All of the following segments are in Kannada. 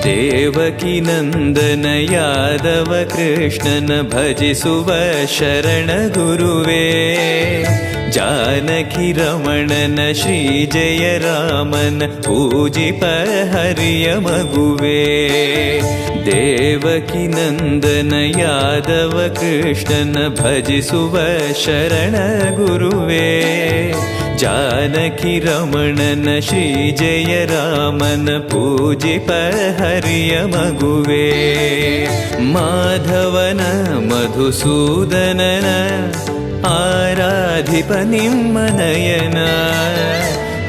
ದೇವಕಿ ನಂದನ ಯಾದವ ಕೃಷ್ಣನ ಭಜಿಸುವ ಶರಣ ಗುರುವೇ, ಜಾನಕಿ ರಮಣನ ಶ್ರೀ ಜಯ ರಾಮನ ಪೂಜಿಪ ಹರಿಯ ಮಗುವೇ. ದೇವಕಿ ನಂದನ ಯಾದವ ಕೃಷ್ಣನ ಭಜಿಸುವ ಶರಣ ಗುರುವೇ, ಜಾನಕಿ ರಮಣನ ಶ್ರೀ ಜಯ ರಾಮನ ಪೂಜಿಪ ಹರಿಯ ಮಗುವೇ. ಮಾಧವನ ಮಧುಸೂದನನ ಆರಾಧಿಪ ನಿಮ್ಮ ನಯನ,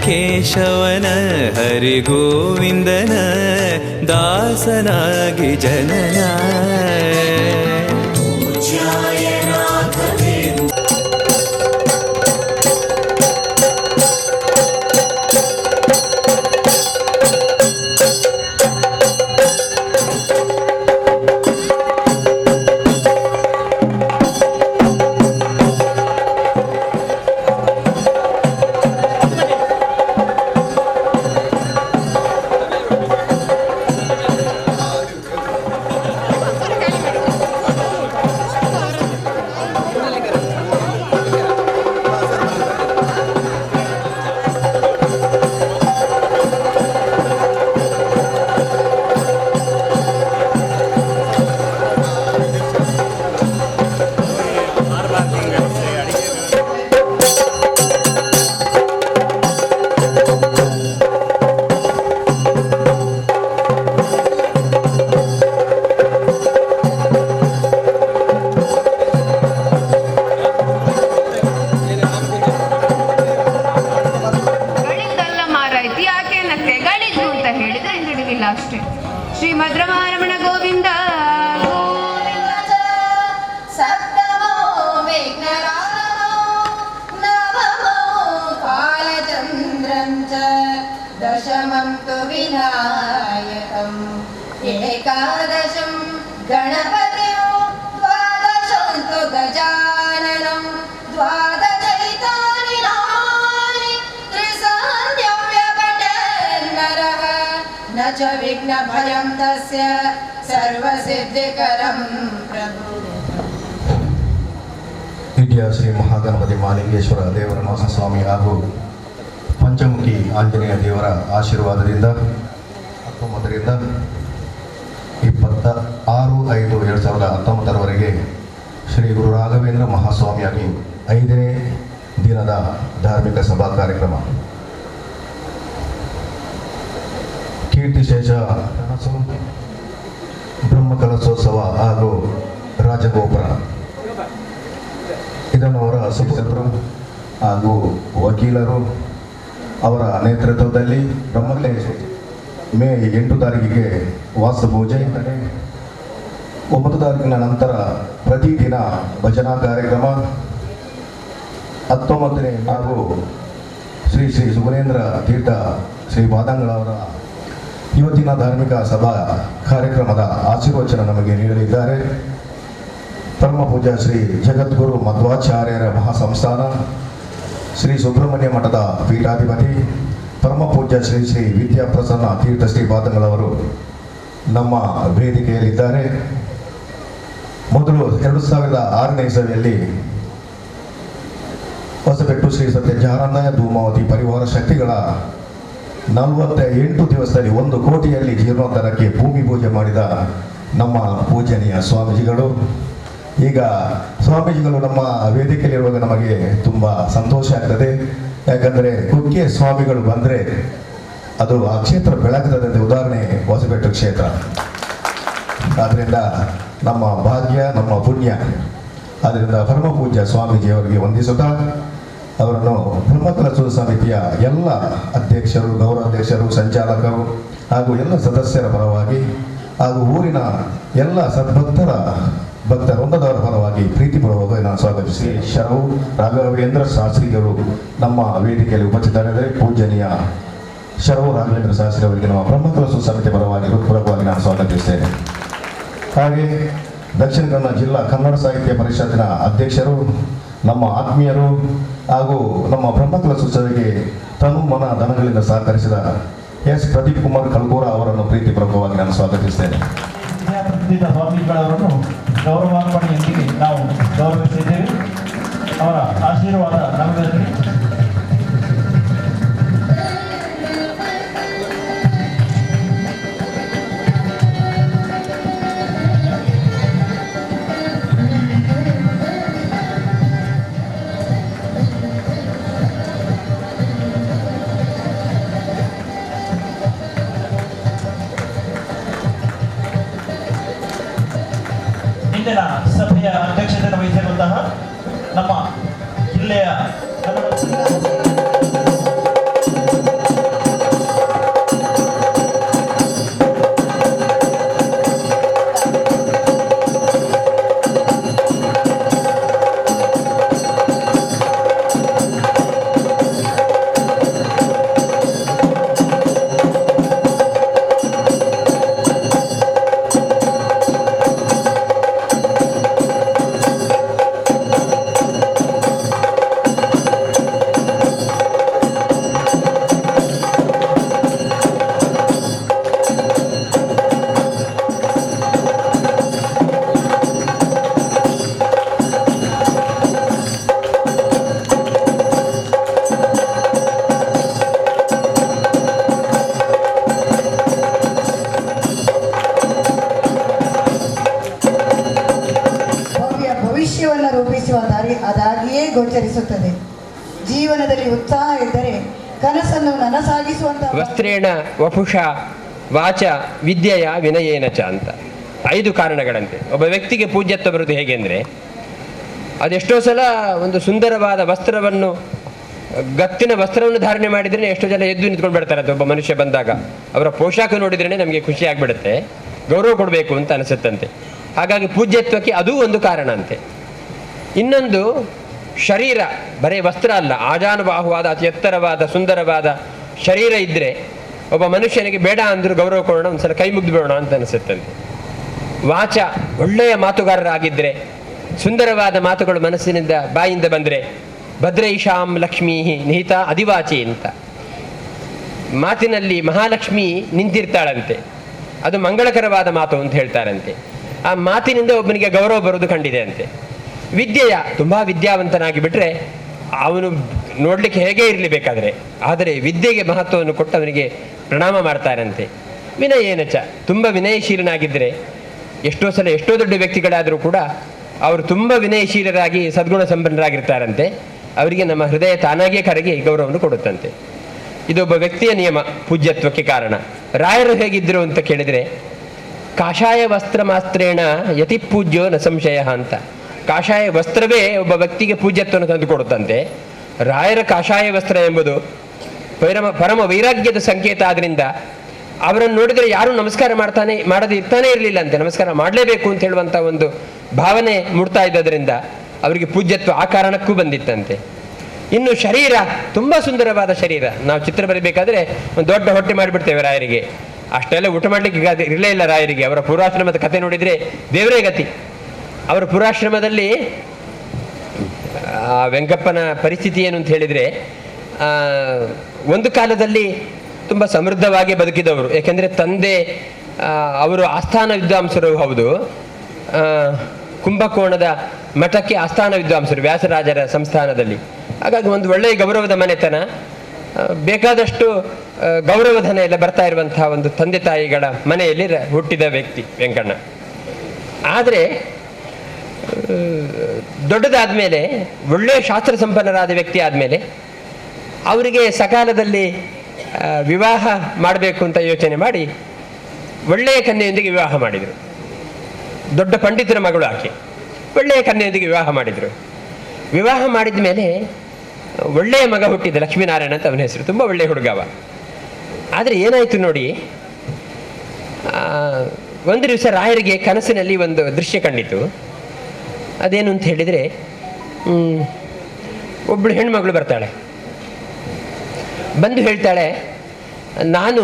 ಕೇಶವನ ಹರಿಗೋವಿಂದನ ದಾಸನಾಗಿ ಜನನ. ಅಷ್ಟೇ. ಶ್ರೀಮದ್ ರಮಾರಮಣ ಗೋವಿಂದ ಸಪ್ತಮೋ ವಿಘ್ನರಾಮೋ ನವಮೋ ಕಾಲಚಂದ್ರಂ ಚ ದಶಮಂ ತು ವಿನಾಯಕಂ ಏಕಾದಶಂ ಗಣಪತಿಯೋ ದ್ವಾದಶಂ ತು ಗಜಾನನಂ ದ್ವಾದಶೈತಾನಿ ನಾಮಾನಿ ತ್ರಿಸಂಧ್ಯಂ ವ್ಯಪಠನ್ನರಃ ನ ಚ ವಿಘ್ನ ಭಯಂ ತಸ್ಯ ಸರ್ವಸಿದ್ಧಿಕರಂ ಪ್ರಭು. ಹಿರಿಯ ಶ್ರೀ ಮಹಾಗಣಪತಿ ಮಾಲಿಂಗೇಶ್ವರ ದೇವರ ಮಹಾಸ್ವಾಮಿ ಹಾಗೂ ಪಂಚಮುಖಿ ಆಂಜನೇಯ ದೇವರ ಆಶೀರ್ವಾದದಿಂದ 19ರಿಂದ 26/5/2019 ಶ್ರೀ ಗುರು ರಾಘವೇಂದ್ರ ಮಹಾಸ್ವಾಮಿಯಾಗಿ 5ನೇ ದಿನದ ಧಾರ್ಮಿಕ ಸಭಾ ಕಾರ್ಯಕ್ರಮ ಕೀರ್ತಿಶೇಷ ಬ್ರಹ್ಮಕಲಶೋತ್ಸವ ಹಾಗೂ ರಾಜಗೋಪುರ ಇದನ್ನು ಅವರ ಸುಪುತ್ರರು ಹಾಗೂ ವಕೀಲರು ಅವರ ನೇತೃತ್ವದಲ್ಲಿ ಬ್ರಹ್ಮಕಲಶ ಮೇ 8 ತಾರೀಕಿಗೆ ವಾಸ್ತು ಪೂಜೆ, 9 ತಾರೀಕಿನ ನಂತರ ಪ್ರತಿದಿನ ಭಜನಾ ಕಾರ್ಯಕ್ರಮ, 19ನೇ ಹಾಗೂ ಶ್ರೀ ಶ್ರೀ ಸುಗುಣೇಂದ್ರ ತೀರ್ಥ ಶ್ರೀ ಮಾದಂಗಳವರ ಇವತ್ತಿನ ಧಾರ್ಮಿಕ ಸಭಾ ಕಾರ್ಯಕ್ರಮದ ಆಶೀರ್ವಚನ ನಮಗೆ ನೀಡಲಿದ್ದಾರೆ. ಪರಮ ಪೂಜ್ಯ ಶ್ರೀ ಜಗದ್ಗುರು ಮಧ್ವಾಚಾರ್ಯರ ಮಹಾಸಂಸ್ಥಾನ ಶ್ರೀ ಸುಬ್ರಹ್ಮಣ್ಯ ಮಠದ ಪೀಠಾಧಿಪತಿ ಪರಮ ಪೂಜ್ಯ ಶ್ರೀ ಶ್ರೀ ವಿದ್ಯಾಪ್ರಸನ್ನ ತೀರ್ಥ ಶ್ರೀ ಪಾದಂಗಳವರು ನಮ್ಮ ವೇದಿಕೆಯಲ್ಲಿದ್ದಾರೆ. ಮೊದಲು 2006ನೇ ಇಸವಿಯಲ್ಲಿ ಹೊಸಬೆಟ್ಟು ಶ್ರೀ ಸತ್ಯ ಜಾನಂದಯ ಧೂಮಾವತಿ ಪರಿವಾರ ಶಕ್ತಿಗಳ 48 ದಿವಸದಲ್ಲಿ 1 ಕೋಟಿಯಲ್ಲಿ ಜೀರ್ಣೋದ್ಧಾರಕ್ಕೆ ಭೂಮಿ ಪೂಜೆ ಮಾಡಿದ ನಮ್ಮ ಪೂಜನೀಯ ಸ್ವಾಮೀಜಿಗಳು. ಈಗ ಸ್ವಾಮೀಜಿಗಳು ನಮ್ಮ ವೇದಿಕೆಯಲ್ಲಿರುವಾಗ ನಮಗೆ ತುಂಬ ಸಂತೋಷ ಆಗ್ತದೆ. ಯಾಕಂದರೆ ಕುಕ್ಕೆ ಸ್ವಾಮಿಗಳು ಬಂದರೆ ಅದು ಆ ಕ್ಷೇತ್ರ ಬೆಳಗ್ತದೆ. ಉದಾಹರಣೆ ಹೊಸಬೆಟ್ಟು ಕ್ಷೇತ್ರ. ಆದ್ದರಿಂದ ನಮ್ಮ ಭಾಗ್ಯ, ನಮ್ಮ ಪುಣ್ಯ. ಆದ್ದರಿಂದ ಪರಮ ಪೂಜ್ಯ ಸ್ವಾಮೀಜಿಯವರಿಗೆ ವಂದಿಸುತ್ತಾ ಅವರನ್ನು ಬ್ರಹ್ಮಕಲಶ ಸಮಿತಿಯ ಎಲ್ಲ ಅಧ್ಯಕ್ಷರು, ಗೌರವಾಧ್ಯಕ್ಷರು, ಸಂಚಾಲಕರು ಹಾಗೂ ಎಲ್ಲ ಸದಸ್ಯರ ಪರವಾಗಿ ಹಾಗೂ ಊರಿನ ಎಲ್ಲ ಭಕ್ತವೃಂದದವರ ಪರವಾಗಿ ಪ್ರೀತಿಪೂರ್ವಕವಾಗಿ ನಾನು ಸ್ವಾಗತಿಸಿ ಶರವು ರಾಘವೇಂದ್ರ ಶಾಸ್ತ್ರಿಗಳು ನಮ್ಮ ವೇದಿಕೆಯಲ್ಲಿ ಉಪಸ್ಥಿತರಿದ್ದಾರೆ. ಪೂಜನೀಯ ಶರವು ರಾಘವೇಂದ್ರ ಶಾಸ್ತ್ರಿ ಅವರಿಗೆ ನಮ್ಮ ಬ್ರಹ್ಮಕಲಶ ಸಮಿತಿ ಪರವಾಗಿ ಹೃತ್ಪೂರ್ವಕವಾಗಿ ನಾನು ಸ್ವಾಗತಿಸ್ತೇನೆ. ಹಾಗೆ ದಕ್ಷಿಣ ಕನ್ನಡ ಜಿಲ್ಲಾ ಕನ್ನಡ ಸಾಹಿತ್ಯ ಪರಿಷತ್ತಿನ ಅಧ್ಯಕ್ಷರು, ನಮ್ಮ ಆತ್ಮೀಯರು ಹಾಗೂ ನಮ್ಮ ಬ್ರಹ್ಮಕಲಶ ಸಭೆಗೆ ತನು ಮನ ಧನಗಳಿಂದ ಸಹಕರಿಸಿದ ಎಸ್ ಪ್ರದೀಪ್ ಕುಮಾರ್ ಕಲ್ಗೂರ ಅವರನ್ನು ಪ್ರೀತಿಪೂರ್ವಕ ಹೃದಯಪೂರ್ವಕವಾಗಿ ನಾನು ಸ್ವಾಗತಿಸ್ತೇನೆ. ವಿದ್ಯಾಪ್ರತಿಷ್ಠಿತ ಸ್ವಾಮೀಜಿಗಳವರನ್ನು ಗೌರವಾರ್ಪಣೆಯೊಂದಿಗೆ ನಾವು ಗೌರವಿಸಿದ್ದೇವೆ. ಅವರ ಆಶೀರ್ವಾದ ನಮಗಿರಲಿ. ಇಂದಿನ ಸಭೆಯ ಅಧ್ಯಕ್ಷತೆಯನ್ನು ವಹಿಸಿರುವಂತಹ ನಮ್ಮ ಜಿಲ್ಲೆಯ ಭವಿಷ್ಯವನ್ನು ರೂಪಿಸುವ ದಾರಿ ಅದಾಗಿಯೇ ಗೋಚರಿಸುತ್ತದೆ. ಜೀವನದಲ್ಲಿ ಉತ್ಸಾಹ ಇದ್ದರೆ ಕನಸನ್ನು ನನಸಾಗಿಸುವಂತಹ ವಸ್ತ್ರೇಣ ವಪುಷ ವಾಚ ವಿದ್ಯೆಯ ವಿನಯೇನ ಚ ಅಂತ 5 ಕಾರಣಗಳಂತೆ ಒಬ್ಬ ವ್ಯಕ್ತಿಗೆ ಪೂಜ್ಯತ್ವ ಬರುವುದು ಹೇಗೆ ಅಂದರೆ, ಅದೆಷ್ಟೋ ಸಲ ಒಂದು ಸುಂದರವಾದ ವಸ್ತ್ರವನ್ನು, ಗತ್ತಿನ ವಸ್ತ್ರವನ್ನು ಧಾರಣೆ ಮಾಡಿದ್ರೆ ಎಷ್ಟೋ ಜನ ಎದ್ದು ನಿಂತ್ಕೊಂಡು ಬಿಡ್ತಾರೆ. ಒಬ್ಬ ಮನುಷ್ಯ ಬಂದಾಗ ಅವರ ಪೋಷಾಕ ನೋಡಿದ್ರೇ ನಮಗೆ ಖುಷಿ ಆಗಿಬಿಡುತ್ತೆ, ಗೌರವ ಕೊಡಬೇಕು ಅಂತ ಅನಿಸುತ್ತಂತೆ. ಹಾಗಾಗಿ ಪೂಜ್ಯತ್ವಕ್ಕೆ ಅದೂ ಒಂದು ಕಾರಣ ಅಂತೆ. ಇನ್ನೊಂದು ಶರೀರ, ಬರೀ ವಸ್ತ್ರ ಅಲ್ಲ, ಆಜಾನುಬಾಹುವಾದ ಅತಿ ಎತ್ತರವಾದ ಸುಂದರವಾದ ಶರೀರ ಇದ್ದರೆ ಒಬ್ಬ ಮನುಷ್ಯನಿಗೆ ಬೇಡ ಅಂದರೂ ಗೌರವ ಕೊಡೋಣ, ಒಂದ್ಸಲ ಕೈ ಮುಗ್ದು ಬಿಡೋಣ ಅಂತ ಅನಿಸುತ್ತಂತೆ. ವಾಚ, ಒಳ್ಳೆಯ ಮಾತುಗಾರರಾಗಿದ್ದರೆ, ಸುಂದರವಾದ ಮಾತುಗಳು ಮನಸ್ಸಿನಿಂದ ಬಾಯಿಂದ ಬಂದರೆ, ಭದ್ರೈಷಾಂ ಲಕ್ಷ್ಮೀ ನಿಹಿತ ಅಧಿವಾಚಿ ಅಂತ, ಮಾತಿನಲ್ಲಿ ಮಹಾಲಕ್ಷ್ಮಿ ನಿಂತಿರ್ತಾಳಂತೆ, ಅದು ಮಂಗಳಕರವಾದ ಮಾತು ಅಂತ ಹೇಳ್ತಾರಂತೆ. ಆ ಮಾತಿನಿಂದ ಒಬ್ಬನಿಗೆ ಗೌರವ ಬರೋದು ಕಂಡಿದೆ ಅಂತೆ. ವಿದ್ಯೆಯ, ತುಂಬ ವಿದ್ಯಾವಂತನಾಗಿ ಬಿಟ್ಟರೆ ಅವನು ನೋಡಲಿಕ್ಕೆ ಹೇಗೆ ಇರಲಿ ಬೇಕಾದರೆ, ಆದರೆ ವಿದ್ಯೆಗೆ ಮಹತ್ವವನ್ನು ಕೊಟ್ಟು ಅವನಿಗೆ ಪ್ರಣಾಮ ಮಾಡ್ತಾರಂತೆ. ವಿನಯೇನಚ, ತುಂಬ ವಿನಯಶೀಲನಾಗಿದ್ದರೆ, ಎಷ್ಟೋ ಸಲ ಎಷ್ಟೋ ದೊಡ್ಡ ವ್ಯಕ್ತಿಗಳಾದರೂ ಕೂಡ ಅವರು ತುಂಬ ವಿನಯಶೀಲರಾಗಿ ಸದ್ಗುಣ ಸಂಪನ್ನರಾಗಿರ್ತಾರಂತೆ. ಅವರಿಗೆ ನಮ್ಮ ಹೃದಯ ತಾನಾಗಿಯೇ ಕರಗಿ ಗೌರವವನ್ನು ಕೊಡುತ್ತಂತೆ. ಇದೊಬ್ಬ ವ್ಯಕ್ತಿಯ ನಿಯಮ, ಪೂಜ್ಯತ್ವಕ್ಕೆ ಕಾರಣ. ರಾಯರು ಹೇಗಿದ್ದರು ಅಂತ ಕೇಳಿದರೆ, ಕಾಷಾಯ ವಸ್ತ್ರ ಮಾಸ್ತ್ರೇಣ ಯತಿ ಪೂಜ್ಯೋ ನ ಸಂಶಯ ಅಂತ. ಕಾಷಾಯ ವಸ್ತ್ರವೇ ಒಬ್ಬ ವ್ಯಕ್ತಿಗೆ ಪೂಜ್ಯತ್ವವನ್ನು ತಂದುಕೊಡುತ್ತಂತೆ. ರಾಯರ ಕಾಷಾಯ ವಸ್ತ್ರ ಎಂಬುದು ಪರಮ ವೈರಾಗ್ಯದ ಸಂಕೇತ. ಆದ್ದರಿಂದ ಅವರನ್ನು ನೋಡಿದರೆ ಯಾರೂ ನಮಸ್ಕಾರ ಮಾಡದೇ ಇರ್ತಾನೆ ಇರಲಿಲ್ಲ ಅಂತೆ. ನಮಸ್ಕಾರ ಮಾಡಲೇಬೇಕು ಅಂತ ಹೇಳುವಂಥ ಒಂದು ಭಾವನೆ ಮೂಡ್ತಾ ಇದ್ದದರಿಂದ ಅವರಿಗೆ ಪೂಜ್ಯತ್ವ ಆ ಕಾರಣಕ್ಕೂ ಬಂದಿತ್ತಂತೆ. ಇನ್ನು ಶರೀರ, ತುಂಬ ಸುಂದರವಾದ ಶರೀರ. ನಾವು ಚಿತ್ರ ಬರೀಬೇಕಾದ್ರೆ ಒಂದು ದೊಡ್ಡ ಹೊಟ್ಟೆ ಮಾಡಿಬಿಡ್ತೇವೆ ರಾಯರಿಗೆ. ಅಷ್ಟೆಲ್ಲ ಊಟ ಮಾಡಲಿಕ್ಕೆ ಇರಲೇ ಇಲ್ಲ ರಾಯರಿಗೆ. ಅವರ ಪೂರ್ವಾಶ್ರಮದ ಕಥೆ ನೋಡಿದರೆ ದೇವರೇ ಗತಿ. ಅವರ ಪೂರ್ವಾಶ್ರಮದಲ್ಲಿ ವೆಂಕಪ್ಪನ ಪರಿಸ್ಥಿತಿ ಏನು ಅಂತ ಹೇಳಿದರೆ, ಒಂದು ಕಾಲದಲ್ಲಿ ತುಂಬ ಸಮೃದ್ಧವಾಗಿ ಬದುಕಿದವರು. ಏಕೆಂದರೆ ತಂದೆ ಅವರು ಆಸ್ಥಾನ ವಿದ್ವಾಂಸರು, ಹೌದು, ಕುಂಭಕೋಣದ ಮಠಕ್ಕೆ ಆಸ್ಥಾನ ವಿದ್ವಾಂಸರು ವ್ಯಾಸರಾಜರ ಸಂಸ್ಥಾನದಲ್ಲಿ. ಹಾಗಾಗಿ ಒಂದು ಒಳ್ಳೆಯ ಗೌರವದ ಮನೆತನ, ಬೇಕಾದಷ್ಟು ಗೌರವಧನ ಎಲ್ಲ ಬರ್ತಾ ಇರುವಂತಹ ಒಂದು ತಂದೆ ತಾಯಿಗಳ ಮನೆಯಲ್ಲಿ ಹುಟ್ಟಿದ ವ್ಯಕ್ತಿ ವೆಂಕಣ್ಣ. ಆದರೆ ದೊಡ್ಡದಾದ ಮೇಲೆ, ಒಳ್ಳೆಯ ಶಾಸ್ತ್ರ ಸಂಪನ್ನರಾದ ವ್ಯಕ್ತಿ ಆದಮೇಲೆ ಅವರಿಗೆ ಸಕಾಲದಲ್ಲಿ ವಿವಾಹ ಮಾಡಬೇಕು ಅಂತ ಯೋಚನೆ ಮಾಡಿ ಒಳ್ಳೆಯ ಕನ್ಯೆಯೊಂದಿಗೆ ವಿವಾಹ ಮಾಡಿದರು. ದೊಡ್ಡ ಪಂಡಿತರ ಮಗಳು ಆಕೆ. ಒಳ್ಳೆಯ ಕನ್ಯೆಯೊಂದಿಗೆ ವಿವಾಹ ಮಾಡಿದರು. ವಿವಾಹ ಮಾಡಿದ ಮೇಲೆ ಒಳ್ಳೆಯ ಮಗ ಹುಟ್ಟಿದ, ಲಕ್ಷ್ಮೀನಾರಾಯಣ ಅಂತ ಅವನ ಹೆಸರು. ತುಂಬ ಒಳ್ಳೆಯ ಹುಡುಗವ. ಆದರೆ ಏನಾಯಿತು ನೋಡಿ, ಒಂದು ದಿವಸ ರಾಯರಿಗೆ ಕನಸಿನಲ್ಲಿ ಒಂದು ದೃಶ್ಯ ಕಂಡಿತು. ಅದೇನು ಅಂತ ಹೇಳಿದರೆ, ಒಬ್ಬಳು ಹೆಣ್ಮಗಳು ಬರ್ತಾಳೆ, ಬಂದು ಹೇಳ್ತಾಳೆ, ನಾನು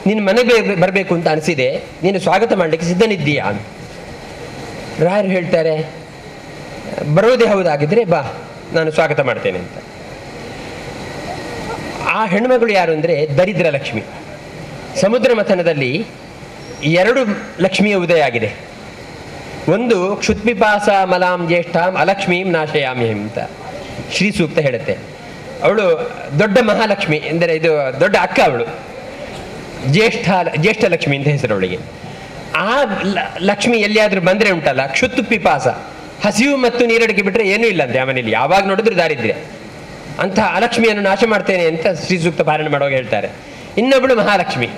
ನಿನ್ನ ಮನೆಗೆ ಬರಬೇಕು ಅಂತ ಅನಿಸಿದೆ, ನೀನು ಸ್ವಾಗತ ಮಾಡಲಿಕ್ಕೆ ಸಿದ್ಧನಿದ್ದೀಯಾ ಅಂತ. ರಾಯರು ಹೇಳ್ತಾರೆ, ಬರೋದೇ ಹೌದಾಗಿದ್ದರೆ ಬಾ, ನಾನು ಸ್ವಾಗತ ಮಾಡ್ತೇನೆ ಅಂತ. ಆ ಹೆಣ್ಮಗಳು ಯಾರು ಅಂದರೆ ದರಿದ್ರ ಲಕ್ಷ್ಮಿ. ಸಮುದ್ರ ಮಥನದಲ್ಲಿ 2 ಲಕ್ಷ್ಮಿಯ ಉದಯ ಆಗಿದೆ. ಒಂದು ಕ್ಷುತ್ಪಿಪಾಸ ಮಲಾಂ ಜ್ಯೇಷ್ಠಾಂ ಅಲಕ್ಷ್ಮೀಂ ನಾಶಯಾಮಿ ಅಂತ ಶ್ರೀ ಸೂಕ್ತ ಹೇಳುತ್ತೆ. ಅವಳು ದೊಡ್ಡ ಮಹಾಲಕ್ಷ್ಮಿ, ಅಂದರೆ ಇದು ದೊಡ್ಡ ಅಕ್ಕ, ಅವಳು ಜ್ಯೇಷ್ಠ ಲಕ್ಷ್ಮಿ ಅಂತ ಹೆಸರು ಅವಳಿಗೆ. ಆ ಲಕ್ಷ್ಮಿ ಎಲ್ಲಿಯಾದ್ರೂ ಬಂದರೆ ಉಂಟಲ್ಲ, ಕ್ಷುತ್ತು ಪಿಪಾಸ, ಹಸಿವು ಮತ್ತು ನೀರಡಿಕೆ ಬಿಟ್ಟರೆ ಏನೂ ಇಲ್ಲ ಅಂತೆ ಆ ಮನೆಯಲ್ಲಿ, ಯಾವಾಗ ನೋಡಿದ್ರು ದಾರಿದ್ರ್ಯ. ಅಂತಹ ಅಲಕ್ಷ್ಮಿಯನ್ನು ನಾಶ ಮಾಡ್ತೇನೆ ಅಂತ ಶ್ರೀ ಸೂಕ್ತ ಪಾರಾಯಣ ಮಾಡುವಾಗ ಹೇಳ್ತಾರೆ. ಇನ್ನೊಬ್ಬಳು ಮಹಾಲಕ್ಷ್ಮಿ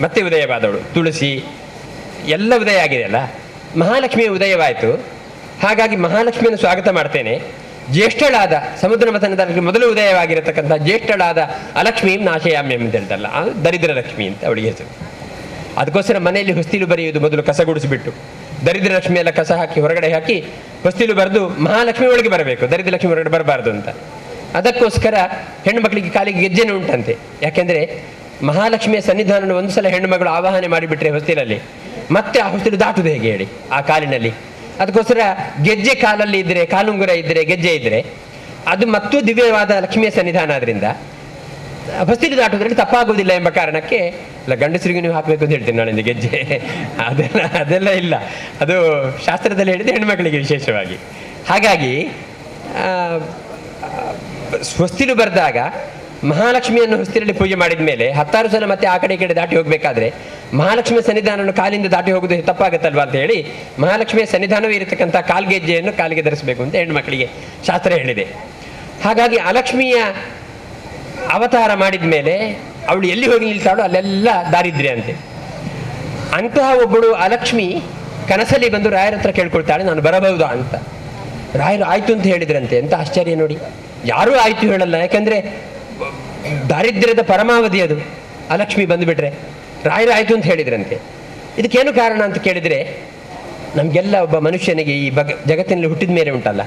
ಮತ್ತೆ ಉದಯವಾದವಳು, ತುಳಸಿ ಎಲ್ಲ ಉದಯ ಆಗಿದೆ ಅಲ್ಲ, ಮಹಾಲಕ್ಷ್ಮಿಯ ಉದಯವಾಯಿತು. ಹಾಗಾಗಿ ಮಹಾಲಕ್ಷ್ಮಿಯನ್ನು ಸ್ವಾಗತ ಮಾಡ್ತೇನೆ. ಜ್ಯೇಷ್ಠಳಾದ ಸಮುದ್ರ ಮಥನದಲ್ಲಿ ಮೊದಲು ಉದಯವಾಗಿರತಕ್ಕಂಥ ಜ್ಯೇಷ್ಠಳಾದ ಅಲಕ್ಷ್ಮೀಂ ನಾಶಯಾಮ್ಯಂ ಅಂತ ಹೇಳ್ತಲ್ಲ, ಅದು ದರಿದ್ರ ಲಕ್ಷ್ಮಿ ಅಂತ ಅವಳಿಗೆ ಹೆಸರು. ಅದಕ್ಕೋಸ್ಕರ ಮನೆಯಲ್ಲಿ ಹೊಸ್ತಿಲು ಬರೆಯುವುದು ಮೊದಲು ಕಸ ಗುಡಿಸಿಬಿಟ್ಟು, ದರಿದ್ರ ಲಕ್ಷ್ಮಿ ಎಲ್ಲ ಕಸ ಹಾಕಿ ಹೊರಗಡೆ ಹಾಕಿ ಹೊಸ್ತಿಲು ಬರೆದು ಮಹಾಲಕ್ಷ್ಮಿ ಒಳಗೆ ಬರಬೇಕು, ದರಿದ್ರ ಲಕ್ಷ್ಮಿ ಹೊರಗಡೆ ಬರಬಾರ್ದು ಅಂತ. ಅದಕ್ಕೋಸ್ಕರ ಹೆಣ್ಣು ಮಕ್ಕಳಿಗೆ ಕಾಲಿಗೆ ಗೆಜ್ಜೆನೂ ಉಂಟಂತೆ. ಯಾಕೆಂದರೆ ಮಹಾಲಕ್ಷ್ಮಿಯ ಸನ್ನಿಧಾನವನ್ನು ಒಂದು ಸಲ ಹೆಣ್ಣು ಮಗಳು ಆವಾಹನೆ ಮಾಡಿಬಿಟ್ರೆ ಹೊಸ್ತಿಲಲ್ಲಿ, ಮತ್ತೆ ಆ ಹೊಸ್ತಿಲು ದಾಟುದು ಹೇಗೆ ಹೇಳಿ ಆ ಕಾಲಿನಲ್ಲಿ. ಅದಕ್ಕೋಸ್ಕರ ಗೆಜ್ಜೆ ಕಾಲಲ್ಲಿ ಇದ್ದರೆ, ಕಾಲುಂಗುರ ಇದ್ದರೆ, ಗೆಜ್ಜೆ ಇದ್ದರೆ ಅದು ಮತ್ತು ದಿವ್ಯವಾದ ಲಕ್ಷ್ಮಿಯ ಸನ್ನಿಧಾನ. ಆದ್ರಿಂದ ಹೊಸ್ತಿಲು ದಾಟುವುದರಲ್ಲಿ ತಪ್ಪಾಗುವುದಿಲ್ಲ ಎಂಬ ಕಾರಣಕ್ಕೆ ಇಲ್ಲ, ಗಂಡಸರಿಗೂ ನೀವು ಹಾಕಬೇಕು ಅಂತ ಹೇಳ್ತೀನಿ ನಾಳಿಂದ ಗೆಜ್ಜೆ. ಅದೆಲ್ಲ ಇಲ್ಲ, ಅದು ಶಾಸ್ತ್ರದಲ್ಲಿ ಹೇಳಿದ್ರೆ ಹೆಣ್ಮಕ್ಳಿಗೆ ವಿಶೇಷವಾಗಿ. ಹಾಗಾಗಿ ಹೊಸ್ತಿಲು ಬರೆದಾಗ ಮಹಾಲಕ್ಷ್ಮಿಯನ್ನು ಹೊಸ್ತಿಲಲ್ಲಿ ಪೂಜೆ ಮಾಡಿದ ಮೇಲೆ 16 ಸಲ ಮತ್ತೆ ಆ ಕಡೆ ಈ ಕಡೆ ದಾಟಿ ಹೋಗಬೇಕಾದ್ರೆ ಮಹಾಲಕ್ಷ್ಮಿಯ ಸನ್ನಿಧಾನವನ್ನು ಕಾಲಿಂದ ದಾಟಿ ಹೋಗೋದು ತಪ್ಪಾಗುತ್ತಲ್ವಾ ಅಂತ ಹೇಳಿ ಮಹಾಲಕ್ಷ್ಮಿಯ ಸನ್ನಿಧಾನವೇ ಇರತಕ್ಕಂಥ ಕಾಲ್ಗೆಜ್ಜೆಯನ್ನು ಕಾಲಿಗೆ ಧರಿಸಬೇಕು ಅಂತ ಹೆಣ್ಮಕ್ಳಿಗೆ ಶಾಸ್ತ್ರ ಹೇಳಿದೆ. ಹಾಗಾಗಿ ಅಲಕ್ಷ್ಮಿಯ ಅವತಾರ ಮಾಡಿದ ಮೇಲೆ ಅವಳು ಎಲ್ಲಿ ಹೋಗಿ ನಿಲ್ತಾಳೋ ಅಲ್ಲೆಲ್ಲ ದಾರಿದ್ರ್ಯ ಅಂತೆ. ಅಂತಹ ಒಬ್ಬಳು ಅಲಕ್ಷ್ಮಿ ಕನಸಲ್ಲಿ ಬಂದು ರಾಯರ ಹತ್ರ ಕೇಳ್ಕೊಳ್ತಾಳೆ, ನಾನು ಬರಬಹುದಾ ಅಂತ. ರಾಯರು ಆಯ್ತು ಅಂತ ಹೇಳಿದ್ರಂತೆ. ಎಂತ ಆಶ್ಚರ್ಯ ನೋಡಿ, ಯಾರೂ ಆಯ್ತು ಹೇಳಲ್ಲ. ಯಾಕಂದ್ರೆ ದಾರಿದ್ರ್ಯದ ಪರಮಾವಧಿ ಅದು, ಅಲಕ್ಷ್ಮಿ ಬಂದುಬಿಟ್ರೆ. ರಾಯರು ಆಯ್ತು ಅಂತ ಹೇಳಿದ್ರಂತೆ. ಇದಕ್ಕೇನು ಕಾರಣ ಅಂತ ಕೇಳಿದರೆ, ನಮಗೆಲ್ಲ ಒಬ್ಬ ಮನುಷ್ಯನಿಗೆ ಈ ಜಗತ್ತಿನಲ್ಲಿ ಹುಟ್ಟಿದ ಮೇಲೆ ಉಂಟಲ್ಲ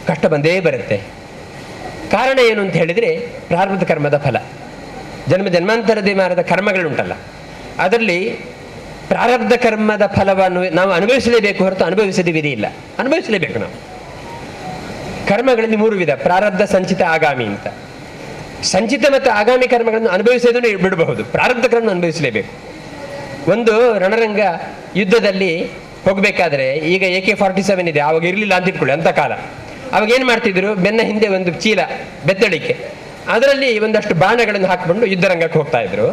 ಕಷ್ಟ ಬಂದೇ ಬರುತ್ತೆ. ಕಾರಣ ಏನು ಅಂತ ಹೇಳಿದರೆ ಪ್ರಾರಬ್ಧ ಕರ್ಮದ ಫಲ, ಜನ್ಮಾಂತರದೇ ಮಾರದ ಕರ್ಮಗಳುಂಟಲ್ಲ, ಅದರಲ್ಲಿ ಪ್ರಾರಬ್ಧ ಕರ್ಮದ ಫಲವನ್ನು ನಾವು ಅನುಭವಿಸಲೇಬೇಕು ಹೊರತು ಅನುಭವಿಸದೇ ವಿಧಿ ಇಲ್ಲ, ಅನುಭವಿಸಲೇಬೇಕು ನಾವು. ಕರ್ಮಗಳಲ್ಲಿ 3 ವಿಧ, ಪ್ರಾರಬ್ಧ, ಸಂಚಿತ, ಆಗಾಮಿ ಅಂತ. ಸಂಚಿತ ಮತ್ತು ಆಗಾಮಿ ಕರ್ಮಗಳನ್ನು ಅನುಭವಿಸೋದನ್ನು ಬಿಡಬಹುದು, ಪ್ರಾರಬ್ಧ ಕರ್ಮ ಅನುಭವಿಸಲೇಬೇಕು. ಒಂದು ರಣರಂಗ ಯುದ್ಧದಲ್ಲಿ ಹೋಗಬೇಕಾದ್ರೆ, ಈಗ AK-47 ಇದೆ, ಆವಾಗ ಇರಲಿಲ್ಲ ಅಂತ ಇಟ್ಕೊಳ್ಳಿ, ಅಂತ ಕಾಲ. ಅವಾಗ ಏನು ಮಾಡ್ತಿದ್ರು, ಬೆನ್ನ ಹಿಂದೆ ಒಂದು ಚೀಲ ಬೆತ್ತಳಿಕೆ, ಅದರಲ್ಲಿ ಒಂದಷ್ಟು ಬಾಣಗಳನ್ನು ಹಾಕಿಕೊಂಡು ಯುದ್ಧರಂಗಕ್ಕೆ ಹೋಗ್ತಾ ಇದ್ರು.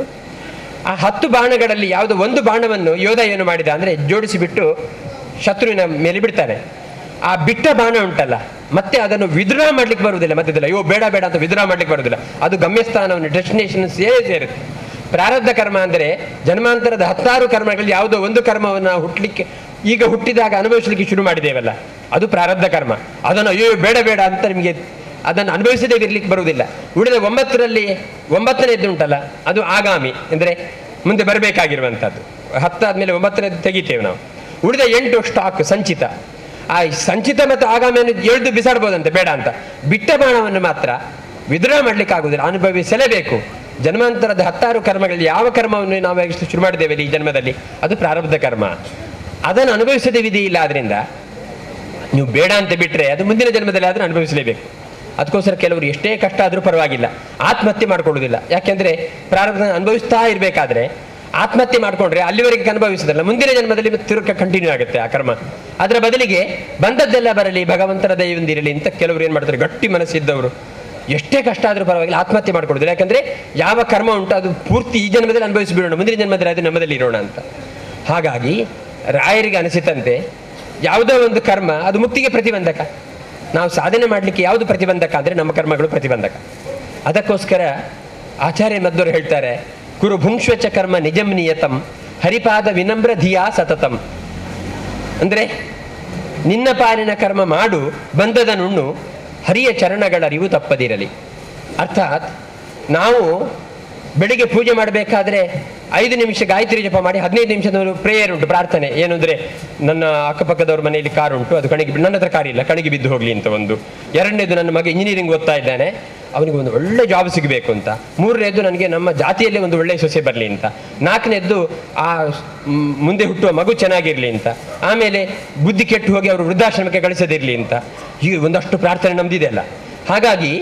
ಆ 10 ಬಾಣಗಳಲ್ಲಿ ಯಾವುದೋ ಒಂದು ಬಾಣವನ್ನು ಯೋಧ ಏನು ಮಾಡಿದ ಅಂದರೆ ಜೋಡಿಸಿಬಿಟ್ಟು ಶತ್ರುವಿನ ಮೇಲೆ ಬಿಡ್ತಾನೆ. ಆ ಬಿಟ್ಟ ಬಾಣ ಉಂಟಲ್ಲ, ಮತ್ತೆ ಅದನ್ನು ವಿದ್ರಾ ಮಾಡ್ಲಿಕ್ಕೆ ಬರುವುದಿಲ್ಲ ಮಧ್ಯದಲ್ಲಿ, ಅಯ್ಯೋ ಬೇಡ ಬೇಡ ಅಂತ ವಿದ್ರಾ ಮಾಡ್ಲಿಕ್ಕೆ ಬರುವುದಿಲ್ಲ, ಅದು ಗಮ್ಯಸ್ಥಾನವನ್ನು ಡೆಸ್ಟಿನೇಷನ್ ಸೇರುತ್ತೆ. ಪ್ರಾರಬ್ಧ ಕರ್ಮ ಅಂದರೆ ಜನ್ಮಾಂತರದ 16 ಕರ್ಮಗಳಲ್ಲಿ ಯಾವುದೋ ಒಂದು ಕರ್ಮವನ್ನು ಹುಟ್ಟಲಿಕ್ಕೆ ಈಗ ಹುಟ್ಟಿದಾಗ ಅನುಭವಿಸಲಿಕ್ಕೆ ಶುರು ಮಾಡಿದ್ದೇವಲ್ಲ, ಅದು ಪ್ರಾರಬ್ಧ ಕರ್ಮ. ಅದನ್ನು ಅಯ್ಯೋ ಬೇಡ ಬೇಡ ಅಂತ ನಿಮಗೆ ಅದನ್ನು ಅನುಭವಿಸದೇ ಇರಲಿಕ್ಕೆ ಬರುವುದಿಲ್ಲ. ಉಳಿದ 9ರಲ್ಲಿ 9ನೇದ್ದು ಉಂಟಲ್ಲ, ಅದು ಆಗಾಮಿ, ಅಂದರೆ ಮುಂದೆ ಬರಬೇಕಾಗಿರುವಂಥದ್ದು. 10 ಆದಮೇಲೆ 9ನೇದು ತೆಗಿತೇವೆ ನಾವು. ಉಳಿದ 8 ಸ್ಟಾಕ್ ಸಂಚಿತ. ಆ ಸಂಚಿತ ಮತ್ತು ಆಗಾಮಿಯನ್ನು ಎಳೆದು ಬಿಸಾಡ್ಬೋದಂತೆ ಬೇಡ ಅಂತ. ಬಿಟ್ಟ ಬಾಣವನ್ನು ಮಾತ್ರ ವಿದ್ರಾ ಮಾಡ್ಲಿಕ್ಕೆ ಆಗುವುದಿಲ್ಲ, ಅನುಭವಿಸಲೇಬೇಕು. ಜನ್ಮಾಂತರದ 16 ಕರ್ಮಗಳಲ್ಲಿ ಯಾವ ಕರ್ಮವನ್ನು ನಾವು ಶುರು ಮಾಡಿದ್ದೇವೆ ಈ ಜನ್ಮದಲ್ಲಿ, ಅದು ಪ್ರಾರಬ್ಧ ಕರ್ಮ. ಅದನ್ನು ಅನುಭವಿಸದೇ ವಿಧಿ ಇಲ್ಲ. ಆದ್ರಿಂದ ನೀವು ಬೇಡ ಅಂತ ಬಿಟ್ಟರೆ ಅದು ಮುಂದಿನ ಜನ್ಮದಲ್ಲಿ ಆದರೂ ಅನುಭವಿಸಲೇಬೇಕು. ಅದಕ್ಕೋಸ್ಕರ ಕೆಲವರು ಎಷ್ಟೇ ಕಷ್ಟ ಆದರೂ ಪರವಾಗಿಲ್ಲ, ಆತ್ಮಹತ್ಯೆ ಮಾಡ್ಕೊಳ್ಳೋದಿಲ್ಲ. ಯಾಕೆಂದರೆ ಪ್ರಾರಬ್ಧ ಅನುಭವಿಸ್ತಾ ಇರಬೇಕಾದ್ರೆ ಆತ್ಮಹತ್ಯೆ ಮಾಡಿಕೊಂಡ್ರೆ ಅಲ್ಲಿವರೆಗೆ ಅನುಭವಿಸೋದಲ್ಲ, ಮುಂದಿನ ಜನ್ಮದಲ್ಲಿ ತಿರುಗ ಕಂಟಿನ್ಯೂ ಆಗುತ್ತೆ ಆ ಕರ್ಮ. ಅದರ ಬದಲಿಗೆ ಬಂದದ್ದೆಲ್ಲ ಬರಲಿ, ಭಗವಂತನ ದಯವಿಂದಿರಲಿ ಅಂತ ಕೆಲವರು ಏನು ಮಾಡ್ತಾರೆ, ಗಟ್ಟಿ ಮನಸ್ಸಿದ್ದವರು ಎಷ್ಟೇ ಕಷ್ಟ ಆದರೂ ಪರವಾಗಿಲ್ಲ ಆತ್ಮಹತ್ಯೆ ಮಾಡ್ಕೊಳ್ಳೋದಿಲ್ಲ. ಯಾಕಂದರೆ ಯಾವ ಕರ್ಮ ಉಂಟು ಅದು ಪೂರ್ತಿ ಈ ಜನ್ಮದಲ್ಲಿ ಅನುಭವಿಸಿಬಿಡೋಣ, ಮುಂದಿನ ಜನ್ಮದಲ್ಲಿ ಅದು ನಮ್ಮದಲ್ಲಿ ಇರೋಣ ಅಂತ. ಹಾಗಾಗಿ ರಾಯರಿಗೆ ಅನಿಸಿತಂತೆ ಯಾವುದೋ ಒಂದು ಕರ್ಮ ಅದು ಮುಕ್ತಿಗೆ ಪ್ರತಿಬಂಧಕ. ನಾವು ಸಾಧನೆ ಮಾಡಲಿಕ್ಕೆ ಯಾವುದು ಪ್ರತಿಬಂಧಕ ಅಂದರೆ ನಮ್ಮ ಕರ್ಮಗಳು ಪ್ರತಿಬಂಧಕ. ಅದಕ್ಕೋಸ್ಕರ ಆಚಾರ್ಯ ಮಧ್ವರು ಹೇಳ್ತಾರೆ, ಕುರು ಭುಂಕ್ಷ್ವಚ ಕರ್ಮ ನಿಜಂ ನಿಯತಂ ಹರಿಪಾದ ವಿನಮ್ರ ಧಿಯಾ ಸತತಂ. ಅಂದರೆ ನಿನ್ನ ಪಾಲಿನ ಕರ್ಮ ಮಾಡು, ಬಂದದ ನುಣ್ಣು, ಹರಿಯ ಚರಣಗಳ ಅರಿವು ತಪ್ಪದಿರಲಿ. ಅರ್ಥಾತ್ ನಾವು ಬೆಳಿಗ್ಗೆ ಪೂಜೆ ಮಾಡಬೇಕಾದ್ರೆ 5 ನಿಮಿಷ ಗಾಯತ್ರಿ ಜಪ ಮಾಡಿ 15 ನಿಮಿಷದ ಪ್ರೇಯರ್ ಉಂಟು, ಪ್ರಾರ್ಥನೆ. ಏನು ಅಂದರೆ ನನ್ನ ಅಕ್ಕಪಕ್ಕದವ್ರ ಮನೆಯಲ್ಲಿ ಕಾರು ಉಂಟು, ಅದು ನನ್ನ ಹತ್ರ ಕಾರ್ ಇಲ್ಲ, ಕಣಿಗೆ ಬಿದ್ದು ಹೋಗಲಿ ಅಂತ ಒಂದು. 2ನೇದು ನನ್ನ ಮಗ ಇಂಜಿನಿಯರಿಂಗ್ ಓದ್ತಾ ಇದ್ದಾನೆ, ಅವನಿಗೆ ಒಂದು ಒಳ್ಳೆ ಜಾಬ್ ಸಿಗಬೇಕು ಅಂತ. 3ನೇದು ನನಗೆ ನಮ್ಮ ಜಾತಿಯಲ್ಲೇ ಒಂದು ಒಳ್ಳೆಯ ಸೊಸೆ ಬರಲಿ ಅಂತ. 4ನೇದು ಆ ಮುಂದೆ ಹುಟ್ಟುವ ಮಗು ಚೆನ್ನಾಗಿರಲಿ ಅಂತ. ಆಮೇಲೆ ಬುದ್ಧಿ ಕೆಟ್ಟು ಹೋಗಿ ಅವರು ವೃದ್ಧಾಶ್ರಮಕ್ಕೆ ಕಳಿಸದಿರಲಿ ಅಂತ. ಈ ಒಂದಷ್ಟು ಪ್ರಾರ್ಥನೆ ನಮ್ದಿದೆ ಅಲ್ಲ. ಹಾಗಾಗಿ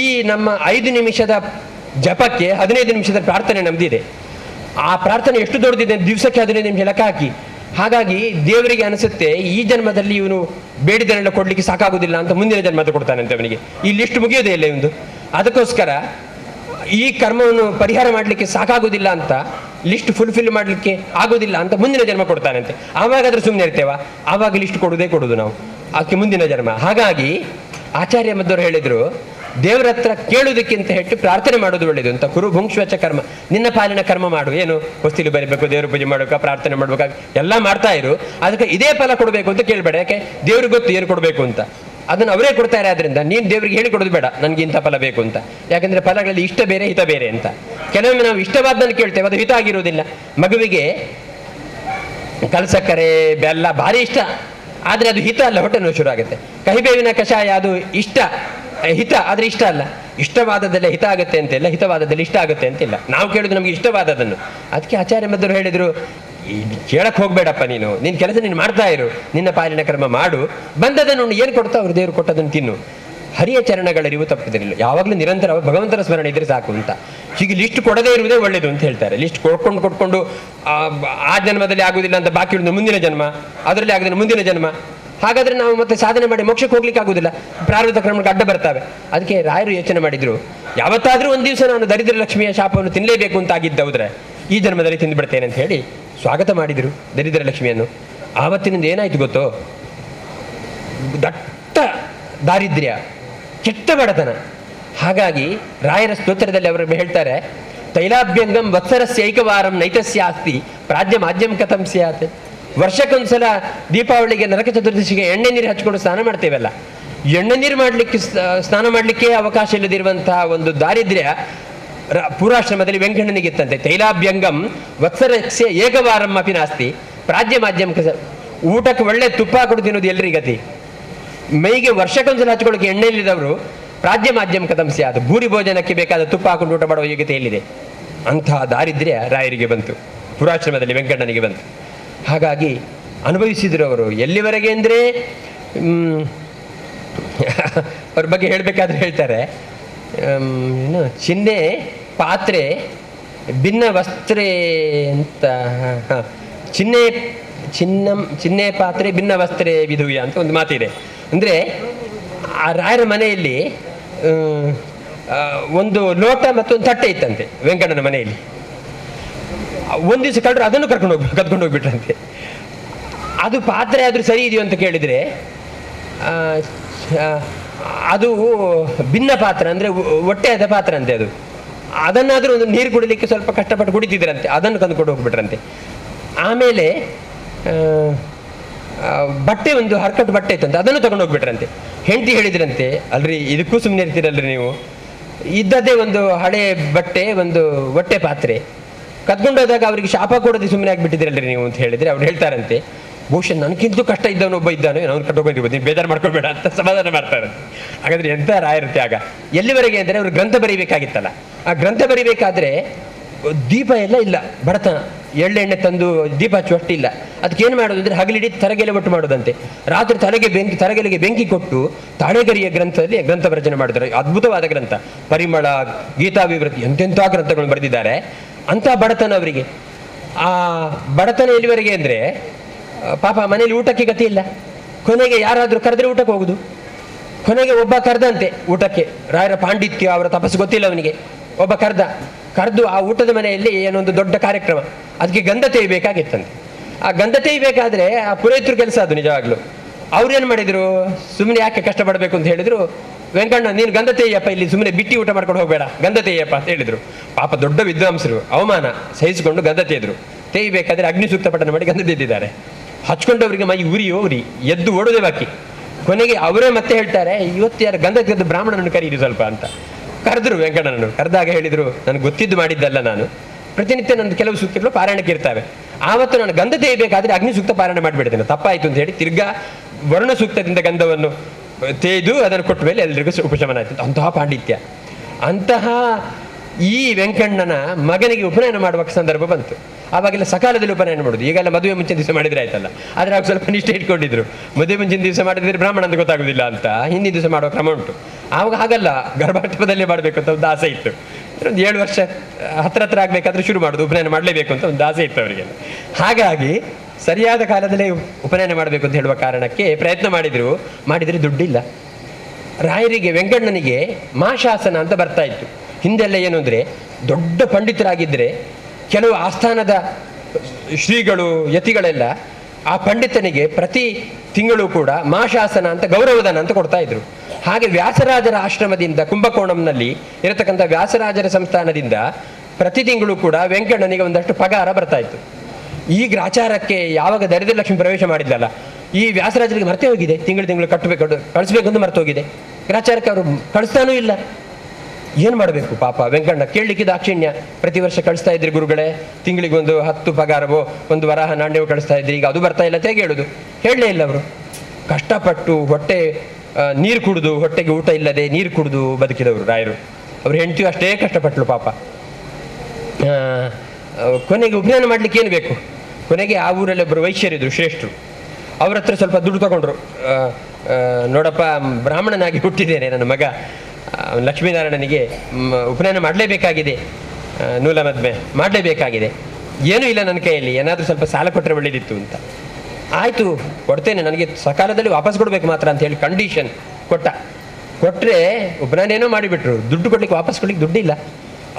ಈ ನಮ್ಮ 5 ನಿಮಿಷದ ಜಪಕ್ಕೆ 15 ನಿಮಿಷದ ಪ್ರಾರ್ಥನೆ ನಮ್ದಿದೆ. ಆ ಪ್ರಾರ್ಥನೆ ಎಷ್ಟು ದೊಡ್ಡದಿದೆ ದಿವಸಕ್ಕೆ ಅದನ್ನೇ ನಿಮ್ಗೆ ಲೆಕ್ಕ ಹಾಕಿ. ಹಾಗಾಗಿ ದೇವರಿಗೆ ಅನಿಸುತ್ತೆ ಈ ಜನ್ಮದಲ್ಲಿ ಇವನು ಬೇಡಿದನೆಲ್ಲ ಕೊಡ್ಲಿಕ್ಕೆ ಸಾಕಾಗುದಿಲ್ಲ ಅಂತ ಮುಂದಿನ ಜನ್ಮದ ಕೊಡ್ತಾನಂತೆ ಅವನಿಗೆ. ಈ ಲಿಸ್ಟ್ ಮುಗಿಯೋದೇ ಇಲ್ಲ ಇವನು. ಅದಕ್ಕೋಸ್ಕರ ಈ ಕರ್ಮವನ್ನು ಪರಿಹಾರ ಮಾಡಲಿಕ್ಕೆ ಸಾಕಾಗುದಿಲ್ಲ ಅಂತ, ಲಿಸ್ಟ್ ಫುಲ್ಫಿಲ್ ಮಾಡಲಿಕ್ಕೆ ಆಗೋದಿಲ್ಲ ಅಂತ ಮುಂದಿನ ಜನ್ಮ ಕೊಡ್ತಾನಂತೆ. ಆವಾಗಾದ್ರೆ ಸುಮ್ಮನೆ ಇರ್ತೇವ? ಆವಾಗ ಲಿಸ್ಟ್ ಕೊಡುವುದು ನಾವು ಅದಕ್ಕೆ ಮುಂದಿನ ಜನ್ಮ. ಹಾಗಾಗಿ ಆಚಾರ್ಯ ಮಧ್ವರು ಹೇಳಿದ್ರು, ದೇವರ ಹತ್ರ ಕೇಳುವುದಕ್ಕಿಂತ ಹೆಚ್ಚು ಪ್ರಾರ್ಥನೆ ಮಾಡೋದು ಒಳ್ಳೇದು ಅಂತ. ಕುರು ಭುಂಕ್ಷ್ವಚ ಕರ್ಮ, ನಿನ್ನ ಪಾಲಿನ ಕರ್ಮ ಮಾಡು. ಏನು ಹೊಸ್ತಿಲು ಬರೀಬೇಕು, ದೇವ್ರ ಪೂಜೆ ಮಾಡ್ಬೇಕಾ, ಪ್ರಾರ್ಥನೆ ಮಾಡ್ಬೇಕಾ, ಎಲ್ಲ ಮಾಡ್ತಾ ಇರು. ಅದಕ್ಕೆ ಇದೇ ಫಲ ಕೊಡಬೇಕು ಅಂತ ಕೇಳಬೇಡ. ಯಾಕೆ? ದೇವ್ರಿಗೆ ಗೊತ್ತು ಏನು ಕೊಡಬೇಕು ಅಂತ. ಅದನ್ನು ಅವರೇ ಕೊಡ್ತಾರೆ. ಆದ್ರಿಂದ ನೀನು ದೇವರಿಗೆ ಹೇಳಿ ಕೊಡೋದು ಬೇಡ, ನನಗೆ ಇಂಥ ಫಲ ಬೇಕು ಅಂತ. ಯಾಕಂದ್ರೆ ಫಲಗಳಲ್ಲಿ ಇಷ್ಟ ಬೇರೆ ಹಿತ ಬೇರೆ ಅಂತ. ಕೆಲವೊಮ್ಮೆ ನಾವು ಇಷ್ಟವಾದನ್ನು ಕೇಳ್ತೇವೆ, ಅದು ಹಿತ ಆಗಿರುವುದಿಲ್ಲ. ಮಗುವಿಗೆ ಕಲಸಕ್ಕರೆ ಬೆಲ್ಲ ಭಾರಿ ಇಷ್ಟ, ಆದರೆ ಅದು ಹಿತ ಅಲ್ಲ, ಹೊಟ್ಟೆ ನೋವು ಶುರು ಆಗುತ್ತೆ. ಕಹಿಬೇವಿನ ಕಷಾಯ ಅದು ಇಷ್ಟ, ಹಿತ, ಆದರೆ ಇಷ್ಟ ಅಲ್ಲ. ಇಷ್ಟವಾದದೆಲ್ಲ ಹಿತ ಆಗುತ್ತೆ ಅಂತಿಲ್ಲ, ಹಿತವಾದದಲ್ಲಿ ಇಷ್ಟ ಆಗುತ್ತೆ ಅಂತಿಲ್ಲ. ನಾವು ಕೇಳೋದು ನಮಗೆ ಇಷ್ಟವಾದದನ್ನು. ಅದಕ್ಕೆ ಆಚಾರ್ಯ ಮಧ್ವರು ಹೇಳಿದರು, ಕೇಳಕ್ ಹೋಗ್ಬೇಡಪ್ಪ, ನಿನ್ನ ಕೆಲಸ ನೀನು ಮಾಡ್ತಾ ಇರು, ನಿನ್ನ ಪಾಲಿನ ಕರ್ಮ ಮಾಡು, ಬಂದದನ್ನು ಏನು ಕೊಡ್ತಾ ಅವ್ರು ದೇವರು ಕೊಟ್ಟದನ್ನು ತಿನ್ನು. ಹರಿಯ ಚರಣಗಳ ಅರಿವು ತಪ್ಪುವುದಿಲ್ಲ. ಯಾವಾಗಲೂ ನಿರಂತರ ಭಗವಂತನ ಸ್ಮರಣೆ ಇದ್ರೆ ಸಾಕು ಅಂತ. ಹೀಗೆ ಲಿಸ್ಟ್ ಕೊಡದೇ ಇರುವುದೇ ಒಳ್ಳೇದು ಅಂತ ಹೇಳ್ತಾರೆ. ಲಿಸ್ಟ್ ಕೊಟ್ಕೊಂಡು ಆ ಜನ್ಮದಲ್ಲಿ ಆಗುದಿಲ್ಲ ಅಂತ ಬಾಕಿ ಇರೋದು ಮುಂದಿನ ಜನ್ಮ, ಅದರಲ್ಲಿ ಆಗುದಿಲ್ಲ ಮುಂದಿನ ಜನ್ಮ. ಹಾಗಾದ್ರೆ ನಾವು ಮತ್ತೆ ಸಾಧನೆ ಮಾಡಿ ಮೋಕ್ಷಕ್ಕೆ ಹೋಗ್ಲಿಕ್ಕೆ ಆಗುದಿಲ್ಲ, ಪ್ರಾರಬ್ಧ ಕ್ರಮಕ್ಕೆ ಅಡ್ಡ ಬರ್ತವೆ. ಅದಕ್ಕೆ ರಾಯರು ಯೋಚನೆ ಮಾಡಿದ್ರು, ಯಾವತ್ತಾದ್ರೂ ಒಂದು ದಿವಸ ನಾನು ದರಿದ್ರ ಲಕ್ಷ್ಮಿಯ ಶಾಪವನ್ನು ತಿನ್ನಲೇಬೇಕು ಅಂತ ಆಗಿದ್ದೌದ್ರೆ ಈ ಜನ್ಮದಲ್ಲಿ ತಿಂದುಬಿಡ್ತೇನೆ ಅಂತ ಹೇಳಿ ಸ್ವಾಗತ ಮಾಡಿದರು ದರಿದ್ರ ಲಕ್ಷ್ಮಿಯನ್ನು. ಆವತ್ತಿನಿಂದ ಏನಾಯ್ತು ಗೊತ್ತೋ? ದಟ್ಟ ದಾರಿದ್ರ್ಯ, ಕೆಟ್ಟ ಬಡತನ. ಹಾಗಾಗಿ ರಾಯರ ಸ್ತೋತ್ರದಲ್ಲಿ ಅವರು ಹೇಳ್ತಾರೆ, ತೈಲಾಭ್ಯಂಗಂ ವತ್ಸರಸ್ಯ ಐಕವಾರಂ ನೈತಸ್ಯಾಸ್ತಿ ಪ್ರಾಜ್ಯ ಮಾಧ್ಯಮ ಕಥಂ ಸ್ಯಾತ್. ವರ್ಷಕ್ಕೊಂದ್ಸಲ ದೀಪಾವಳಿಗೆ ನರಕ ಚತುರ್ದಶಿಗೆ ಎಣ್ಣೆ ನೀರು ಹಚ್ಕೊಂಡು ಸ್ನಾನ ಮಾಡ್ತೇವಲ್ಲ, ಎಣ್ಣೆ ನೀರು ಮಾಡಲಿಕ್ಕೆ ಸ್ನಾನ ಮಾಡಲಿಕ್ಕೆ ಅವಕಾಶ ಇಲ್ಲದಿರುವಂತಹ ಒಂದು ದಾರಿದ್ರ್ಯ ಪೂರ್ವಾಶ್ರಮದಲ್ಲಿ ವೆಂಕಣ್ಣನಿಗಿತ್ತಂತೆ. ತೈಲಾಭ್ಯಂಗಂ ವತ್ಸರಸ್ಯ ಏಕವಾರಂ ಅಪಿ ನಾಸ್ತಿ ಪ್ರಾಜ್ಯ ಮಾಧ್ಯಮ ಕಥಂ. ಊಟಕ್ಕೆ ಒಳ್ಳೆ ತುಪ್ಪ ಹಾಕೊಂಡು ತಿನ್ನೋದು ಎಲ್ರಿ ಗತಿ. ಮೈಗೆ ವರ್ಷಕ್ಕೊಂದ್ಸಲ ಹಚ್ಕೊಳ್ಳೋಕೆ ಎಣ್ಣೆ ಇಲ್ಲದವರು ಪ್ರಾಜ್ಯ ಮಾಧ್ಯಮ ಕಥಂ ಸ್ಯಾತ್, ಭೂರಿ ಭೋಜನಕ್ಕೆ ಬೇಕಾದ ತುಪ್ಪ ಹಾಕೊಂಡು ಊಟ ಮಾಡುವ ಯೋಗ್ಯತೆ ಎಲ್ಲಿದೆ? ಅಂತಹ ದಾರಿದ್ರ್ಯ ರಾಯರಿಗೆ ಬಂತು, ಪುರಾಶ್ರಮದಲ್ಲಿ ವೆಂಕಣ್ಣನಿಗೆ ಬಂತು. ಹಾಗಾಗಿ ಅನುಭವಿಸಿದ್ರು ಅವರು. ಎಲ್ಲಿವರೆಗೆ ಅಂದರೆ ಅವ್ರ ಬಗ್ಗೆ ಹೇಳಬೇಕಾದ್ರೆ ಹೇಳ್ತಾರೆ, ಏನು ಚಿನ್ನೆ ಪಾತ್ರೆ ಭಿನ್ನ ವಸ್ತ್ರೆ ಅಂತ, ಚಿನ್ನೆ ಪಾತ್ರೆ ಭಿನ್ನ ವಸ್ತ್ರೆ ವಿಧುಯ ಅಂತ ಒಂದು ಮಾತಿದೆ. ಅಂದರೆ ಆ ರಾಯರ ಮನೆಯಲ್ಲಿ ಒಂದು ಲೋಟ ಮತ್ತು ಒಂದು ತಟ್ಟೆ ಇತ್ತಂತೆ ವೆಂಕಣ್ಣನ ಮನೆಯಲ್ಲಿ. ಒಂದು ದಿವಸ ಕಳ್ಳರು ಅದನ್ನು ಕದ್ಕೊಂಡು ಹೋಗ್ಬಿಟ್ರಂತೆ. ಅದು ಪಾತ್ರೆ ಆದರೂ ಸರಿ ಇದೆಯೋ ಅಂತ ಕೇಳಿದರೆ ಅದು ಭಿನ್ನ ಪಾತ್ರ, ಅಂದರೆ ಹೊಟ್ಟೆಯಾದ ಪಾತ್ರ ಅಂತೆ ಅದು. ಅದನ್ನಾದರೂ ಒಂದು ನೀರು ಕುಡಿಲಿಕ್ಕೆ ಸ್ವಲ್ಪ ಕಷ್ಟಪಟ್ಟು ಕುಡಿತಿದ್ರಂತೆ, ಅದನ್ನು ತಂದುಕೊಂಡು ಹೋಗ್ಬಿಟ್ರಂತೆ. ಆಮೇಲೆ ಬಟ್ಟೆ, ಒಂದು ಹರ್ಕಟ್ಟು ಬಟ್ಟೆ ಇತ್ತಂತೆ, ಅದನ್ನು ತಗೊಂಡು ಹೋಗ್ಬಿಟ್ರಂತೆ. ಹೆಂಡತಿ ಹೇಳಿದ್ರಂತೆ, ಅಲ್ರಿ ಇದಕ್ಕೂ ಸುಮ್ಮನೆ ಇರ್ತೀರಲ್ರಿ ನೀವು, ಇದ್ದದ್ದೇ ಒಂದು ಹಳೆ ಬಟ್ಟೆ, ಒಂದು ಹೊಟ್ಟೆ ಪಾತ್ರೆ ಕದ್ಕೊಂಡು ಹೋದಾಗ ಅವರಿಗೆ ಶಾಪ ಕೊಡೋದು ಸುಮ್ಮನೆ ಆಗಿಬಿಟ್ಟಿದ್ದೀರಲ್ರಿ ನೀವು ಅಂತ ಹೇಳಿದರೆ ಅವ್ರು ಹೇಳ್ತಾರಂತೆ, ಬಹುಶಃ ನನಗಿಂತೂ ಕಷ್ಟ ಇದ್ದವನು ಒಬ್ಬ ಇದ್ದಾನೆ, ಅವ್ನು ಕಟ್ಟೋಗಿರ್ಬೋದು, ನೀನು ಬೇಜಾರು ಮಾಡ್ಕೊಬೇಡ ಅಂತ ಸಮಾಧಾನ ಮಾಡ್ತಾರಂತೆ. ಹಾಗಾದ್ರೆ ಎಂಥ ರಾಯರುತ್ತೆ ಆಗ. ಎಲ್ಲಿವರೆಗೆ ಅಂದರೆ ಅವರು ಗ್ರಂಥ ಬರೀಬೇಕಾಗಿತ್ತಲ್ಲ, ಆ ಗ್ರಂಥ ಬರೀಬೇಕಾದ್ರೆ ದೀಪ ಎಲ್ಲ ಇಲ್ಲ, ಬಡತನ, ಎಳ್ಳೆಣ್ಣೆ ತಂದು ದೀಪ ಹಚ್ಚುವಷ್ಟು ಇಲ್ಲ. ಅದಕ್ಕೇನು ಮಾಡೋದು ಅಂದರೆ ಹಗಲಿಡೀ ತರಗೆಲೆ ಒಟ್ಟು ಮಾಡೋದಂತೆ. ರಾತ್ರಿ ತರಗೆಲೆಗೆ ಬೆಂಕಿ ಕೊಟ್ಟು ತಾಳೆಗರಿಯ ಗ್ರಂಥದಲ್ಲಿ ಗ್ರಂಥ ರಚನೆ ಮಾಡಿದ್ದಾರೆ. ಅದ್ಭುತವಾದ ಗ್ರಂಥ, ಪರಿಮಳ, ಗೀತಾಭಿವೃದ್ಧಿ, ಎಂತೆಂಥ ಗ್ರಂಥಗಳನ್ನು ಬರೆದಿದ್ದಾರೆ. ಅಂಥ ಬಡತನ ಅವರಿಗೆ. ಆ ಬಡತನ ಎಲ್ಲಿವರೆಗೆ ಅಂದರೆ ಪಾಪ ಮನೇಲಿ ಊಟಕ್ಕೆ ಗತಿ ಇಲ್ಲ. ಕೊನೆಗೆ ಯಾರಾದರೂ ಕರೆದ್ರೆ ಊಟಕ್ಕೆ ಹೋಗುದು. ಕೊನೆಗೆ ಒಬ್ಬ ಕರೆದಂತೆ ಊಟಕ್ಕೆ, ರಾಯರ ಪಾಂಡಿತ್ಯ, ಅವರ ತಪಸ್ಸು ಗೊತ್ತಿಲ್ಲ ಅವನಿಗೆ. ಒಬ್ಬ ಕರೆದು ಆ ಊಟದ ಮನೆಯಲ್ಲಿ ಏನೊಂದು ದೊಡ್ಡ ಕಾರ್ಯಕ್ರಮ, ಅದಕ್ಕೆ ಗಂಧ ತೆಯ್ಯಬೇಕಾಗಿತ್ತಂತೆ. ಆ ಗಂಧ ತೆಯ್ಯಬೇಕಾದ್ರೆ ಆ ಪುರೋಹಿತರು ಕೆಲಸ ಅದು ನಿಜವಾಗ್ಲು. ಅವ್ರೇನು ಮಾಡಿದರು, ಸುಮ್ಮನೆ ಯಾಕೆ ಕಷ್ಟಪಡಬೇಕು ಅಂತ ಹೇಳಿದ್ರು, ವೆಂಕಣ್ಣ ನೀನು ಗಂಧ ತೆಯ್ಯಪ್ಪ, ಇಲ್ಲಿ ಸುಮ್ಮನೆ ಬಿಟ್ಟಿ ಊಟ ಮಾಡ್ಕೊಂಡು ಹೋಗಬೇಡ, ಗಂಧ ತೆಯ್ಯಪ್ಪ ಅಂತ ಹೇಳಿದರು. ಪಾಪ ದೊಡ್ಡ ವಿದ್ವಾಂಸರು ಅವಮಾನ ಸಹಿಸಿಕೊಂಡು ಗಂಧ ತೆಯ್ದರು. ತೆಯ್ಯಬೇಕಾದ್ರೆ ಅಗ್ನಿ ಸೂಕ್ತ ಪಠಣ ಮಾಡಿ ಗಂಧ ತೆಯ್ದಿದ್ದಾರೆ. ಹಚ್ಕೊಂಡವರಿಗೆ ಮೈ ಉರಿ ಎದ್ದು ಓಡೋದೇ ಬಾಕಿ. ಕೊನೆಗೆ ಅವರೇ ಮತ್ತೆ ಹೇಳ್ತಾರೆ, ಇವತ್ತು ಯಾರು ಗಂಧ ತೆಗೆದು ಬ್ರಾಹ್ಮಣನನ್ನು ಕರೀರಿ ಸ್ವಲ್ಪ ಅಂತ ಕರೆದ್ರು. ವೆಂಕಣ್ಣನನ್ನು ಕರೆದಾಗ ಹೇಳಿದರು, ನನಗೆ ಗೊತ್ತಿದ್ದು ಮಾಡಿದ್ದಲ್ಲ, ನಾನು ಪ್ರತಿನಿತ್ಯ ನನ್ನ ಕೆಲವು ಸೂಕ್ತಗಳು ಪಾರಾಯಣಕ್ಕೆ ಇರ್ತವೆ. ಆವತ್ತು ನಾನು ಗಂಧ ತೆಯ್ಯಬೇಕಾದ್ರೆ ಅಗ್ನಿ ಸೂಕ್ತ ಪಾರಾಯಣ ಮಾಡಿಬಿಡ್ತೇನೆ, ತಪ್ಪಾಯಿತು ಅಂತ ಹೇಳಿ ತಿರ್ಗಾ ವರ್ಣ ಸೂಕ್ತದಿಂದ ಗಂಧವನ್ನು ತೆಗೆದು ಅದನ್ನು ಕೊಟ್ಟ ಮೇಲೆ ಎಲ್ರಿಗೂ ಉಪಶಮನ ಆಯ್ತು. ಅಂತಹ ಪಾಂಡಿತ್ಯ. ಅಂತಹ ಈ ವೆಂಕಣ್ಣನ ಮಗನಿಗೆ ಉಪನಯನ ಮಾಡುವ ಸಂದರ್ಭ ಬಂತು. ಆವಾಗೆಲ್ಲ ಸಕಾಲದಲ್ಲಿ ಉಪನಯನ ಮಾಡೋದು, ಈಗೆಲ್ಲ ಮದುವೆ ಮುಂಚಿನ ದಿವಸ ಮಾಡಿದ್ರೆ ಆಯ್ತಲ್ಲ. ಆದರೆ ಆಗ ಸ್ವಲ್ಪ ನಿಷ್ಠೆ ಇಟ್ಕೊಂಡಿದ್ರು. ಮದುವೆ ಮುಂಚಿನ ದಿವಸ ಮಾಡಿದ್ರೆ ಬ್ರಾಹ್ಮಣ ಅಂತ ಗೊತ್ತಾಗೋದಿಲ್ಲ ಅಂತ ಹಿಂದಿನ ದಿವಸ ಮಾಡುವ ಕ್ರಮ ಉಂಟು. ಆವಾಗ ಹಾಗಲ್ಲ, ಗರ್ಭಾಟಪದಲ್ಲೇ ಮಾಡಬೇಕು ಅಂತ ಒಂದು ಆಸೆ ಇತ್ತು. ಒಂದು 7 ವರ್ಷ ಹತ್ರ ಆಗಬೇಕಾದ್ರೆ ಶುರು ಮಾಡೋದು, ಉಪನಯನ ಮಾಡಲೇಬೇಕು ಅಂತ ಒಂದು ಆಸೆ ಇತ್ತು ಅವರಿಗೆ. ಹಾಗಾಗಿ ಸರಿಯಾದ ಕಾಲದಲ್ಲೇ ಉಪನಯನ ಮಾಡಬೇಕು ಅಂತ ಹೇಳುವ ಕಾರಣಕ್ಕೆ ಪ್ರಯತ್ನ ಮಾಡಿದರೆ ದುಡ್ಡಿಲ್ಲ. ರಾಯರಿಗೆ, ವೆಂಕಣ್ಣನಿಗೆ ಮಾಶಾಸನ ಅಂತ ಬರ್ತಾ ಇತ್ತು. ಹಿಂದೆಲ್ಲ ಏನು ಅಂದರೆ, ದೊಡ್ಡ ಪಂಡಿತರಾಗಿದ್ದರೆ ಕೆಲವು ಆಸ್ಥಾನದ ಶ್ರೀಗಳು ಯತಿಗಳೆಲ್ಲ ಆ ಪಂಡಿತನಿಗೆ ಪ್ರತಿ ತಿಂಗಳು ಕೂಡ ಮಾಶಾಸನ ಅಂತ ಗೌರವಧನ ಅಂತ ಕೊಡ್ತಾ ಇದ್ರು. ಹಾಗೆ ವ್ಯಾಸರಾಜರ ಆಶ್ರಮದಿಂದ, ಕುಂಭಕೋಣಂನಲ್ಲಿ ಇರತಕ್ಕಂಥ ವ್ಯಾಸರಾಜರ ಸಂಸ್ಥಾನದಿಂದ ಪ್ರತಿ ತಿಂಗಳು ಕೂಡ ವೆಂಕಣ್ಣನಿಗೆ ಒಂದಷ್ಟು ಪಗಾರ ಬರ್ತಾ ಇತ್ತು. ಈ ಗ್ರಾಚಾರಕ್ಕೆ ಯಾವಾಗ ದರಿದ್ರ ಲಕ್ಷ್ಮಿ ಪ್ರವೇಶ ಮಾಡಿದ್ಲಲ್ಲ, ಈ ವ್ಯಾಸರಾಜರಿಗೆ ಮರ್ತೇ ಹೋಗಿದೆ. ತಿಂಗಳು ಕಳಿಸ್ಬೇಕಂತ ಮರ್ತು ಹೋಗಿದೆ. ಗ್ರಾಚಾರಕ್ಕೆ ಅವರು ಕಳಿಸ್ತಾನೂ ಇಲ್ಲ. ಏನು ಮಾಡಬೇಕು ಪಾಪ ವೆಂಕಣ್ಣ? ಕೇಳಲಿಕ್ಕೆ ದಾಕ್ಷಿಣ್ಯ. ಪ್ರತಿ ವರ್ಷ ಕಳಿಸ್ತಾ ಇದ್ರಿ ಗುರುಗಳೇ, ತಿಂಗಳಿಗೆ ಒಂದು 10 ಪಗಾರವೋ ಒಂದು ವರಾಹ ನಾಣ್ಯವೋ ಕಳಿಸ್ತಾ ಇದ್ರಿ, ಈಗ ಅದು ಬರ್ತಾ ಇಲ್ಲ ಅಂತ ಹೇಗೆ ಹೇಳೋದು? ಹೇಳಲೇ ಇಲ್ಲ ಅವರು. ಕಷ್ಟಪಟ್ಟು ನೀರು ಕುಡಿದು, ಹೊಟ್ಟೆಗೆ ಊಟ ಇಲ್ಲದೆ ನೀರು ಕುಡಿದು ಬದುಕಿದವರು ರಾಯರು. ಅವ್ರ ಹೆಂಡತಿಯು ಅಷ್ಟೇ ಕಷ್ಟಪಟ್ಟಳು ಪಾಪ. ಕೊನೆಗೆ ಉಪನಯನ ಮಾಡಲಿಕ್ಕೆ ಏನು ಬೇಕು? ಕೊನೆಗೆ ಆ ಊರಲ್ಲಿ ಒಬ್ಬರು ವೈಶ್ಯರಿದ್ರು, ಶ್ರೇಷ್ಠರು. ಅವ್ರ ಹತ್ರ ಸ್ವಲ್ಪ ದುಡ್ಡು ತಗೊಂಡ್ರು. ನೋಡಪ್ಪ, ಬ್ರಾಹ್ಮಣನಾಗಿ ಹುಟ್ಟಿದ್ದೇನೆ, ನನ್ನ ಮಗ ಲಕ್ಷ್ಮೀನಾರಾಯಣನಿಗೆ ಉಪನಯನ ಮಾಡಲೇಬೇಕಾಗಿದೆ, ನೂಲ ಮದ್ಮೆ ಮಾಡಲೇಬೇಕಾಗಿದೆ, ಏನೂ ಇಲ್ಲ ನನ್ನ ಕೈಯಲ್ಲಿ, ಏನಾದರೂ ಸ್ವಲ್ಪ ಸಾಲ ಕೊಟ್ಟರೆ ಒಳ್ಳೇದಿತ್ತು ಅಂತ. ಆಯಿತು, ಕೊಡ್ತೇನೆ, ನನಗೆ ಸಕಾಲದಲ್ಲಿ ವಾಪಸ್ ಕೊಡಬೇಕು ಮಾತ್ರ ಅಂತ ಹೇಳಿ ಕಂಡೀಷನ್ ಕೊಟ್ಟರೆ ಉಪನಯನ ಏನೋ ಮಾಡಿಬಿಟ್ರು. ದುಡ್ಡು ಕೊಡ್ಲಿಕ್ಕೆ, ವಾಪಸ್ ಕೊಡ್ಲಿಕ್ಕೆ ದುಡ್ಡಿಲ್ಲ.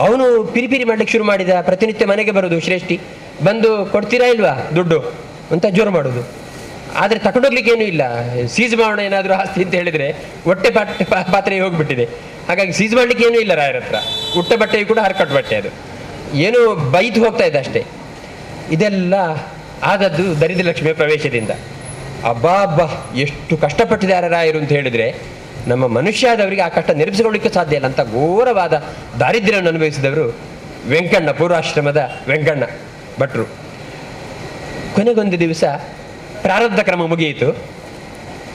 ಅವನು ಪಿರಿಪಿರಿ ಮಾಡ್ಲಿಕ್ಕೆ ಶುರು ಮಾಡಿದ. ಪ್ರತಿನಿತ್ಯ ಮನೆಗೆ ಬರೋದು ಶ್ರೇಷ್ಠಿ, ಬಂದು ಕೊಡ್ತೀರಾ ಇಲ್ವಾ ದುಡ್ಡು ಅಂತ ಜೋರು ಮಾಡೋದು. ಆದರೆ ತಗೊಂಡೋಗ್ಲಿಕ್ಕೆ ಏನೂ ಇಲ್ಲ. ಸೀಜ್ ಮಾಡೋಣ ಏನಾದರೂ ಆಸ್ತಿ ಅಂತ ಹೇಳಿದರೆ ಹೊಟ್ಟೆ ಪಾತ್ರೆ ಹೋಗ್ಬಿಟ್ಟಿದೆ. ಹಾಗಾಗಿ ಸೀಜ್ ಮಾಡಲಿಕ್ಕೆ ಏನೂ ಇಲ್ಲ ರಾಯರ ಹತ್ರ. ಉಟ್ಟ ಬಟ್ಟೆಯು ಕೂಡ ಹರ್ಕಟ್ಟು ಬಟ್ಟೆ, ಅದು ಏನೂ ಬೈತು ಹೋಗ್ತಾ ಇದೆ ಅಷ್ಟೇ. ಇದೆಲ್ಲ ಆದದ್ದು ದರಿದ್ರ ಲಕ್ಷ್ಮಿಯ ಪ್ರವೇಶದಿಂದ. ಅಬ್ಬಾ ಎಷ್ಟು ಕಷ್ಟಪಟ್ಟಿದ್ದಾರೆ ರಾಯರು ಅಂತ ಹೇಳಿದರೆ, ನಮ್ಮ ಮನುಷ್ಯಾದವರಿಗೆ ಆ ಕಷ್ಟ ನೆನಪಿಸಿಕೊಳ್ಳಿಕ್ಕೆ ಸಾಧ್ಯ ಇಲ್ಲ ಅಂತ ಘೋರವಾದ ದಾರಿದ್ರ್ಯವನ್ನು ಅನುಭವಿಸಿದವರು ವೆಂಕಣ್ಣ, ಪೂರ್ವಾಶ್ರಮದ ವೆಂಕಣ್ಣ ಭಟ್ರು. ಕೊನೆಗೊಂದು ದಿವಸ ಪ್ರಾರಬ್ಧ ಕ್ರಮ ಮುಗಿಯಿತು,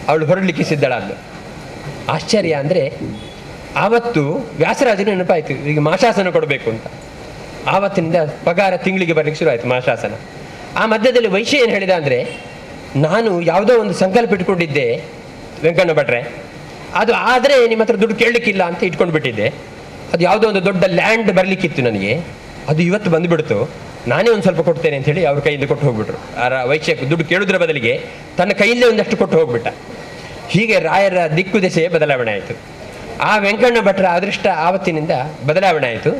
ಅವಳು ಹೊರಡಲಿಕ್ಕೆ ಸಿದ್ಧಳಾದ್ಲು. ಆಶ್ಚರ್ಯ ಅಂದರೆ, ಆವತ್ತು ವ್ಯಾಸರಾಜನ ನೆನಪಾಯಿತು, ಈಗ ಮಾಶಾಸನ ಕೊಡಬೇಕು ಅಂತ. ಆವತ್ತಿನಿಂದ ಪಗಾರ ತಿಂಗಳಿಗೆ ಬರಲಿಕ್ಕೆ ಶುರು ಆಯಿತು, ಮಾಶಾಸನ. ಆ ಮಧ್ಯದಲ್ಲಿ ವೈಶ್ಯ ಏನು ಹೇಳಿದ ಅಂದರೆ, ನಾನು ಯಾವುದೋ ಒಂದು ಸಂಕಲ್ಪ ಇಟ್ಕೊಂಡಿದ್ದೆ ವೆಂಕಣ್ಣ ಭಟ್ರೆ, ಅದು ಆದರೆ ನಿಮ್ಮ ಹತ್ರ ದುಡ್ಡು ಕೇಳಲಿಕ್ಕಿಲ್ಲ ಅಂತ ಇಟ್ಕೊಂಡು ಬಿಟ್ಟಿದ್ದೆ. ಅದು ಯಾವುದೋ ಒಂದು ದೊಡ್ಡ ಲ್ಯಾಂಡ್ ಬರಲಿಕ್ಕಿತ್ತು ನನಗೆ, ಅದು ಇವತ್ತು ಬಂದುಬಿಡ್ತು, ನಾನೇ ಒಂದು ಸ್ವಲ್ಪ ಕೊಡ್ತೇನೆ ಅಂತ ಹೇಳಿ ಅವ್ರ ಕೈಯಿಂದ ಕೊಟ್ಟು ಹೋಗ್ಬಿಟ್ರು. ವೈಶ್ಯ ದುಡ್ಡು ಕೇಳುವುದರ ಬದಲಿಗೆ ತನ್ನ ಕೈಯಲ್ಲೇ ಒಂದಷ್ಟು ಕೊಟ್ಟು ಹೋಗ್ಬಿಟ್ಟ. ಹೀಗೆ ರಾಯರ ದಿಕ್ಕು ದೆಸೆಯೇ ಬದಲಾವಣೆ ಆಯಿತು. ಆ ವೆಂಕಣ್ಣ ಭಟ್ರ ಅದೃಷ್ಟ ಆವತ್ತಿನಿಂದ ಬದಲಾವಣೆ ಆಯಿತು.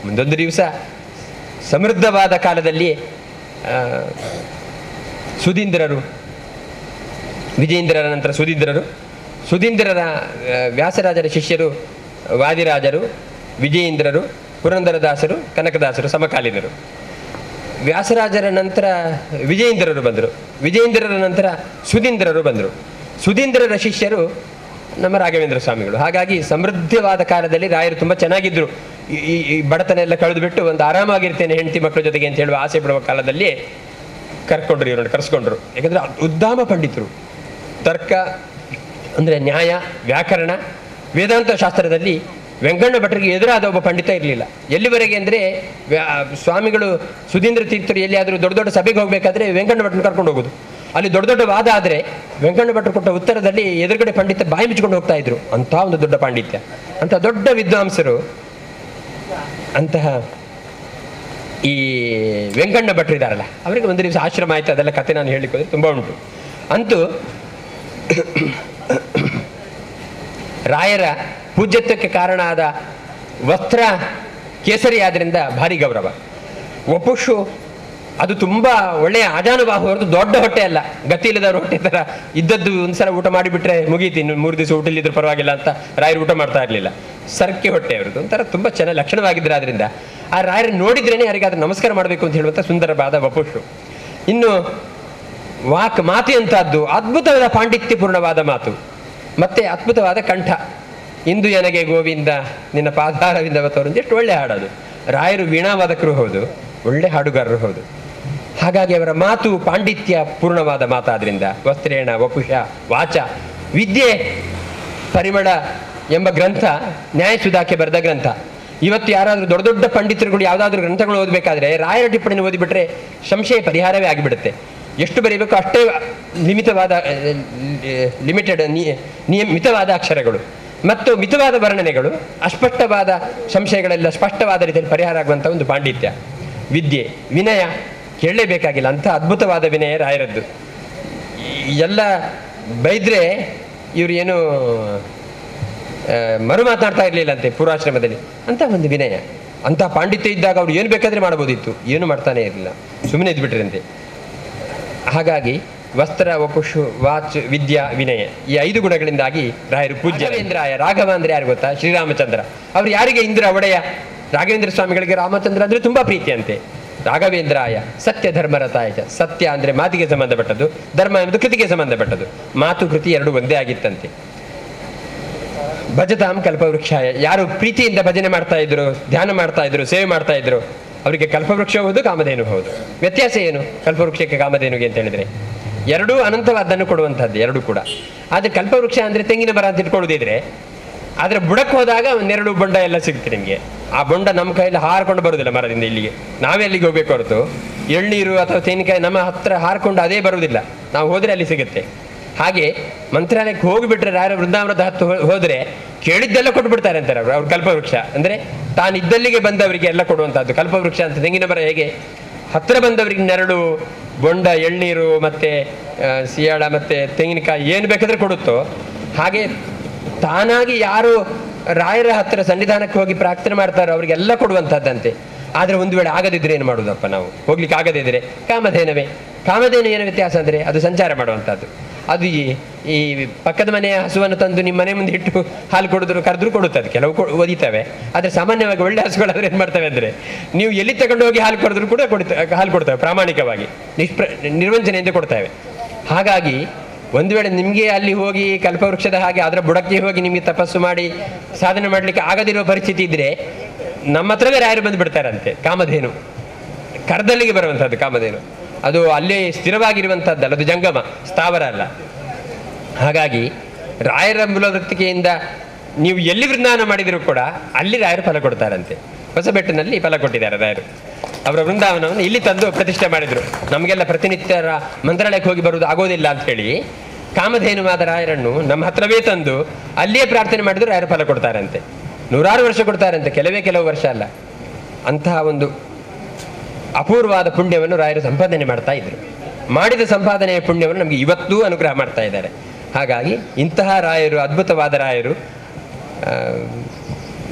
ಮುಂದೊಂದು ದಿವಸ ಸಮೃದ್ಧವಾದ ಕಾಲದಲ್ಲಿ ಸುಧೀಂದ್ರರು, ವಿಜಯೇಂದ್ರರ ನಂತರ ಸುಧೀಂದ್ರರ ವ್ಯಾಸರಾಜರ ಶಿಷ್ಯರು ವಾದಿರಾಜರು, ವಿಜಯೇಂದ್ರರು, ಪುರಂದರದಾಸರು, ಕನಕದಾಸರು ಸಮಕಾಲೀನರು. ವ್ಯಾಸರಾಜರ ನಂತರ ವಿಜಯೇಂದ್ರರು ಬಂದರು. ವಿಜಯೇಂದ್ರರ ನಂತರ ಸುಧೀಂದ್ರರು ಬಂದರು. ಸುಧೀಂದ್ರರ ಶಿಷ್ಯರು ನಮ್ಮ ರಾಘವೇಂದ್ರ ಸ್ವಾಮಿಗಳು. ಹಾಗಾಗಿ ಸಮೃದ್ಧವಾದ ಕಾಲದಲ್ಲಿ ರಾಯರು ತುಂಬ ಚೆನ್ನಾಗಿದ್ದರು. ಈ ಬಡತನ ಎಲ್ಲ ಕಳೆದು ಬಿಟ್ಟು ಒಂದು ಆರಾಮಾಗಿರ್ತೇನೆ ಹೆಂಡತಿ ಮಕ್ಕಳ ಜೊತೆಗೆ ಅಂತ ಹೇಳುವ ಆಸೆ ಪಡುವ ಕಾಲದಲ್ಲಿ ಇವರನ್ನು ಕರೆಸ್ಕೊಂಡ್ರು. ಯಾಕಂದರೆ ಉದ್ದಾಮ ಪಂಡಿತರು. ತರ್ಕ ಅಂದರೆ ನ್ಯಾಯ, ವ್ಯಾಕರಣ, ವೇದಾಂತ ಶಾಸ್ತ್ರದಲ್ಲಿ ವೆಂಕಣ್ಣ ಭಟ್ರಿಗೆ ಎದುರಾದ ಒಬ್ಬ ಪಂಡಿತ ಇರಲಿಲ್ಲ. ಎಲ್ಲಿವರೆಗೆ ಅಂದರೆ, ಸ್ವಾಮಿಗಳು ಸುಧೀಂದ್ರ ತೀರ್ಥರು ಎಲ್ಲಿಯಾದರೂ ದೊಡ್ಡ ದೊಡ್ಡ ಸಭೆಗೆ ಹೋಗಬೇಕಾದ್ರೆ ವೆಂಕಣ್ಣ ಭಟ್ರನ್ನ ಕರ್ಕೊಂಡು ಹೋಗೋದು. ಅಲ್ಲಿ ದೊಡ್ಡ ದೊಡ್ಡ ವಾದ ಆದರೆ ವೆಂಕಣ್ಣ ಭಟ್ರು ಕೊಟ್ಟ ಉತ್ತರದಲ್ಲಿ ಎದುರುಗಡೆ ಪಂಡಿತ ಬಾಯಿ ಮುಚ್ಕೊಂಡು ಹೋಗ್ತಾ ಇದ್ರು. ಅಂಥ ಒಂದು ದೊಡ್ಡ ಪಾಂಡಿತ್ಯ, ಅಂಥ ದೊಡ್ಡ ವಿದ್ವಾಂಸರು. ಅಂತಹ ಈ ವೆಂಕಣ್ಣ ಭಟ್ರು ಇದ್ದಾರಲ್ಲ, ಅವರಿಗೆ ಒಂದು ದಿವಸ ಆಶ್ರಮ ಆಯಿತು. ಅದೆಲ್ಲ ಕತೆ ನಾನು ಹೇಳಲಿಕ್ಕೆ ಹೋದರೆ ತುಂಬ ಉಂಟು. ಅಂತೂ ರಾಯರ ಪೂಜ್ಯತ್ವಕ್ಕೆ ಕಾರಣ ಆದ ವಸ್ತ್ರ ಕೇಸರಿ ಆದ್ದರಿಂದ ಭಾರಿ ಗೌರವ. ವಪುಷು ಅದು ತುಂಬ ಒಳ್ಳೆಯ ಆಜಾನುಬಾಹು ಹೊರತು ದೊಡ್ಡ ಹೊಟ್ಟೆ ಅಲ್ಲ, ಗತಿ ಇಲ್ಲದವ್ರ ಹೊಟ್ಟೆ ಥರ ಇದ್ದದ್ದು ಒಂದ್ಸಲ ಊಟ ಮಾಡಿಬಿಟ್ರೆ ಮುಗೀತಿ, ಇನ್ನು 3 ದಿವಸ ಊಟ ಇಲ್ಲಿದ್ರು ಪರವಾಗಿಲ್ಲ ಅಂತ ರಾಯರು ಊಟ ಮಾಡ್ತಾ ಇರಲಿಲ್ಲ. ಸರ್ಕೆ ಹೊಟ್ಟೆ ಅವರದ್ದು ಒಂಥರ ತುಂಬ ಚೆನ್ನಾಗಿ ಲಕ್ಷಣವಾಗಿದ್ದರೆ, ಆದ್ದರಿಂದ ಆ ರಾಯರು ನೋಡಿದ್ರೇ ಯಾರಿಗಾದ್ರೂ ನಮಸ್ಕಾರ ಮಾಡಬೇಕು ಅಂತ ಹೇಳುವಂಥ ಸುಂದರವಾದ ವಪುಷು. ಇನ್ನು ಮಾತು ಅಂತಹದ್ದು ಅದ್ಭುತವಾದ ಪಾಂಡಿತ್ಯಪೂರ್ಣವಾದ ಮಾತು, ಮತ್ತೆ ಅದ್ಭುತವಾದ ಕಂಠ. ಇಂದು ನನಗೆ ಗೋವಿಂದ ನಿನ್ನ ಪಾದಾರವಿಂದ ಬತ್ತವರು ಎಷ್ಟು ಒಳ್ಳೆ ಹಾಡೋದು. ರಾಯರು ವೀಣಾವಾದಕರು ಹೌದು, ಒಳ್ಳೆ ಹಾಡುಗಾರರು ಹೌದು. ಹಾಗಾಗಿ ಅವರ ಮಾತು ಪಾಂಡಿತ್ಯ ಪೂರ್ಣವಾದ ಮಾತಾದ್ರಿಂದ ವಸ್ತ್ರೇಣ ವಪುಷ ವಾಚ ವಿದ್ಯೆ ಪರಿಮಳ ಎಂಬ ಗ್ರಂಥ ನ್ಯಾಯಸುಧಾಕ್ಕೆ ಬರೆದ ಗ್ರಂಥ. ಇವತ್ತು ಯಾರಾದರೂ ದೊಡ್ಡ ದೊಡ್ಡ ಪಂಡಿತರುಗಳು ಯಾವುದಾದ್ರೂ ಗ್ರಂಥಗಳು ಓದಬೇಕಾದ್ರೆ ರಾಯರ ಟಿಪ್ಪಣಿ ಓದಿಬಿಟ್ರೆ ಸಂಶಯ ಪರಿಹಾರವೇ ಆಗಿಬಿಡುತ್ತೆ. ಎಷ್ಟು ಬರೀಬೇಕು ಅಷ್ಟೇ ಮಿತವಾದ ಅಕ್ಷರಗಳು. ಮತ್ತು ಮಿತವಾದ ವರ್ಣನೆಗಳು, ಅಸ್ಪಷ್ಟವಾದ ಸಂಶಯಗಳೆಲ್ಲ ಸ್ಪಷ್ಟವಾದ ರೀತಿಯಲ್ಲಿ ಪರಿಹಾರ ಆಗುವಂಥ ಒಂದು ಪಾಂಡಿತ್ಯ, ವಿದ್ಯೆ, ವಿನಯ ಕೇಳಲೇಬೇಕಾಗಿಲ್ಲ, ಅಂಥ ಅದ್ಭುತವಾದ ವಿನಯ ರಾಯರದ್ದು. ಎಲ್ಲ ಬೈದ್ರೆ ಇವರು ಏನು ಮರು ಮಾತನಾಡ್ತಾ ಇರಲಿಲ್ಲಂತೆ ಪೂರ್ವಾಶ್ರಮದಲ್ಲಿ. ಅಂಥ ಒಂದು ವಿನಯ, ಅಂಥ ಪಾಂಡಿತ್ಯ ಇದ್ದಾಗ ಅವ್ರು ಏನು ಬೇಕಾದರೆ ಮಾಡ್ಬೋದಿತ್ತು, ಏನು ಮಾಡ್ತಾನೆ ಇರಲಿಲ್ಲ, ಸುಮ್ಮನೆ ಇದ್ಬಿಟ್ರಂತೆ. ಹಾಗಾಗಿ ವಸ್ತ್ರ, ವಪುಷು, ವಾಚ್, ವಿದ್ಯಾ, ವಿನಯ ಈ 5 ಗುಣಗಳಿಂದಾಗಿ ರಾಯರು ಪೂಜ್ಯ. ರಾಘವೇಂದ್ರಾಯ, ರಾಘವ ಅಂದರೆ ಯಾರು ಗೊತ್ತಾ? ಶ್ರೀರಾಮಚಂದ್ರ. ಅವರು ಯಾರಿಗೆ ಇಂದ್ರ ಒಡೆಯ? ರಾಘವೇಂದ್ರ ಸ್ವಾಮಿಗಳಿಗೆ ರಾಮಚಂದ್ರ ಅಂದರೆ ತುಂಬ ಪ್ರೀತಿಯಂತೆ. ರಾಘವೇಂದ್ರಾಯ ಸತ್ಯ ಧರ್ಮರತಾಯ. ಸತ್ಯ ಅಂದರೆ ಮಾತಿಗೆ ಸಂಬಂಧಪಟ್ಟದ್ದು, ಧರ್ಮ ಎಂಬುದು ಕೃತಿಗೆ ಸಂಬಂಧಪಟ್ಟದ್ದು. ಮಾತು ಕೃತಿ ಎರಡು ಒಂದೇ ಆಗಿತ್ತಂತೆ. ಭಜತಾಂ ಕಲ್ಪವೃಕ್ಷಾಯ, ಯಾರು ಪ್ರೀತಿಯಿಂದ ಭಜನೆ ಮಾಡ್ತಾ ಇದ್ರು, ಧ್ಯಾನ ಮಾಡ್ತಾ ಇದ್ರು, ಸೇವೆ ಮಾಡ್ತಾ ಇದ್ರು, ಅವರಿಗೆ ಕಲ್ಪವೃಕ್ಷ ಹೌದು, ಕಾಮಧೇನು ಹೌದು. ವ್ಯತ್ಯಾಸ ಏನು ಕಲ್ಪವೃಕ್ಷಕ್ಕೆ ಕಾಮಧೇನುಗೆ ಅಂತ ಹೇಳಿದ್ರೆ? ಎರಡೂ ಅನಂತವಾದನ್ನು ಕೊಡುವಂಥದ್ದು, ಎರಡೂ ಕೂಡ. ಆದರೆ ಕಲ್ಪವೃಕ್ಷ ಅಂದರೆ ತೆಂಗಿನ ಮರ ಅಂತ ಇಟ್ಕೊಳ್ಳೋದಿದ್ರೆ, ಆದರೆ ಬುಡಕ್ಕೆ ಹೋದಾಗ ಒಂದೆರಡು ಬೊಂಡ ಎಲ್ಲ ಸಿಗುತ್ತೆ ನಿಮಗೆ. ಆ ಬೊಂಡ ನಮ್ಮ ಕೈಯಲ್ಲಿ ಹಾರ್ಕೊಂಡು ಬರುವುದಿಲ್ಲ ಮರದಿಂದ ಇಲ್ಲಿಗೆ, ನಾವೇ ಅಲ್ಲಿಗೆ ಹೋಗ್ಬೇಕು ಹೊರತು ಎಳ್ನೀರು ಅಥವಾ ತೆಂಗಿನಕಾಯಿ ನಮ್ಮ ಹತ್ರ ಹಾರ್ಕೊಂಡು ಅದೇ ಬರುವುದಿಲ್ಲ, ನಾವು ಹೋದರೆ ಅಲ್ಲಿ ಸಿಗುತ್ತೆ. ಹಾಗೆ ಮಂತ್ರಾಲಯಕ್ಕೆ ಹೋಗಿಬಿಟ್ರೆ, ರಾಯರ ವೃಂದಾವನದ ಹತ್ತು ಹೋದರೆ ಕೇಳಿದ್ದೆಲ್ಲ ಕೊಟ್ಬಿಡ್ತಾರೆ ಅಂತಾರೆ ಅವ್ರು ಕಲ್ಪವೃಕ್ಷ ಅಂದರೆ ತಾನಿದ್ದಲ್ಲಿಗೆ ಬಂದವರಿಗೆ ಎಲ್ಲ ಕೊಡುವಂಥದ್ದು ಕಲ್ಪವೃಕ್ಷ ಅಂತ. ತೆಂಗಿನ ಮರ ಹೇಗೆ ಹತ್ತಿರ ಬಂದವರಿಗೆ ನೆರಳು, ಬೊಂಡ, ಎಳ್ನೀರು ಮತ್ತು ಸಿಯಾಳ ಮತ್ತು ತೆಂಗಿನಕಾಯಿ ಏನು ಬೇಕಾದರೆ ಕೊಡುತ್ತೋ, ಹಾಗೆ ತಾನಾಗಿ ಯಾರು ರಾಯರ ಹತ್ತಿರ ಸನ್ನಿಧಾನಕ್ಕೆ ಹೋಗಿ ಪ್ರಾರ್ಥನೆ ಮಾಡ್ತಾರೋ ಅವರಿಗೆಲ್ಲ ಕೊಡುವಂಥದ್ದಂತೆ. ಆದರೆ ಒಂದು ವೇಳೆ ಆಗದಿದ್ದರೆ ಏನು ಮಾಡೋದಪ್ಪ? ನಾವು ಹೋಗ್ಲಿಕ್ಕೆ ಆಗದಿದ್ದರೆ ಕಾಮಧೇನವೇ. ಕಾಮಧೇನು ಏನು ವ್ಯತ್ಯಾಸ ಅಂದರೆ ಅದು ಸಂಚಾರ ಮಾಡುವಂಥದ್ದು. ಅದು ಈ ಪಕ್ಕದ ಮನೆಯ ಹಸುವನ್ನು ತಂದು ನಿಮ್ಮ ಮನೆ ಮುಂದೆ ಇಟ್ಟು ಹಾಲು ಕರೆದ್ರೂ ಕೊಡುತ್ತದೆ, ಕೆಲವು ಒದಿತವೆ. ಆದರೆ ಸಾಮಾನ್ಯವಾಗಿ ಒಳ್ಳೆ ಹಸುಗಳಾದ್ರೆ ಏನು ಮಾಡ್ತವೆ ಅಂದರೆ, ನೀವು ಎಲ್ಲಿ ತಗೊಂಡು ಹೋಗಿ ಹಾಲು ಕರೆದ್ರೂ ಕೂಡ ಹಾಲು ಕೊಡ್ತವೆ, ಪ್ರಾಮಾಣಿಕವಾಗಿ ನಿರ್ವಂಚನೆಯಿಂದ ಕೊಡ್ತವೆ. ಹಾಗಾಗಿ ಒಂದು ವೇಳೆ ನಿಮಗೆ ಅಲ್ಲಿ ಹೋಗಿ ಕಲ್ಪವೃಕ್ಷದ ಹಾಗೆ ಅದರ ಬುಡಕ್ಕೆ ಹೋಗಿ ನಿಮಗೆ ತಪಸ್ಸು ಮಾಡಿ ಸಾಧನೆ ಮಾಡಲಿಕ್ಕೆ ಆಗದಿರುವ ಪರಿಸ್ಥಿತಿ ಇದ್ದರೆ ನಮ್ಮ ಹತ್ರವೇ ರಾಯರು ಬಂದು ಬಿಡ್ತಾರಂತೆ. ಕಾಮಧೇನು ಕರ್ದಲ್ಲಿಗೆ ಬರುವಂಥದ್ದು ಕಾಮಧೇನು, ಅದು ಅಲ್ಲೇ ಸ್ಥಿರವಾಗಿರುವಂಥದ್ದಲ್ಲ, ಅದು ಜಂಗಮ, ಸ್ಥಾವರ ಅಲ್ಲ. ಹಾಗಾಗಿ ರಾಯರ ಮೂಲವೃತ್ತಿಕೆಯಿಂದ ನೀವು ಎಲ್ಲಿ ವೃಂದಾವನ ಮಾಡಿದರೂ ಕೂಡ ಅಲ್ಲಿ ರಾಯರು ಫಲ ಕೊಡ್ತಾರಂತೆ. ಹೊಸಬೆಟ್ಟಿನಲ್ಲಿ ಫಲ ಕೊಟ್ಟಿದ್ದಾರೆ ರಾಯರು. ಅವರ ವೃಂದಾವನವನ್ನು ಇಲ್ಲಿ ತಂದು ಪ್ರತಿಷ್ಠೆ ಮಾಡಿದರು. ನಮಗೆಲ್ಲ ಪ್ರತಿನಿತ್ಯರ ಮಂತ್ರಾಲಯಕ್ಕೆ ಹೋಗಿ ಬರುವುದು ಆಗೋದಿಲ್ಲ ಅಂತ ಹೇಳಿ ಕಾಮಧೇನುವಾದ ರಾಯರನ್ನು ನಮ್ಮ ಹತ್ರವೇ ತಂದು ಅಲ್ಲಿಯೇ ಪ್ರಾರ್ಥನೆ ಮಾಡಿದ್ರು ರಾಯರು ಫಲ ಕೊಡ್ತಾರಂತೆ. 100 ವರ್ಷ ಕೊಡ್ತಾರಂತೆ, ಕೆಲವು ವರ್ಷ ಅಲ್ಲ. ಅಂತಹ ಒಂದು ಅಪೂರ್ವವಾದ ಪುಣ್ಯವನ್ನು ರಾಯರು ಸಂಪಾದನೆ ಮಾಡ್ತಾ ಇದ್ರು. ಮಾಡಿದ ಸಂಪಾದನೆಯ ಪುಣ್ಯವನ್ನು ನಮಗೆ ಇವತ್ತೂ ಅನುಗ್ರಹ ಮಾಡ್ತಾ ಇದ್ದಾರೆ. ಹಾಗಾಗಿ ಇಂತಹ ರಾಯರು, ಅದ್ಭುತವಾದ ರಾಯರು,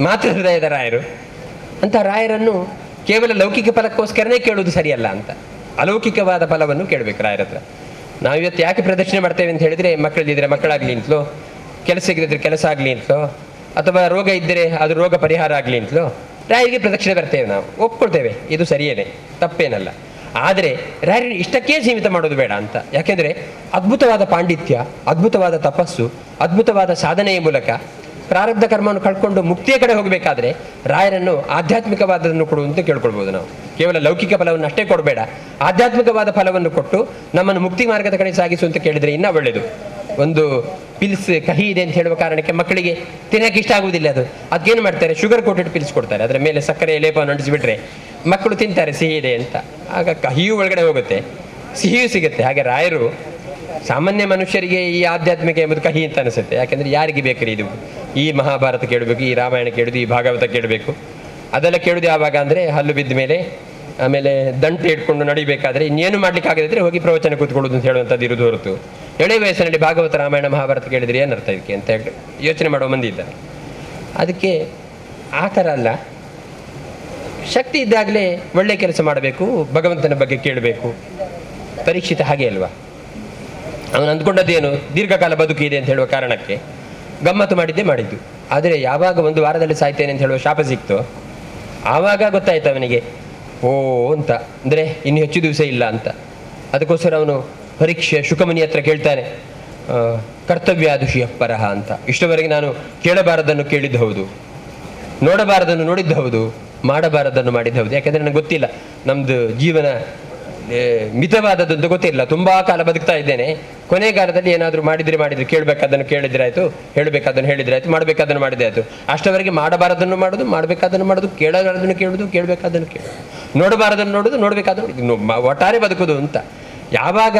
ಮಾತೃ ಹೃದಯದ ರಾಯರು, ಅಂತಹ ರಾಯರನ್ನು ಕೇವಲ ಲೌಕಿಕ ಫಲಕ್ಕೋಸ್ಕರನೇ ಕೇಳುವುದು ಸರಿಯಲ್ಲ ಅಂತ, ಅಲೌಕಿಕವಾದ ಫಲವನ್ನು ಕೇಳಬೇಕು ರಾಯರ ಹತ್ರ. ನಾವಿವತ್ತು ಯಾಕೆ ಪ್ರದಕ್ಷಿಣೆ ಮಾಡ್ತೇವೆ ಅಂತ ಹೇಳಿದರೆ, ಮಕ್ಕಳಿದ್ದರೆ ಮಕ್ಕಳಾಗಲಿ ಅಂತಲೋ, ಕೆಲಸ ಇದ್ದರೆ ಕೆಲಸ ಆಗಲಿ ಅಂತಲೋ, ಅಥವಾ ರೋಗ ಇದ್ದರೆ ಅದು ರೋಗ ಪರಿಹಾರ ಆಗಲಿ ಅಂತಲೋ ರಾಯರಿಗೆ ಪ್ರದಕ್ಷಿಣೆ ಬರ್ತೇವೆ. ನಾವು ಒಪ್ಕೊಳ್ತೇವೆ, ಇದು ಸರಿಯೇನೆ, ತಪ್ಪೇನಲ್ಲ. ಆದರೆ ರಾಯರಿಗೆ ಇಷ್ಟಕ್ಕೇ ಸೀಮಿತ ಮಾಡೋದು ಬೇಡ ಅಂತ. ಯಾಕೆಂದರೆ ಅದ್ಭುತವಾದ ಪಾಂಡಿತ್ಯ, ಅದ್ಭುತವಾದ ತಪಸ್ಸು, ಅದ್ಭುತವಾದ ಸಾಧನೆಯ ಮೂಲಕ ಪ್ರಾರಬ್ಧ ಕರ್ಮವನ್ನು ಕಳ್ಕೊಂಡು ಮುಕ್ತಿಯ ಕಡೆ ಹೋಗಬೇಕಾದ್ರೆ ರಾಯರನ್ನು ಆಧ್ಯಾತ್ಮಿಕವಾದದನ್ನು ಕೊಡುವಂತ ಕೇಳ್ಕೊಳ್ಬೋದು ನಾವು. ಕೇವಲ ಲೌಕಿಕ ಫಲವನ್ನು ಅಷ್ಟೇ ಕೊಡಬೇಡ, ಆಧ್ಯಾತ್ಮಿಕವಾದ ಫಲವನ್ನು ಕೊಟ್ಟು ನಮ್ಮನ್ನು ಮುಕ್ತಿ ಮಾರ್ಗದ ಕಡೆ ಸಾಗಿಸು ಅಂತ ಕೇಳಿದರೆ ಇನ್ನೂ ಒಳ್ಳೆಯದು. ಒಂದು ಪಿಲ್ಸ್ ಕಹಿ ಇದೆ ಅಂತ ಹೇಳುವ ಕಾರಣಕ್ಕೆ ಮಕ್ಕಳಿಗೆ ತಿನ್ನೋಕೆ ಇಷ್ಟ ಆಗುವುದಿಲ್ಲ. ಅದಕ್ಕೇನು ಮಾಡ್ತಾರೆ, ಶುಗರ್ ಕೋಟೆಡ್ ಪಿಲ್ಸ್ ಕೊಡ್ತಾರೆ, ಅದರ ಮೇಲೆ ಸಕ್ಕರೆ ಲೇಪವನ್ನು ಅಂಟಿಸಿಬಿಟ್ರೆ ಮಕ್ಕಳು ತಿಂತಾರೆ ಸಿಹಿ ಇದೆ ಅಂತ. ಆಗ ಕಹಿಯೂ ಒಳಗಡೆ ಹೋಗುತ್ತೆ, ಸಿಹಿಯೂ ಸಿಗುತ್ತೆ. ಹಾಗೆ ರಾಯರು ಸಾಮಾನ್ಯ ಮನುಷ್ಯರಿಗೆ ಈ ಆಧ್ಯಾತ್ಮಿಕ ಎಂಬುದು ಕಹಿ ಅಂತ ಅನಿಸುತ್ತೆ. ಯಾಕೆಂದರೆ ಯಾರಿಗೆ ಬೇಕ್ರಿ ಇದು? ಈ ಮಹಾಭಾರತ ಕೇಳಬೇಕು, ಈ ರಾಮಾಯಣ ಕೇಳೋದು, ಈ ಭಾಗವತ ಕೇಳಬೇಕು. ಅದೆಲ್ಲ ಕೇಳೋದು ಯಾವಾಗ ಅಂದರೆ ಹಲ್ಲು ಬಿದ್ದ ಮೇಲೆ, ಆಮೇಲೆ ದಂಟೆ ಇಟ್ಕೊಂಡು ನಡಿಬೇಕಾದ್ರೆ, ಇನ್ನೇನು ಮಾಡ್ಲಿಕ್ಕೆ ಆಗದಿದ್ರೆ ಹೋಗಿ ಪ್ರವಚನ ಕೂತ್ಕೊಳ್ಳೋದು ಅಂತ ಹೇಳುವಂಥದ್ದು ಇರೋದು ಹೊರತು ಎಳೆ ವಯಸ್ಸಿನಲ್ಲಿ ಭಾಗವತ ರಾಮಾಯಣ ಮಹಾಭಾರತ ಕೇಳಿದರೆ ಏನರ್ಥ ಇದಕ್ಕೆ ಅಂತ ಹೇಳಿ ಯೋಚನೆ ಮಾಡುವ ಮಂದಿ ಇದ್ದಾರೆ. ಅದಕ್ಕೆ ಆ ಥರ ಅಲ್ಲ, ಶಕ್ತಿ ಇದ್ದಾಗಲೇ ಒಳ್ಳೆ ಕೆಲಸ ಮಾಡಬೇಕು, ಭಗವಂತನ ಬಗ್ಗೆ ಕೇಳಬೇಕು. ಪರೀಕ್ಷಿತ ಹಾಗೆ ಅಲ್ವಾ, ಅವನು ಅಂದ್ಕೊಂಡದ್ದೇನು, ದೀರ್ಘಕಾಲ ಬದುಕಿದೆ ಅಂತ ಹೇಳುವ ಕಾರಣಕ್ಕೆ ಗಮ್ಮತ್ತು ಮಾಡಿದ್ದು. ಆದರೆ ಯಾವಾಗ ಒಂದು ವಾರದಲ್ಲಿ ಸಾಯ್ತೇನೆ ಅಂತ ಹೇಳುವ ಶಾಪ ಸಿಕ್ತೋ ಆವಾಗ ಗೊತ್ತಾಯ್ತು ಅವನಿಗೆ, ಓ ಅಂತ, ಅಂದರೆ ಇನ್ನು ಹೆಚ್ಚು ದಿವಸ ಇಲ್ಲ ಅಂತ. ಅದಕ್ಕೋಸ್ಕರ ಅವನು ಪರೀಕ್ಷೆ ಶುಕಮುನಿ ಹತ್ರ ಕೇಳ್ತಾನೆ, ಕರ್ತವ್ಯಾದುಷಿಯ ಪರಹ ಅಂತ. ಇಷ್ಟವರೆಗೆ ನಾನು ಕೇಳಬಾರದನ್ನು ಕೇಳಿದ್ದು ಹೌದು, ನೋಡಬಾರದನ್ನು ನೋಡಿದ್ದು ಹೌದು, ಮಾಡಬಾರದನ್ನು ಮಾಡಿದ್ದು ಹೌದು. ಯಾಕೆಂದರೆ ನನಗೆ ಗೊತ್ತಿಲ್ಲ, ನಮ್ಮದು ಜೀವನ ಮಿತವಾದದ್ದು ಗೊತ್ತಿಲ್ಲ. ತುಂಬ ಕಾಲ ಬದುಕ್ತಾ ಇದ್ದೇನೆ, ಕೊನೆಗಾಲದಲ್ಲಿ ಏನಾದರೂ ಮಾಡಿದರೆ ಕೇಳಬೇಕಾದನ್ನು ಕೇಳಿದ್ರಾಯ್ತು, ಹೇಳಬೇಕಾದನ್ನು ಹೇಳಿದ್ರಾಯ್ತು, ಮಾಡಬೇಕಾದನ್ನು ಮಾಡಿದ್ರಾಯ್ತು. ಅಷ್ಟವರೆಗೆ ಮಾಡಬಾರದನ್ನು ಮಾಡೋದು, ಮಾಡಬೇಕಾದನ್ನು ಮಾಡೋದು, ಕೇಳಬಾರದನ್ನು ಕೇಳೋದು, ಕೇಳಬೇಕಾದನ್ನು ಕೇಳೋದು, ನೋಡಬಾರದನ್ನು ನೋಡೋದು, ನೋಡಬೇಕಾದನ್ನು ಒಟ್ಟಾರೆ ಬದುಕೋದು ಅಂತ. ಯಾವಾಗ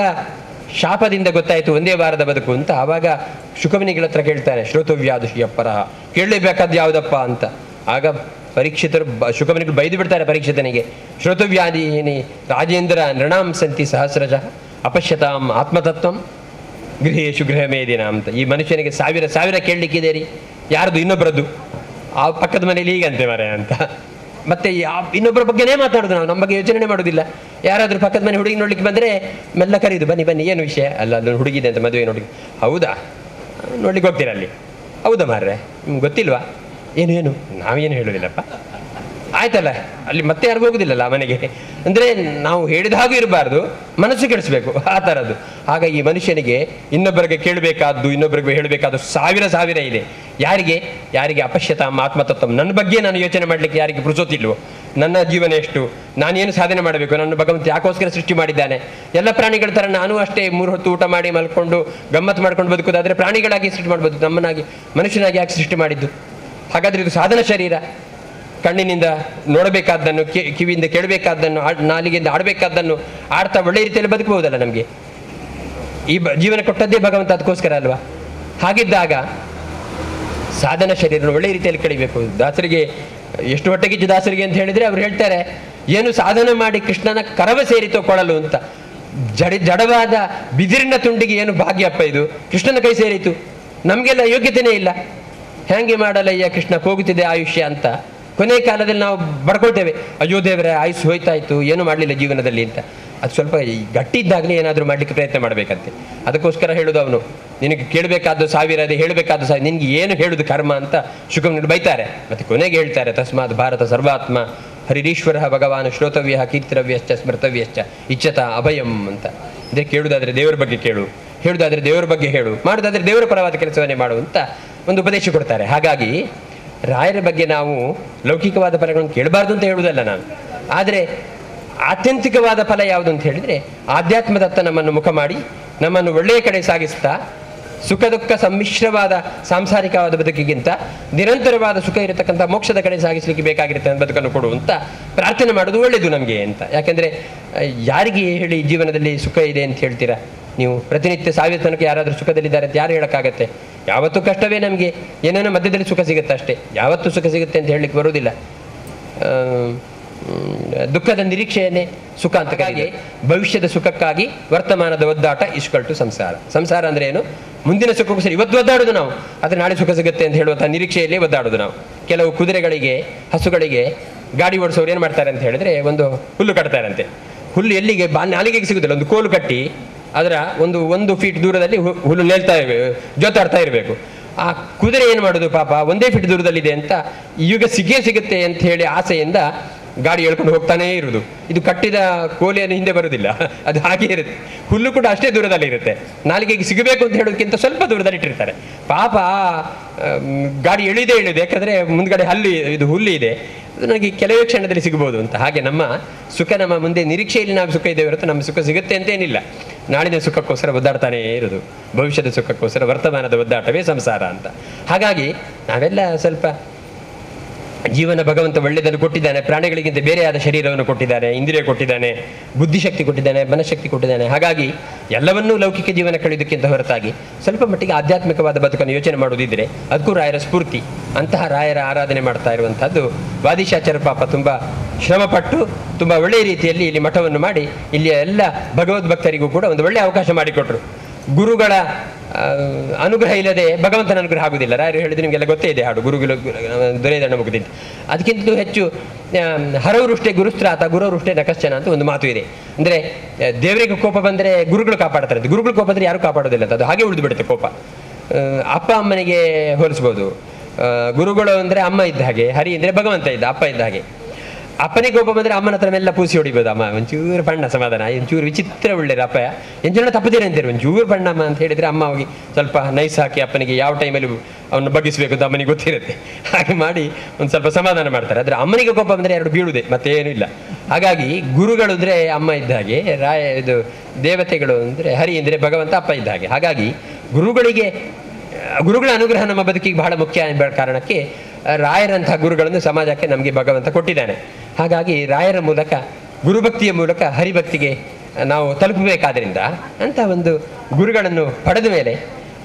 ಶಾಪದಿಂದ ಗೊತ್ತಾಯಿತು ಒಂದೇ ವಾರದ ಬದುಕು ಅಂತ. ಆವಾಗ ಶುಕಮುನಿಗಳ ಹತ್ರ ಕೇಳ್ತಾನೆ, ಶ್ರೋತವ್ಯಾದು ಶ್ರೀಯಪ್ಪರ, ಕೇಳಲೇಬೇಕಾದ್ದು ಯಾವುದಪ್ಪ ಅಂತ. ಆಗ ಪರೀಕ್ಷಿತರು ಶುಕಮುನಿಗಳು ಬೈದು ಬಿಡ್ತಾರೆ ಪರೀಕ್ಷಿತನಿಗೆ, ಶ್ರೋತವ್ಯಾದೀನಿ ರಾಜೇಂದ್ರ ನೃಣಾಂ ಸಂತಿ ಸಹಸ್ರಶಃ ಅಪಶ್ಯತಾಂ ಆತ್ಮತತ್ವಂ ಗೃಹೇಶು ಗೃಹ ಮೇದಿನ ಅಂತ. ಈ ಮನುಷ್ಯನಿಗೆ ಸಾವಿರ ಕೇಳಲಿಕ್ಕಿದೆ ರೀ, ಯಾರ್ದು? ಇನ್ನೊಬ್ಬರದ್ದು. ಆ ಪಕ್ಕದ ಮನೇಲಿ ಹೀಗಂತೆ ಮರೆ ಅಂತ. ಮತ್ತೆ ಇನ್ನೊಬ್ಬರ ಬಗ್ಗೆನೇ ಮಾತಾಡೋದು ನಾವು, ನಮ್ಮ ಬಗ್ಗೆ ಯೋಚನೆ ಮಾಡೋದಿಲ್ಲ. ಯಾರಾದರೂ ಪಕ್ಕದ ಮನೆ ಹುಡುಗಿ ನೋಡ್ಲಿಕ್ಕೆ ಬಂದರೆ ಮೆಲ್ಲ ಕರೀದು, ಬನ್ನಿ ಏನು ವಿಷಯ? ಅಲ್ಲೊಂದು ಹುಡುಗಿದೆ ಅಂತ, ಮದುವೆ ನೋಡಿ. ಹೌದಾ, ನೋಡ್ಲಿಕ್ಕೆ ಹೋಗ್ತೀರ ಅಲ್ಲಿ? ಹೌದಾ ಮಾರ್ರೆ, ನಿಮ್ಗೆ ಗೊತ್ತಿಲ್ವಾ? ಏನು ನಾವೇನು ಹೇಳೋದಿಲ್ಲಪ್ಪ. ಆಯ್ತಲ್ಲ, ಅಲ್ಲಿ ಮತ್ತೆ ಯಾರಿಗೂ ಹೋಗುದಿಲ್ಲಲ್ಲ ಮನೆಗೆ. ಅಂದರೆ ನಾವು ಹೇಳಿದ ಹಾಗೂ ಇರಬಾರ್ದು, ಮನಸ್ಸು ಕೆಡಿಸ್ಬೇಕು, ಆ ಥರದ್ದು. ಹಾಗಾಗಿ ಈ ಮನುಷ್ಯನಿಗೆ ಇನ್ನೊಬ್ಬರಿಗೆ ಕೇಳಬೇಕಾದ್ದು, ಇನ್ನೊಬ್ಬರಿಗೆ ಹೇಳಬೇಕಾದ್ದು ಸಾವಿರ ಇದೆ. ಯಾರಿಗೆ ಅಪಶ್ಯತಾಂ ಆತ್ಮತತ್ವ, ನನ್ನ ಬಗ್ಗೆ ನಾನು ಯೋಚನೆ ಮಾಡಲಿಕ್ಕೆ ಯಾರಿಗೆ ಪುರುಸೋತಿಲ್ವೋ, ನನ್ನ ಜೀವನ ಎಷ್ಟು, ನಾನೇನು ಸಾಧನೆ ಮಾಡಬೇಕು, ನನ್ನ ಭಗವಂತ ಯಾಕೋಸ್ಕರ ಸೃಷ್ಟಿ ಮಾಡಿದ್ದಾನೆ. ಎಲ್ಲ ಪ್ರಾಣಿಗಳ ಥರ ನಾನು ಅಷ್ಟೇ 3 ಹೊತ್ತು ಊಟ ಮಾಡಿ ಮಲ್ಕೊಂಡು ಗಮ್ಮತ್ತು ಮಾಡ್ಕೊಂಡು ಬದುಕೋದಾದರೆ ಪ್ರಾಣಿಗಳಾಗಿ ಸೃಷ್ಟಿ ಮಾಡ್ಬೋದು, ನಮ್ಮನ್ನಾಗಿ ಮನುಷ್ಯನಾಗಿ ಯಾಕೆ ಸೃಷ್ಟಿ ಮಾಡಿದ್ದು? ಹಾಗಾದರೆ ಇದು ಸಾಧನ ಶರೀರ. ಕಣ್ಣಿನಿಂದ ನೋಡಬೇಕಾದ್ದನ್ನು, ಕಿವಿಯಿಂದ ಕೇಳಬೇಕಾದ್ದನ್ನು, ನಾಲಿಗೆಯಿಂದ ಆಡಬೇಕಾದ್ದನ್ನು ಆಡ್ತಾ ಒಳ್ಳೆ ರೀತಿಯಲ್ಲಿ ಬದುಕಬಹುದಲ್ಲ. ನಮಗೆ ಈ ಜೀವನ ಕೊಟ್ಟದ್ದೇ ಭಗವಂತ ಅದಕ್ಕೋಸ್ಕರ ಅಲ್ವಾ? ಹಾಗಿದ್ದಾಗ ಸಾಧನ ಶರೀರ ಒಳ್ಳೆ ರೀತಿಯಲ್ಲಿ ಕಳಿಬೇಕು. ದಾಸರಿಗೆ ಎಷ್ಟು ಹೊಟ್ಟೆಗಿಚ್ಚು ದಾಸರಿಗೆ ಅಂತ ಹೇಳಿದರೆ ಅವ್ರು ಹೇಳ್ತಾರೆ, ಏನು ಸಾಧನೆ ಮಾಡಿ ಕೃಷ್ಣನ ಕರವ ಸೇರಿತೋ ಕೊಳಲು ಅಂತ. ಜಡವಾದ ಬಿದಿರಿನ ತುಂಡಿಗೆ ಏನು ಭಾಗ್ಯಪ್ಪ ಇದು, ಕೃಷ್ಣನ ಕೈ ಸೇರಿತು. ನಮಗೆಲ್ಲ ಯೋಗ್ಯತೆಯೇ ಇಲ್ಲ, ಹೇಗೆ ಮಾಡಲಯ್ಯ ಕೃಷ್ಣ ಹೋಗುತ್ತಿದೆ ಆಯುಷ್ಯ ಅಂತ. ಕೊನೆ ಕಾಲದಲ್ಲಿ ನಾವು ಬಡ್ಕೊಳ್ತೇವೆ, ಅಯ್ಯೋ ದೇವರೇ ಆಯುಷ್ ಹೋಯ್ತಾಯ್ತು, ಏನು ಮಾಡಲಿಲ್ಲ ಜೀವನದಲ್ಲಿ ಅಂತ. ಅದು ಸ್ವಲ್ಪ ಗಟ್ಟಿದ್ದಾಗಲೇ ಏನಾದರೂ ಮಾಡಲಿಕ್ಕೆ ಪ್ರಯತ್ನ ಮಾಡಬೇಕಂತೆ. ಅದಕ್ಕೋಸ್ಕರ ಹೇಳೋದು ಅವನು, ನಿನಗೆ ಕೇಳಬೇಕಾದ್ದು 1000 ಇದೆ, ಹೇಳಬೇಕಾದ್ದು 1000, ನಿನಗೆ ಏನು ಹೇಳುದು ಕರ್ಮ ಅಂತ ಶುಕಮುನಿಗಳು ಬೈತಾರೆ. ಮತ್ತು ಕೊನೆಗೆ ಹೇಳ್ತಾರೆ, ತಸ್ಮಾತ್ ಭಾರತ ಸರ್ವಾತ್ಮ ಹರಿರೀಶ್ವರ ಭಗವಾನ್ ಶ್ರೋತವ್ಯ ಕೀರ್ತಿರವ್ಯಶ್ಚ ಸ್ಮರ್ತವ್ಯಶ್ಚ ಇಚ್ಛತ ಅಭಯಂ ಅಂತ. ಇದೇ ಕೇಳುವುದಾದರೆ ದೇವರ ಬಗ್ಗೆ ಕೇಳು, ಹೇಳುವುದಾದರೆ ದೇವರ ಬಗ್ಗೆ ಹೇಳು, ಮಾಡುವುದಾದರೆ ದೇವರ ಪರವಾದ ಕೆಲಸವನ್ನೇ ಮಾಡು ಅಂತ ಒಂದು ಉಪದೇಶ ಕೊಡ್ತಾರೆ. ಹಾಗಾಗಿ ರಾಯರ ಬಗ್ಗೆ ನಾವು ಲೌಕಿಕವಾದ ಫಲಗಳನ್ನು ಕೇಳಬಾರ್ದು ಅಂತ ಹೇಳುವುದಲ್ಲ ನಾನು, ಆದರೆ ಆತ್ಯಂತಿಕವಾದ ಫಲ ಯಾವುದು ಅಂತ ಹೇಳಿದರೆ ಆಧ್ಯಾತ್ಮದತ್ತ ನಮ್ಮನ್ನು ಮುಖ ಮಾಡಿ ನಮ್ಮನ್ನು ಒಳ್ಳೆಯ ಕಡೆ ಸಾಗಿಸ್ತಾ ಸುಖ ದುಃಖ ಸಮ್ಮಿಶ್ರವಾದ ಸಾಂಸಾರಿಕವಾದ ಬದುಕಿಗಿಂತ ನಿರಂತರವಾದ ಸುಖ ಇರತಕ್ಕಂಥ ಮೋಕ್ಷದ ಕಡೆ ಸಾಗಿಸಲಿಕ್ಕೆ ಬೇಕಾಗಿರುತ್ತೆ ಬದುಕನ್ನು ಕೊಡುವಂತ ಪ್ರಾರ್ಥನೆ ಮಾಡೋದು ಒಳ್ಳೆಯದು ನಮಗೆ ಅಂತ. ಯಾಕೆಂದರೆ ಯಾರಿಗೆ ಹೇಳಿ ಜೀವನದಲ್ಲಿ ಸುಖ ಇದೆ ಅಂತ ಹೇಳ್ತೀರಾ ನೀವು? ಪ್ರತಿನಿತ್ಯ 1000 ತನಕ ಯಾರಾದರೂ ಸುಖದಲ್ಲಿದ್ದಾರೆ ಅಂತ ಯಾರು ಹೇಳೋಕ್ಕಾಗತ್ತೆ? ಯಾವತ್ತೂ ಕಷ್ಟವೇ ನಮಗೆ, ಏನೇನೋ ಮಧ್ಯದಲ್ಲಿ ಸುಖ ಸಿಗುತ್ತೆ ಅಷ್ಟೇ, ಯಾವತ್ತೂ ಸುಖ ಸಿಗುತ್ತೆ ಅಂತ ಹೇಳಲಿಕ್ಕೆ ಬರುವುದಿಲ್ಲ. ದುಃಖದ ನಿರೀಕ್ಷೆಯನ್ನೇ ಸುಖ ಅಂತ ಕರೀತಾರೆ. ಭವಿಷ್ಯದ ಸುಖಕ್ಕಾಗಿ ವರ್ತಮಾನದ ಒದ್ದಾಟ ಇಸ್ಕಲ್ಟು ಸಂಸಾರ. ಸಂಸಾರ ಅಂದರೆ ಏನು? ಮುಂದಿನ ಸುಖಕ್ಕೂ ಸರಿ ಇವತ್ತು ಒದ್ದಾಡೋದು ನಾವು, ಆದರೆ ನಾಳೆ ಸುಖ ಸಿಗುತ್ತೆ ಅಂತ ಹೇಳುವಂಥ ನಿರೀಕ್ಷೆಯಲ್ಲಿ ಒದ್ದಾಡೋದು ನಾವು. ಕೆಲವು ಕುದುರೆಗಳಿಗೆ, ಹಸುಗಳಿಗೆ ಗಾಡಿ ಓಡಿಸೋರು ಏನು ಮಾಡ್ತಾರೆ ಅಂತ ಹೇಳಿದ್ರೆ, ಒಂದು ಹುಲ್ಲು ಕಟ್ತಾರಂತೆ. ಹುಲ್ಲು ಎಲ್ಲಿಗೆ ನಾಲಿಗೆಗೆ ಸಿಗುದಿಲ್ಲ, ಒಂದು ಕೋಲು ಕಟ್ಟಿ ಅದರ 1 ಫೀಟ್ ದೂರದಲ್ಲಿ ಹುಲ್ಲು ಜೋತಾಡ್ತಾ ಇರಬೇಕು. ಆ ಕುದುರೆ ಏನು ಮಾಡೋದು ಪಾಪ, 1 ಫೀಟ್ ದೂರದಲ್ಲಿದೆ ಅಂತ ಈಗ ಸಿಗುತ್ತೆ ಅಂತ ಹೇಳಿ ಆಸೆಯಿಂದ ಗಾಡಿ ಎಳ್ಕೊಂಡು ಹೋಗ್ತಾನೇ ಇರುವುದು. ಇದು ಕಟ್ಟಿದ ಕೋಲಿಯನ್ನು ಹಿಂದೆ ಬರುವುದಿಲ್ಲ, ಅದು ಹಾಗೆ ಇರುತ್ತೆ. ಹುಲ್ಲು ಕೂಡ ಅಷ್ಟೇ ದೂರದಲ್ಲಿ ಇರುತ್ತೆ, ನಾಲಿಗೆಗೆ ಸಿಗಬೇಕು ಅಂತ ಹೇಳೋದಕ್ಕಿಂತ ಸ್ವಲ್ಪ ದೂರದಲ್ಲಿ ಇಟ್ಟಿರ್ತಾರೆ. ಪಾಪ ಗಾಡಿ ಎಳಿದೇ ಯಾಕಂದರೆ ಮುಂದ್ಗಡೆ ಹುಲ್ಲು ಇದೆ, ಅದು ನನಗೆ ಕೆಲವೇ ಕ್ಷಣದಲ್ಲಿ ಸಿಗಬಹುದು ಅಂತ. ಹಾಗೆ ನಮ್ಮ ಸುಖ ನಮ್ಮ ಮುಂದೆ ನಿರೀಕ್ಷೆಯಲ್ಲಿ ನಾವು ಸುಖ ಇದ್ದೇವೆ ಹೊರತು ನಮ್ಮ ಸುಖ ಸಿಗುತ್ತೆ ಅಂತೇನಿಲ್ಲ. ನಾಳಿನ ಸುಖಕ್ಕೋಸ್ಕರ ಒದ್ದಾಡ್ತಾನೇ ಇರೋದು, ಭವಿಷ್ಯದ ಸುಖಕ್ಕೋಸ್ಕರ ವರ್ತಮಾನದ ಒದ್ದಾಟವೇ ಸಂಸಾರ ಅಂತ. ಹಾಗಾಗಿ ನಾವೆಲ್ಲ ಸ್ವಲ್ಪ ಜೀವನ ಭಗವಂತ ಒಳ್ಳೆಯದನ್ನು ಕೊಟ್ಟಿದ್ದಾನೆ, ಪ್ರಾಣಿಗಳಿಗಿಂತ ಬೇರೆಯಾದ ಶರೀರವನ್ನು ಕೊಟ್ಟಿದ್ದಾನೆ, ಇಂದ್ರಿಯ ಕೊಟ್ಟಿದ್ದಾನೆ, ಬುದ್ಧಿಶಕ್ತಿ ಕೊಟ್ಟಿದ್ದಾನೆ, ಮನಶಕ್ತಿ ಕೊಟ್ಟಿದ್ದಾನೆ. ಹಾಗಾಗಿ ಎಲ್ಲವನ್ನೂ ಲೌಕಿಕ ಜೀವನ ಕಳೆಯೋದಕ್ಕಿಂತ ಹೊರತಾಗಿ ಸ್ವಲ್ಪ ಮಟ್ಟಿಗೆ ಆಧ್ಯಾತ್ಮಿಕವಾದ ಬದುಕನ್ನು ಯೋಚನೆ ಮಾಡುವುದಿದ್ರೆ ಅದಕ್ಕೂ ರಾಯರ ಸ್ಫೂರ್ತಿ. ಅಂತಹ ರಾಯರ ಆರಾಧನೆ ಮಾಡ್ತಾ ಇರುವಂಥದ್ದು ವಾದಿಶಾಚಾರ್ಯ ಪಾಪ ತುಂಬ ಶ್ರಮಪಟ್ಟು ತುಂಬ ಒಳ್ಳೆಯ ರೀತಿಯಲ್ಲಿ ಇಲ್ಲಿ ಮಠವನ್ನು ಮಾಡಿ ಇಲ್ಲಿಯ ಎಲ್ಲ ಭಗವದ್ಭಕ್ತರಿಗೂ ಕೂಡ ಒಂದು ಒಳ್ಳೆಯ ಅವಕಾಶ ಮಾಡಿಕೊಟ್ರು. ಗುರುಗಳ ಅನುಗ್ರಹ ಇಲ್ಲದೆ ಭಗವಂತನ ಅನುಗ್ರಹ ಆಗುವುದಿಲ್ಲ. ರಾಯರು ಹೇಳಿದ್ರೆ ನಿಮಗೆಲ್ಲ ಗೊತ್ತೇ ಇದೆ ಹಾಡು, ಗುರುಗಳು ದೊರೆಯದಣ್ಣ ಮುಗಿದಿದ್ದು. ಅದಕ್ಕಿಂತಲೂ ಹೆಚ್ಚು ಹರವರುಷ್ಟೇ ಗುರುಸ್ತ್ರಾತ ಗುರುವರುಷ್ಟೇ ನಕಶ್ಚನ ಅಂತ ಒಂದು ಮಾತು ಇದೆ. ಅಂದರೆ ದೇವರಿಗೆ ಕೋಪ ಬಂದರೆ ಗುರುಗಳು ಕಾಪಾಡ್ತಾರೆ ಅಂತ, ಗುರುಗಳು ಕೋಪ ಅಂದರೆ ಯಾರು ಕಾಪಾಡೋದಿಲ್ಲ ಅಂತ, ಅದು ಹಾಗೆ ಉಳಿದು ಬಿಡುತ್ತೆ ಕೋಪ. ಅಪ್ಪ ಅಮ್ಮನಿಗೆ ಹೋಲಿಸ್ಬೋದು. ಗುರುಗಳು ಅಂದರೆ ಅಮ್ಮ ಇದ್ದ ಹಾಗೆ, ಹರಿ ಅಂದರೆ ಭಗವಂತ ಇದ್ದ, ಅಪ್ಪ ಇದ್ದ ಹಾಗೆ. ಅಪ್ಪನಿಗೆ ಕೋಪ ಬಂದರೆ ಅಮ್ಮನ ಹತ್ರ ಎಲ್ಲ ಪೂಸಿ ಹೊಡಿಬೋದು. ಅಮ್ಮ ಒಂಚೂರು ಬಣ್ಣ ಸಮಾಧಾನ, ಒಂಚೂರು ವಿಚಿತ್ರ ಒಳ್ಳೆಯದು, ಅಪ್ಪ ಎಂಜನ ತಪ್ಪದೇನೆ ಅಂತಾರೆ, ಒಂಚೂರು ಬಣ್ಣಮ್ಮ ಅಂತ ಹೇಳಿದರೆ ಅಮ್ಮ ಹೋಗಿ ಸ್ವಲ್ಪ ನೈಸ್ ಹಾಕಿ ಅಪ್ಪನಿಗೆ ಯಾವ ಟೈಮಲ್ಲಿ ಅವನು ಬಗ್ಗಿಸಬೇಕು ಅಂತ ಅಮ್ಮನಿಗೆ ಗೊತ್ತಿರುತ್ತೆ, ಹಾಗೆ ಮಾಡಿ ಒಂದು ಸ್ವಲ್ಪ ಸಮಾಧಾನ ಮಾಡ್ತಾರೆ. ಆದರೆ ಅಮ್ಮನಿಗೆ ಕೋಪ ಬಂದರೆ 2 ಬೀಳುವುದೇ, ಮತ್ತೇನೂ ಇಲ್ಲ. ಹಾಗಾಗಿ ಗುರುಗಳು ಅಂದರೆ ಅಮ್ಮ ಇದ್ದ ಹಾಗೆ, ಇದು ದೇವತೆಗಳು ಅಂದರೆ ಹರಿ ಅಂದರೆ ಭಗವಂತ ಅಪ್ಪ ಇದ್ದ ಹಾಗೆ. ಹಾಗಾಗಿ ಗುರುಗಳ ಅನುಗ್ರಹ ನಮ್ಮ ಬದುಕಿಗೆ ಬಹಳ ಮುಖ್ಯ ಎಂಬ ಕಾರಣಕ್ಕೆ ರಾಯರಂತಹ ಗುರುಗಳನ್ನು ಸಮಾಜಕ್ಕೆ ನಮಗೆ ಭಗವಂತ ಕೊಟ್ಟಿದ್ದಾನೆ. ಹಾಗಾಗಿ ರಾಯರ ಮೂಲಕ, ಗುರುಭಕ್ತಿಯ ಮೂಲಕ ಹರಿಭಕ್ತಿಗೆ ನಾವು ತಲುಪಬೇಕಾದ್ರಿಂದ ಅಂತ ಒಂದು ಗುರುಗಳನ್ನು ಪಡೆದ ಮೇಲೆ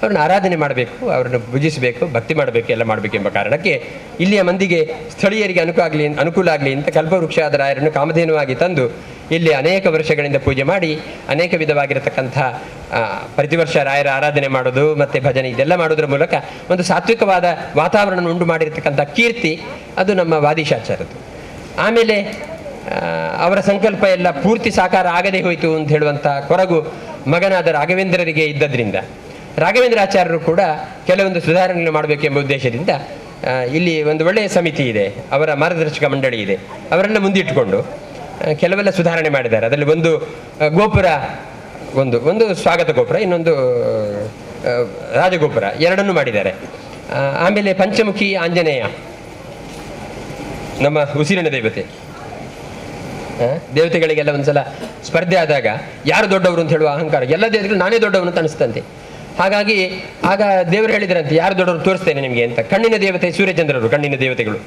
ಅವ್ರನ್ನ ಆರಾಧನೆ ಮಾಡಬೇಕು, ಅವರನ್ನು ಪೂಜಿಸಬೇಕು, ಭಕ್ತಿ ಮಾಡಬೇಕು, ಎಲ್ಲ ಮಾಡಬೇಕು ಎಂಬ ಕಾರಣಕ್ಕೆ ಇಲ್ಲಿಯ ಮಂದಿಗೆ ಸ್ಥಳೀಯರಿಗೆ ಅನುಕೂಲ ಆಗಲಿ ಅಂತ ಕಲ್ಪವೃಕ್ಷಾದ ರಾಯರನ್ನು ಕಾಮಧೇನುವಾಗಿ ತಂದು ಇಲ್ಲಿ ಅನೇಕ ವರ್ಷಗಳಿಂದ ಪೂಜೆ ಮಾಡಿ ಅನೇಕ ವಿಧವಾಗಿರತಕ್ಕಂಥ ಪ್ರತಿ ವರ್ಷ ರಾಯರ ಆರಾಧನೆ ಮಾಡೋದು ಮತ್ತು ಭಜನೆ ಇದೆಲ್ಲ ಮಾಡೋದ್ರ ಮೂಲಕ ಒಂದು ಸಾತ್ವಿಕವಾದ ವಾತಾವರಣ ಉಂಟು ಮಾಡಿರತಕ್ಕಂಥ ಕೀರ್ತಿ ಅದು ನಮ್ಮ ವಾದಿಶಾಚಾರದ್ದು. ಆಮೇಲೆ ಅವರ ಸಂಕಲ್ಪ ಎಲ್ಲ ಪೂರ್ತಿ ಸಾಕಾರ ಆಗದೇ ಹೋಯಿತು ಅಂತ ಹೇಳುವಂಥ ಕೊರಗು ಮಗನಾದ ರಾಘವೇಂದ್ರರಿಗೆ ಇದ್ದದ್ರಿಂದ ರಾಘವೇಂದ್ರಾಚಾರ್ಯರು ಕೂಡ ಕೆಲವೊಂದು ಸುಧಾರಣೆಗಳನ್ನು ಮಾಡಬೇಕು ಎಂಬ ಉದ್ದೇಶದಿಂದ ಇಲ್ಲಿ ಒಂದು ಒಳ್ಳೆಯ ಸಮಿತಿ ಇದೆ, ಅವರ ಮಾರ್ಗದರ್ಶಕ ಮಂಡಳಿ ಇದೆ, ಅವರನ್ನು ಮುಂದಿಟ್ಟುಕೊಂಡು ಕೆಲವೆಲ್ಲ ಸುಧಾರಣೆ ಮಾಡಿದ್ದಾರೆ. ಅದರಲ್ಲಿ ಒಂದು ಗೋಪುರ, ಒಂದು ಸ್ವಾಗತ ಗೋಪುರ, ಇನ್ನೊಂದು ರಾಜಗೋಪುರ, ಎರಡನ್ನೂ ಮಾಡಿದ್ದಾರೆ. ಆಮೇಲೆ ಪಂಚಮುಖಿ ಆಂಜನೇಯ ನಮ್ಮ ಉಸಿರಿನ ದೇವತೆಗಳಿಗೆಲ್ಲ ಒಂದ್ಸಲ ಸ್ಪರ್ಧೆ ಆದಾಗ ಯಾರು ದೊಡ್ಡವರು ಅಂತ ಹೇಳುವ ಅಹಂಕಾರ, ಎಲ್ಲ ದೇವತೆಗಳು ನಾನೇ ದೊಡ್ಡವನು ಅಂತ ಅನಿಸ್ತಂತೆ. ಹಾಗಾಗಿ ಆಗ ದೇವರು ಹೇಳಿದ್ರಂತೆ ಯಾರು ದೊಡ್ಡವರು ತೋರಿಸ್ತೇನೆ ನಿಮಗೆ ಅಂತ. ಕಣ್ಣಿನ ದೇವತೆ ಸೂರ್ಯಚಂದ್ರರು ಕಣ್ಣಿನ ದೇವತೆಗಳು,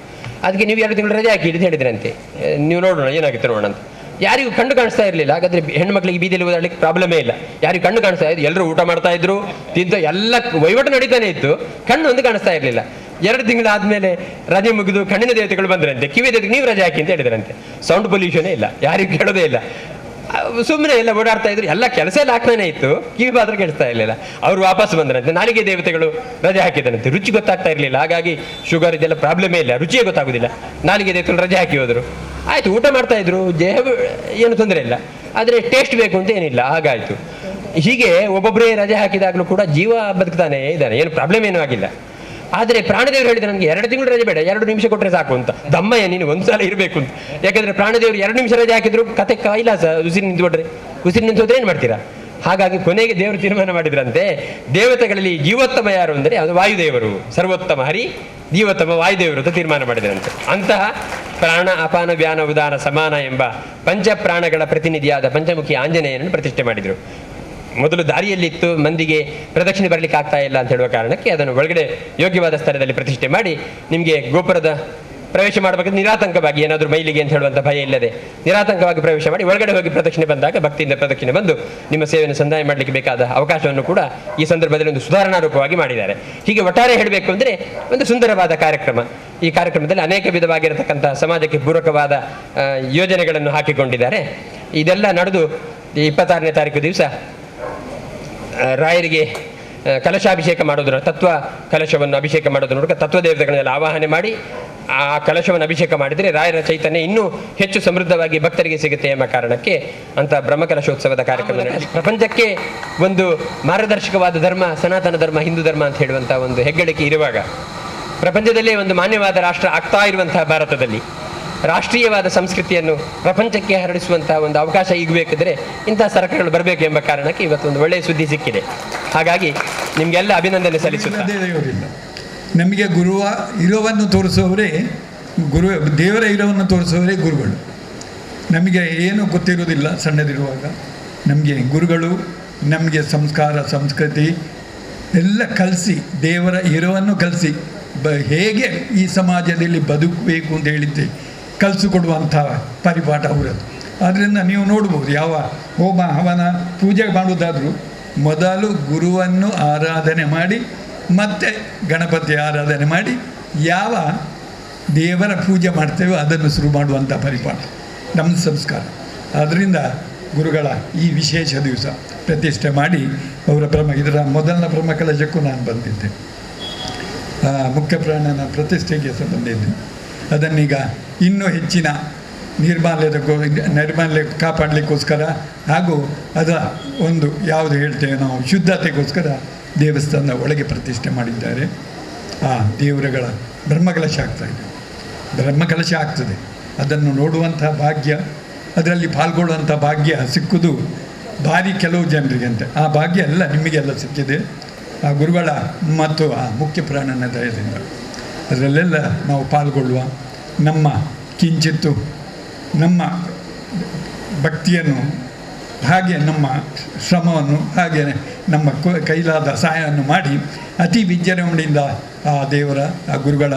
ಅದಕ್ಕೆ ನೀವು 2 ತಿಂಗಳು ರಜೆ ಹಾಕಿ ಅಂತ ಹೇಳಿದ್ರಂತೆ, ನೀವು ನೋಡೋಣ ಏನಾಗುತ್ತೆ ನೋಡೋಣ ಅಂತ. ಯಾರಿಗೂ ಕಣ್ಣು ಕಾಣಿಸ್ತಾ ಇರಲಿಲ್ಲ. ಹಾಗಾದ್ರೆ ಹೆಣ್ಮಕ್ಳಿಗೆ ಬೀದಿಯಲ್ಲಿ ಓದಾಡಲಿಕ್ಕೆ ಪ್ರಾಬ್ಲಮೇ ಇಲ್ಲ, ಯಾರಿಗೂ ಕಣ್ಣು ಕಾಣಿಸ್ತಾ ಇದ್ದು, ಎಲ್ಲರೂ ಊಟ ಮಾಡ್ತಾ ಇದ್ರು, ತಿಂತ ಎಲ್ಲ ವಹಿವಾಟು ನಡೀತಾನೆ ಇತ್ತು, ಕಣ್ಣು ಒಂದು ಕಾಣಿಸ್ತಾ ಇರಲಿಲ್ಲ. 2 ತಿಂಗಳಾದ್ಮೇಲೆ ರಜೆ ಮುಗಿದು ಕಣ್ಣಿನ ದೇವತೆಗಳು ಬಂದ್ರಂತೆ, ಕಿವಿ ದೇವತೆಗೆ ನೀವು ರಜೆ ಹಾಕಿ ಅಂತ ಹೇಳಿದ್ರಂತೆ. ಸೌಂಡ್ ಪೊಲ್ಯೂಷನೇ ಇಲ್ಲ, ಯಾರಿಗೂ ಕೇಳೋದೇ ಇಲ್ಲ, ಸುಮ್ಮನೆ ಎಲ್ಲ ಓಡಾಡ್ತಾ ಇದ್ರು, ಎಲ್ಲ ಕೆಲಸ ಎಲ್ಲ ಆಗ್ತಾನೆ ಇತ್ತು, ಕಿವಿ ಮಾತ್ರ ಕೇಳಿಸ್ತಾ ಇರಲಿಲ್ಲ. ಅವರು ವಾಪಸ್ ಬಂದ್ರಂತೆ, ನಾಲಿಗೆ ದೇವತೆಗಳು ರಜೆ ಹಾಕಿದರಂತೆ, ರುಚಿ ಗೊತ್ತಾಗ್ತಾ ಇರಲಿಲ್ಲ, ಹಾಗಾಗಿ ಶುಗರ್ ಇದೆಲ್ಲ ಪ್ರಾಬ್ಲಮೇ ಇಲ್ಲ, ರುಚಿಯೇ ಗೊತ್ತಾಗೋದಿಲ್ಲ, ನಾಲಿಗೆ ದೇವತೆಗಳು ರಜೆ ಹಾಕಿ ಹೋದರು. ಆಯ್ತು, ಊಟ ಮಾಡ್ತಾ ಇದ್ರು, ಏನು ತೊಂದರೆ ಇಲ್ಲ, ಆದರೆ ಟೇಸ್ಟ್ ಬೇಕು ಅಂತ ಏನಿಲ್ಲ, ಹಾಗಾಯ್ತು. ಹೀಗೆ ಒಬ್ಬೊಬ್ಬರೇ ರಜೆ ಹಾಕಿದಾಗಲೂ ಕೂಡ ಜೀವ ಬದುಕ್ತಾನೆ ಇದ್ದಾನೆ, ಏನು ಪ್ರಾಬ್ಲಮ್ ಏನೂ ಆಗಿಲ್ಲ. ಆದರೆ ಪ್ರಾಣದೇವರು ಹೇಳಿದ್ರೆ ನನಗೆ 2 ತಿಂಗಳು ರಜೆ ಬೇಡ, 2 ನಿಮಿಷ ಕೊಟ್ಟರೆ ಸಾಕು ಅಂತ. ದಮ್ಮಯ್ಯ ನೀನು ಒಂದ್ಸಲ ಇರಬೇಕು ಅಂತ. ಯಾಕಂದ್ರೆ ಪ್ರಾಣದೇವರು 2 ನಿಮಿಷ ರಜೆ ಹಾಕಿದ್ರು ಕತೆ ಕೈಲಾಸ, ಉಸಿರು ನಿಂತುಬಿಟ್ರೆ, ಉಸಿರು ನಿಂತೋದ್ರೆ ಏನು ಮಾಡ್ತೀರಾ? ಹಾಗಾಗಿ ಕೊನೆಗೆ ದೇವರು ತೀರ್ಮಾನ ಮಾಡಿದ್ರಂತೆ, ದೇವತೆಗಳಲ್ಲಿ ಜೀವೋತ್ತಮ ಯಾರು ಅಂದರೆ ಅದು ವಾಯುದೇವರು, ಸರ್ವೋತ್ತಮ ಹರಿ, ಜೀವೋತ್ತಮ ವಾಯುದೇವರು ಅಂತ ತೀರ್ಮಾನ ಮಾಡಿದ್ರಂತೆ. ಅಂತಹ ಪ್ರಾಣ ಅಪಾನ ವ್ಯಾನ ಉದಾನ ಸಮಾನ ಎಂಬ ಪಂಚಪ್ರಾಣಗಳ ಪ್ರತಿನಿಧಿಯಾದ ಪಂಚಮುಖಿ ಆಂಜನೇಯನನ್ನು ಪ್ರತಿಷ್ಠೆ ಮಾಡಿದರು. ಮೊದಲು ದಾರಿಯಲ್ಲಿತ್ತು, ಮಂದಿಗೆ ಪ್ರದಕ್ಷಿಣೆ ಬರಲಿಕ್ಕೆ ಆಗ್ತಾ ಇಲ್ಲ ಅಂತ ಹೇಳುವ ಕಾರಣಕ್ಕೆ ಅದನ್ನು ಒಳಗಡೆ ಯೋಗ್ಯವಾದ ಸ್ಥಳದಲ್ಲಿ ಪ್ರತಿಷ್ಠೆ ಮಾಡಿ ನಿಮಗೆ ಗೋಪುರದ ಪ್ರವೇಶ ಮಾಡಬೇಕಾದ್ರೆ ನಿರಾತಂಕವಾಗಿ, ಏನಾದರೂ ಮೈಲಿಗೆ ಅಂತ ಹೇಳುವಂಥ ಭಯ ಇಲ್ಲದೆ ನಿರಾತಂಕವಾಗಿ ಪ್ರವೇಶ ಮಾಡಿ ಒಳಗಡೆ ಹೋಗಿ ಪ್ರದಕ್ಷಿಣೆ ಬಂದಾಗ ಭಕ್ತಿಯಿಂದ ಪ್ರದಕ್ಷಿಣೆ ಬಂದು ನಿಮ್ಮ ಸೇವೆಯನ್ನು ಸಂದಾಯ ಮಾಡಲಿಕ್ಕೆ ಬೇಕಾದ ಅವಕಾಶವನ್ನು ಕೂಡ ಈ ಸಂದರ್ಭದಲ್ಲಿ ಒಂದು ಸುಧಾರಣಾ ರೂಪವಾಗಿ ಮಾಡಿದ್ದಾರೆ. ಹೀಗೆ ಒಟ್ಟಾರೆ ಹೇಳಬೇಕು ಅಂದರೆ ಒಂದು ಸುಂದರವಾದ ಕಾರ್ಯಕ್ರಮ. ಈ ಕಾರ್ಯಕ್ರಮದಲ್ಲಿ ಅನೇಕ ವಿಧವಾಗಿರತಕ್ಕಂಥ ಸಮಾಜಕ್ಕೆ ಪೂರಕವಾದ ಯೋಜನೆಗಳನ್ನು ಹಾಕಿಕೊಂಡಿದ್ದಾರೆ. ಇದೆಲ್ಲ ನಡೆದು ಈ 26ನೇ ತಾರೀಕು ದಿವಸ ರಾಯರಿಗೆ ಕಲಶಾಭಿಷೇಕ ಮಾಡೋದ್ರ, ತತ್ವ ಕಲಶವನ್ನು ಅಭಿಷೇಕ ಮಾಡೋದ್ರ ಮೂಲಕ ತತ್ವದೇವತೆಗಳನ್ನೆಲ್ಲ ಆವಾಹನೆ ಮಾಡಿ ಆ ಕಲಶವನ್ನು ಅಭಿಷೇಕ ಮಾಡಿದರೆ ರಾಯರ ಚೈತನ್ಯ ಇನ್ನೂ ಹೆಚ್ಚು ಸಮೃದ್ಧವಾಗಿ ಭಕ್ತರಿಗೆ ಸಿಗುತ್ತೆ ಎಂಬ ಕಾರಣಕ್ಕೆ ಅಂತ ಬ್ರಹ್ಮಕಲಶೋತ್ಸವದ ಕಾರ್ಯಕ್ರಮ ಪ್ರಪಂಚಕ್ಕೆ ಒಂದು ಮಾರ್ಗದರ್ಶಕವಾದ ಧರ್ಮ ಸನಾತನ ಧರ್ಮ, ಹಿಂದೂ ಧರ್ಮ ಅಂತ ಹೇಳುವಂಥ ಒಂದು ಹೆಗ್ಗಳಿಕೆ ಇರುವಾಗ, ಪ್ರಪಂಚದಲ್ಲೇ ಒಂದು ಮಾನ್ಯವಾದ ರಾಷ್ಟ್ರ ಆಗ್ತಾ ಇರುವಂತಹ ಭಾರತದಲ್ಲಿ ರಾಷ್ಟ್ರೀಯವಾದ ಸಂಸ್ಕೃತಿಯನ್ನು ಪ್ರಪಂಚಕ್ಕೆ ಹರಡಿಸುವಂತಹ ಒಂದು ಅವಕಾಶ ಈಗ ಬೇಕಿದ್ರೆ ಇಂತಹ ಸರ್ಕಾರಗಳು ಬರಬೇಕು ಎಂಬ ಕಾರಣಕ್ಕೆ ಇವತ್ತು ಒಂದು ಒಳ್ಳೆಯ ಸುದ್ದಿ ಸಿಕ್ಕಿದೆ. ಹಾಗಾಗಿ ನಿಮಗೆಲ್ಲ ಅಭಿನಂದನೆ ಸಲ್ಲಿಸುತ್ತೇನೆ. ನಮಗೆ ಗುರುವ ಇರೋವನ್ನು ತೋರಿಸುವವರೇ ದೇವರ ಇರೋವನ್ನು ತೋರಿಸುವವರೇ ಗುರುಗಳು. ನಮಗೆ ಏನು ಗೊತ್ತಿರುವುದಿಲ್ಲ ಸಣ್ಣದಿರುವಾಗ, ನಮಗೆ ಗುರುಗಳು ನಮಗೆ ಸಂಸ್ಕಾರ ಸಂಸ್ಕೃತಿ ಎಲ್ಲ ಕಲಿಸಿ, ದೇವರ ಇರೋವನ್ನು ಕಲಿಸಿ ಹೇಗೆ ಈ ಸಮಾಜದಲ್ಲಿ ಬದುಕಬೇಕು ಅಂತ ಹೇಳಿದ್ದೆ ಕಲಿಸಿಕೊಡುವಂಥ ಪರಿಪಾಠ ಅವರದ್ದು. ಆದ್ದರಿಂದ ನೀವು ನೋಡ್ಬೋದು, ಯಾವ ಹೋಮ ಹವನ ಪೂಜೆ ಮಾಡುವುದಾದರೂ ಮೊದಲು ಗುರುವನ್ನು ಆರಾಧನೆ ಮಾಡಿ ಮತ್ತೆ ಗಣಪತಿ ಆರಾಧನೆ ಮಾಡಿ ಯಾವ ದೇವರ ಪೂಜೆ ಮಾಡ್ತೇವೋ ಅದನ್ನು ಶುರು ಮಾಡುವಂಥ ಪರಿಪಾಠ ನಮ್ಮ ಸಂಸ್ಕಾರ. ಆದ್ದರಿಂದ ಗುರುಗಳ ಈ ವಿಶೇಷ ದಿವಸ ಪ್ರತಿಷ್ಠೆ ಮಾಡಿ ಅವರ ಇದರ ಮೊದಲನ ಬ್ರಹ್ಮಕಲಶಕ್ಕೂ ನಾನು ಬಂದಿದ್ದೆ, ಮುಖ್ಯ ಪ್ರಾಣನ ಪ್ರತಿಷ್ಠೆಗೆ ಸಹ ಬಂದಿದ್ದೆ. ಅದನ್ನೀಗ ಇನ್ನೂ ಹೆಚ್ಚಿನ ನೈರ್ಮಲ್ಯ ಕಾಪಾಡಲಿಕ್ಕೋಸ್ಕರ ಹಾಗೂ ಅದರ ಒಂದು ಯಾವುದು ಹೇಳ್ತೇವೆ ನಾವು ಶುದ್ಧತೆಗೋಸ್ಕರ ದೇವಸ್ಥಾನದ ಒಳಗೆ ಪ್ರತಿಷ್ಠೆ ಮಾಡಿದ್ದಾರೆ. ಆ ದೇವರುಗಳ ಬ್ರಹ್ಮಕಲಶ ಆಗ್ತಾಯಿದೆ, ಬ್ರಹ್ಮಕಲಶ ಆಗ್ತದೆ. ಅದನ್ನು ನೋಡುವಂಥ ಭಾಗ್ಯ, ಅದರಲ್ಲಿ ಪಾಲ್ಗೊಳ್ಳುವಂಥ ಭಾಗ್ಯ ಸಿಕ್ಕುವುದು ಭಾರಿ ಕೆಲವು ಜನರಿಗೆ ಅಂತೆ. ಆ ಭಾಗ್ಯ ಎಲ್ಲ ನಿಮಗೆಲ್ಲ ಸಿಕ್ಕಿದೆ ಆ ಗುರುಗಳ ಮತ್ತು ಆ ಮುಖ್ಯ ಪ್ರಾಣನ ದಯದಿಂದ. ಅದರಲ್ಲೆಲ್ಲ ನಾವು ಪಾಲ್ಗೊಳ್ಳುವ, ನಮ್ಮ ಕಿಂಚಿತ್ತು ನಮ್ಮ ಭಕ್ತಿಯನ್ನು ಹಾಗೆ ನಮ್ಮ ಶ್ರಮವನ್ನು ಹಾಗೆ ನಮ್ಮ ಕೈಲಾದ ಸಹಾಯವನ್ನು ಮಾಡಿ ಅತಿ ವಿಜೃಂಭಣೆಯಿಂದ ಆ ದೇವರ ಆ ಗುರುಗಳ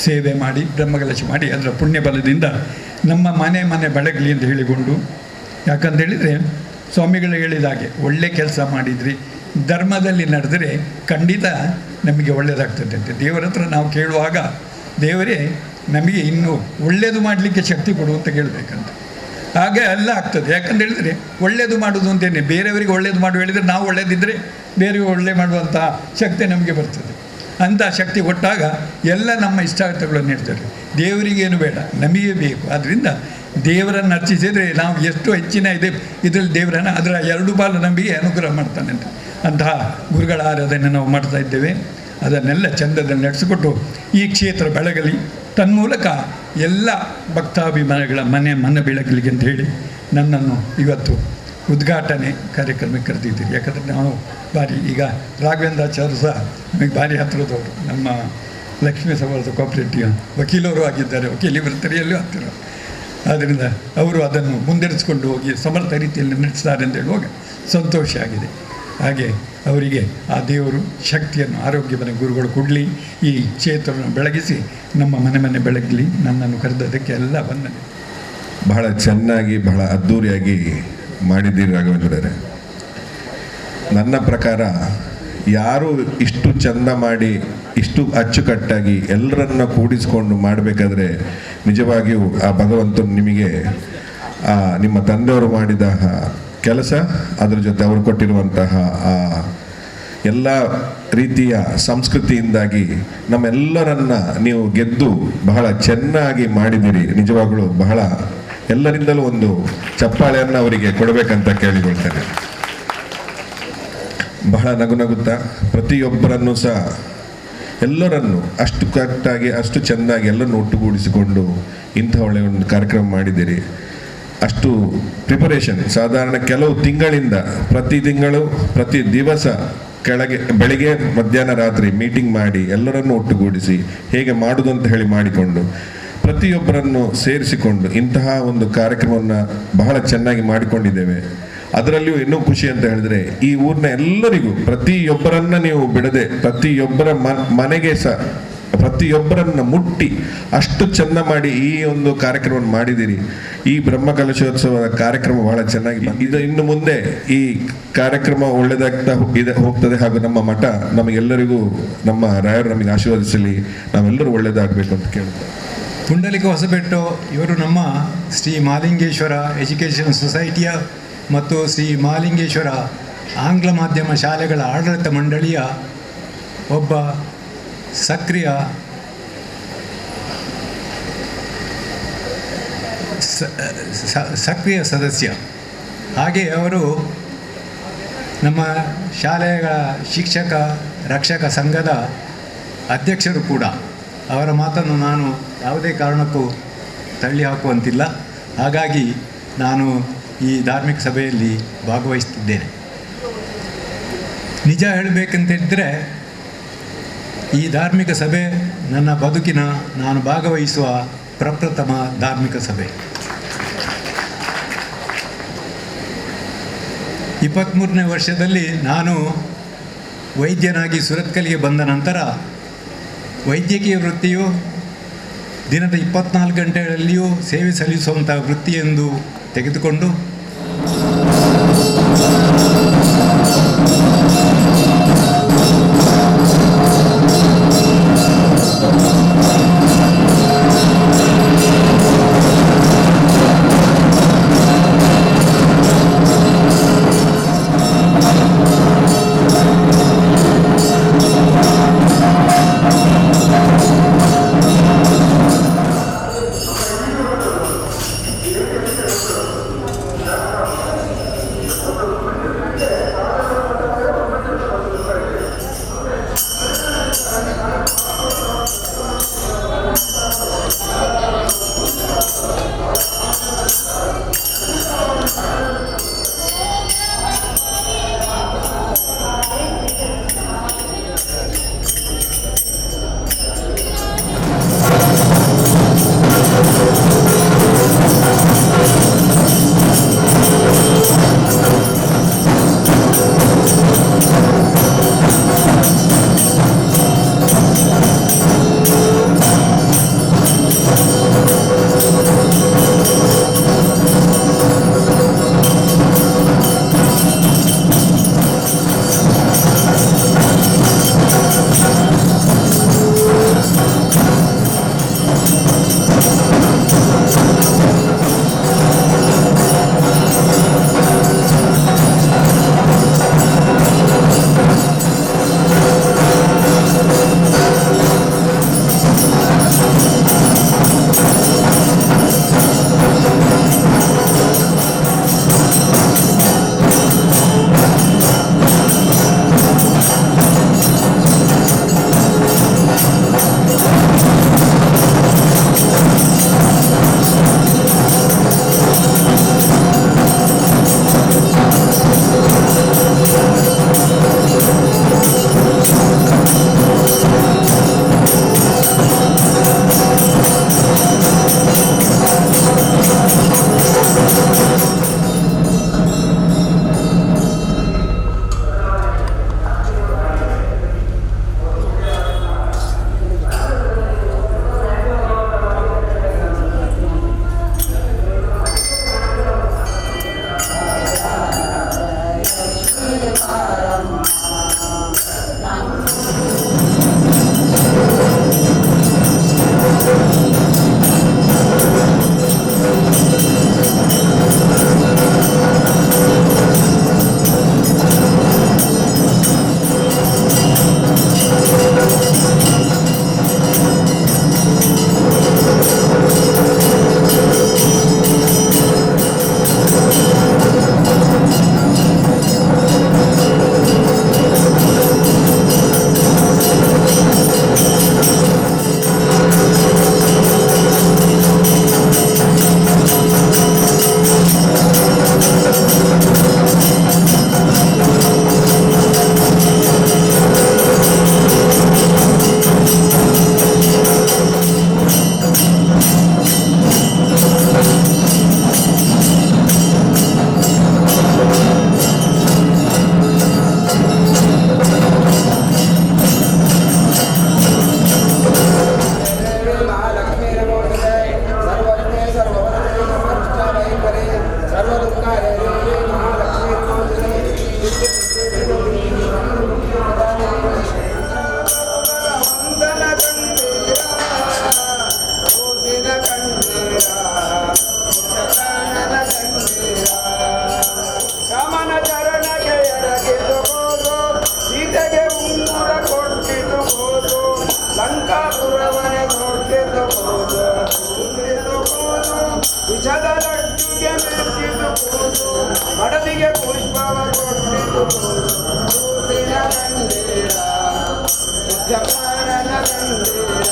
ಸೇವೆ ಮಾಡಿ ಬ್ರಹ್ಮಕಲಶ ಮಾಡಿ ಅದರ ಪುಣ್ಯ ಬಲದಿಂದ ನಮ್ಮ ಮನೆ ಬೆಳಗಲಿ ಅಂತ ಹೇಳಿಕೊಂಡು, ಯಾಕಂತೇಳಿದರೆ ಸ್ವಾಮಿಗಳು ಹೇಳಿದ ಹಾಗೆ ಒಳ್ಳೆ ಕೆಲಸ ಮಾಡಿದ್ರಿ, ಧರ್ಮದಲ್ಲಿ ನಡೆದರೆ ಖಂಡಿತ ನಮಗೆ ಒಳ್ಳೆಯದಾಗ್ತದೆ ಅಂತ ದೇವರ ಹತ್ರ ನಾವು ಕೇಳುವಾಗ ದೇವರೇ ನಮಗೆ ಇನ್ನೂ ಒಳ್ಳೆಯದು ಮಾಡಲಿಕ್ಕೆ ಶಕ್ತಿ ಕೊಡು ಅಂತ ಕೇಳಬೇಕಂತ. ಹಾಗೆ ಎಲ್ಲ ಆಗ್ತದೆ. ಯಾಕಂತ ಹೇಳಿದರೆ ಒಳ್ಳೆಯದು ಮಾಡೋದು ಅಂತೇನೆ, ಬೇರೆಯವರಿಗೆ ಒಳ್ಳೆಯದು ಮಾಡು ಹೇಳಿದರೆ ನಾವು ಒಳ್ಳೆಯದಿದ್ದರೆ ಬೇರೆಯವ್ರಿಗೆ ಒಳ್ಳೆ ಮಾಡುವಂಥ ಶಕ್ತಿ ನಮಗೆ ಬರ್ತದೆ. ಅಂಥ ಶಕ್ತಿ ಕೊಟ್ಟಾಗ ಎಲ್ಲ ನಮ್ಮ ಇಷ್ಟಾರ್ಥಗಳನ್ನು ನೀಡ್ತಾರೆ. ದೇವರಿಗೇನು ಬೇಡ, ನಮಗೆ ಬೇಕು. ಆದ್ದರಿಂದ ದೇವರನ್ನು ಅರ್ಚಿಸಿದರೆ ನಾವು ಎಷ್ಟು ಹೆಚ್ಚಿನ ಇದೆ ಇದರಲ್ಲಿ ದೇವರನ್ನು ಅದರ 2 ಪಾಲು ನಮಗೆ ಅನುಗ್ರಹ ಮಾಡ್ತಾನೆ ಅಂತ. ಅಂತಹ ಗುರುಗಳ ಆರಾಧನೆ ನಾವು ಮಾಡ್ತಾ ಇದ್ದೇವೆ. ಅದನ್ನೆಲ್ಲ ಚಂದದಲ್ಲಿ ನಡೆಸಿಕೊಟ್ಟು ಈ ಕ್ಷೇತ್ರ ಬೆಳಗಲಿ, ತನ್ಮೂಲಕ ಎಲ್ಲ ಭಕ್ತಾಭಿಮಾನಿಗಳ ಮನ ಬೆಳಗಲಿಗೆ ಅಂತ ಹೇಳಿ ನನ್ನನ್ನು ಇವತ್ತು ಉದ್ಘಾಟನೆ ಕಾರ್ಯಕ್ರಮಕ್ಕೆ ಕರೆದಿದ್ದೀರಿ. ಯಾಕಂದರೆ ನಾವು ಭಾರಿ ಈಗ ರಾಘವೇಂದ್ರಾಚಾರ್ಯ ಸಹ ನಮಗೆ ಭಾರಿ ಹತ್ತಿರದವರು, ನಮ್ಮ ಲಕ್ಷ್ಮೀ ಸಮಾಜದ ಕೋಆಪರೇಟಿವ್ ವಕೀಲರು ಆಗಿದ್ದಾರೆ, ವಕೀಲಿ ವೃತ್ತಿಯಲ್ಲೂ ಹತ್ತಿರ. ಆದ್ದರಿಂದ ಅವರು ಅದನ್ನು ಮುಂದೆರಿಸಿಕೊಂಡು ಹೋಗಿ ಸಮರ್ಥ ರೀತಿಯಲ್ಲಿ ನಡೆಸ್ತಾರೆ ಅಂತ ಹೇಳುವಾಗ ಸಂತೋಷ ಆಗಿದೆ. ಹಾಗೆ ಅವರಿಗೆ ಆ ದೇವರು ಶಕ್ತಿಯನ್ನು, ಆರೋಗ್ಯವನ್ನು ಗುರುಗಳು ಕೊಡಲಿ, ಈ ಕ್ಷೇತ್ರವನ್ನು ಬೆಳಗಿಸಿ ನಮ್ಮ ಮನೆ ಬೆಳಗಲಿ. ನನ್ನನ್ನು ಕರೆದದಕ್ಕೆ ಎಲ್ಲ ವಂದನೆ. ಬಹಳ ಚೆನ್ನಾಗಿ ಬಹಳ ಅದ್ಧೂರಿಯಾಗಿ ಮಾಡಿದ್ದೀರಿ ರಾಘವೇಂದ್ರರೇ. ನನ್ನ ಪ್ರಕಾರ ಯಾರು ಇಷ್ಟು ಚಂದ ಮಾಡಿ ಇಷ್ಟು ಅಚ್ಚುಕಟ್ಟಾಗಿ ಎಲ್ಲರನ್ನ ಕೂಡಿಸ್ಕೊಂಡು ಮಾಡಬೇಕಾದ್ರೆ ನಿಜವಾಗಿಯೂ ಆ ಭಗವಂತನು ನಿಮಗೆ ನಿಮ್ಮ ತಂದೆಯವರು ಮಾಡಿದ ಕೆಲಸ, ಅದರ ಜೊತೆ ಅವರು ಕೊಟ್ಟಿರುವಂತಹ ಆ ಎಲ್ಲ ರೀತಿಯ ಸಂಸ್ಕೃತಿಯಿಂದಾಗಿ ನಮ್ಮೆಲ್ಲರನ್ನ ನೀವು ಗೆದ್ದು ಬಹಳ ಚೆನ್ನಾಗಿ ಮಾಡಿದ್ದೀರಿ. ನಿಜವಾಗಲೂ ಬಹಳ ಎಲ್ಲರಿಂದಲೂ ಒಂದು ಚಪ್ಪಾಳೆಯನ್ನು ಅವರಿಗೆ ಕೊಡಬೇಕಂತ ಕೇಳಿಕೊಳ್ತೇನೆ. ಬಹಳ ನಗುತ್ತಾ ಪ್ರತಿಯೊಬ್ಬರನ್ನು ಸಹ ಎಲ್ಲರನ್ನು ಅಷ್ಟು ಕರೆಕ್ಟಾಗಿ ಅಷ್ಟು ಚೆಂದಾಗಿ ಎಲ್ಲರನ್ನು ಒಟ್ಟುಗೂಡಿಸಿಕೊಂಡು ಇಂಥ ಒಳ್ಳೆಯ ಒಂದು ಕಾರ್ಯಕ್ರಮ ಮಾಡಿದ್ದೀರಿ. ಅಷ್ಟು ಪ್ರಿಪರೇಷನ್ ಸಾಧಾರಣ ಕೆಲವು ತಿಂಗಳಿಂದ ಪ್ರತಿ ತಿಂಗಳು ಪ್ರತಿ ದಿವಸ ಬೆಳಿಗ್ಗೆ ಮಧ್ಯಾಹ್ನ ರಾತ್ರಿ ಮೀಟಿಂಗ್ ಮಾಡಿ ಎಲ್ಲರನ್ನು ಒಟ್ಟುಗೂಡಿಸಿ ಹೇಗೆ ಮಾಡುವುದು ಅಂತ ಹೇಳಿ ಮಾಡಿಕೊಂಡು ಪ್ರತಿಯೊಬ್ಬರನ್ನು ಸೇರಿಸಿಕೊಂಡು ಇಂತಹ ಒಂದು ಕಾರ್ಯಕ್ರಮವನ್ನು ಬಹಳ ಚೆನ್ನಾಗಿ ಮಾಡಿಕೊಂಡಿದ್ದೇವೆ. ಅದರಲ್ಲಿಯೂ ಇನ್ನೂ ಖುಷಿ ಅಂತ ಹೇಳಿದ್ರೆ ಈ ಊರಿನ ಎಲ್ಲರಿಗೂ ಪ್ರತಿಯೊಬ್ಬರನ್ನ ನೀವು ಬಿಡದೆ ಪ್ರತಿಯೊಬ್ಬರ ಮನೆಗೆ ಸಹ ಪ್ರತಿಯೊಬ್ಬರನ್ನ ಮುಟ್ಟಿ ಅಷ್ಟು ಚೆಂದ ಮಾಡಿ ಈ ಒಂದು ಕಾರ್ಯಕ್ರಮವನ್ನು ಮಾಡಿದ್ದೀರಿ. ಈ ಬ್ರಹ್ಮಕಲಶೋತ್ಸವದ ಕಾರ್ಯಕ್ರಮ ಬಹಳ ಚೆನ್ನಾಗಿ ಇದು ಇನ್ನು ಮುಂದೆ ಈ ಕಾರ್ಯಕ್ರಮ ಒಳ್ಳೆದಾಗ್ತಾ ಹೋಗ್ತದೆ. ಹಾಗೂ ನಮ್ಮ ಮಠ ನಮಗೆಲ್ಲರಿಗೂ ನಮ್ಮ ರಾಯರು ನಮಗೆ ಆಶೀರ್ವದಿಸಲಿ, ನಾವೆಲ್ಲರೂ ಒಳ್ಳೆಯದಾಗಬೇಕು ಅಂತ ಕೇಳ್ತಾರೆ. ಪುಂಡಲಿಕ ಹೊಸಬೆಟ್ಟು ಇವರು ನಮ್ಮ ಶ್ರೀ ಮಹಾಲಿಂಗೇಶ್ವರ ಎಜುಕೇಷನ್ ಸೊಸೈಟಿಯ ಮತ್ತು ಶ್ರೀ ಮಹಾಲಿಂಗೇಶ್ವರ ಆಂಗ್ಲ ಮಾಧ್ಯಮ ಶಾಲೆಗಳ ಆಡಳಿತ ಮಂಡಳಿಯ ಒಬ್ಬ ಸಕ್ರಿಯ ಸದಸ್ಯ. ಹಾಗೆ ಅವರು ನಮ್ಮ ಶಾಲೆಗಳ ಶಿಕ್ಷಕ ರಕ್ಷಕ ಸಂಘದ ಅಧ್ಯಕ್ಷರು ಕೂಡ. ಅವರ ಮಾತನ್ನು ನಾನು ಯಾವುದೇ ಕಾರಣಕ್ಕೂ ತಳ್ಳಿ ಹಾಕುವಂತಿಲ್ಲ. ಹಾಗಾಗಿ ನಾನು ಈ ಧಾರ್ಮಿಕ ಸಭೆಯಲ್ಲಿ ಭಾಗವಹಿಸ್ತಿದ್ದೇನೆ. ನಿಜ ಹೇಳಬೇಕಂತಿದ್ದರೆ ಈ ಧಾರ್ಮಿಕ ಸಭೆ ನನ್ನ ಬದುಕಿನ ನಾನು ಭಾಗವಹಿಸುವ ಪ್ರಪ್ರಥಮ ಧಾರ್ಮಿಕ ಸಭೆ. 23ನೇ ವರ್ಷದಲ್ಲಿ ನಾನು ವೈದ್ಯನಾಗಿ ಸುರತ್ಕಲ್ಗೆ ಬಂದ ನಂತರ ವೈದ್ಯಕೀಯ ವೃತ್ತಿಯು ದಿನದ 24 ಗಂಟೆಗಳಲ್ಲಿಯೂ ಸೇವೆ ಸಲ್ಲಿಸುವಂಥ ವೃತ್ತಿ ಎಂದು ತೆಗೆದುಕೊಂಡು ಮಡದಿಗೆ ಪುಷ್ಪವ ಕೊಟ್ಟಿತು ಕೂಸಿನ ಗಂಡೀರ ಜಪಾನನ ಗಂಡೀರ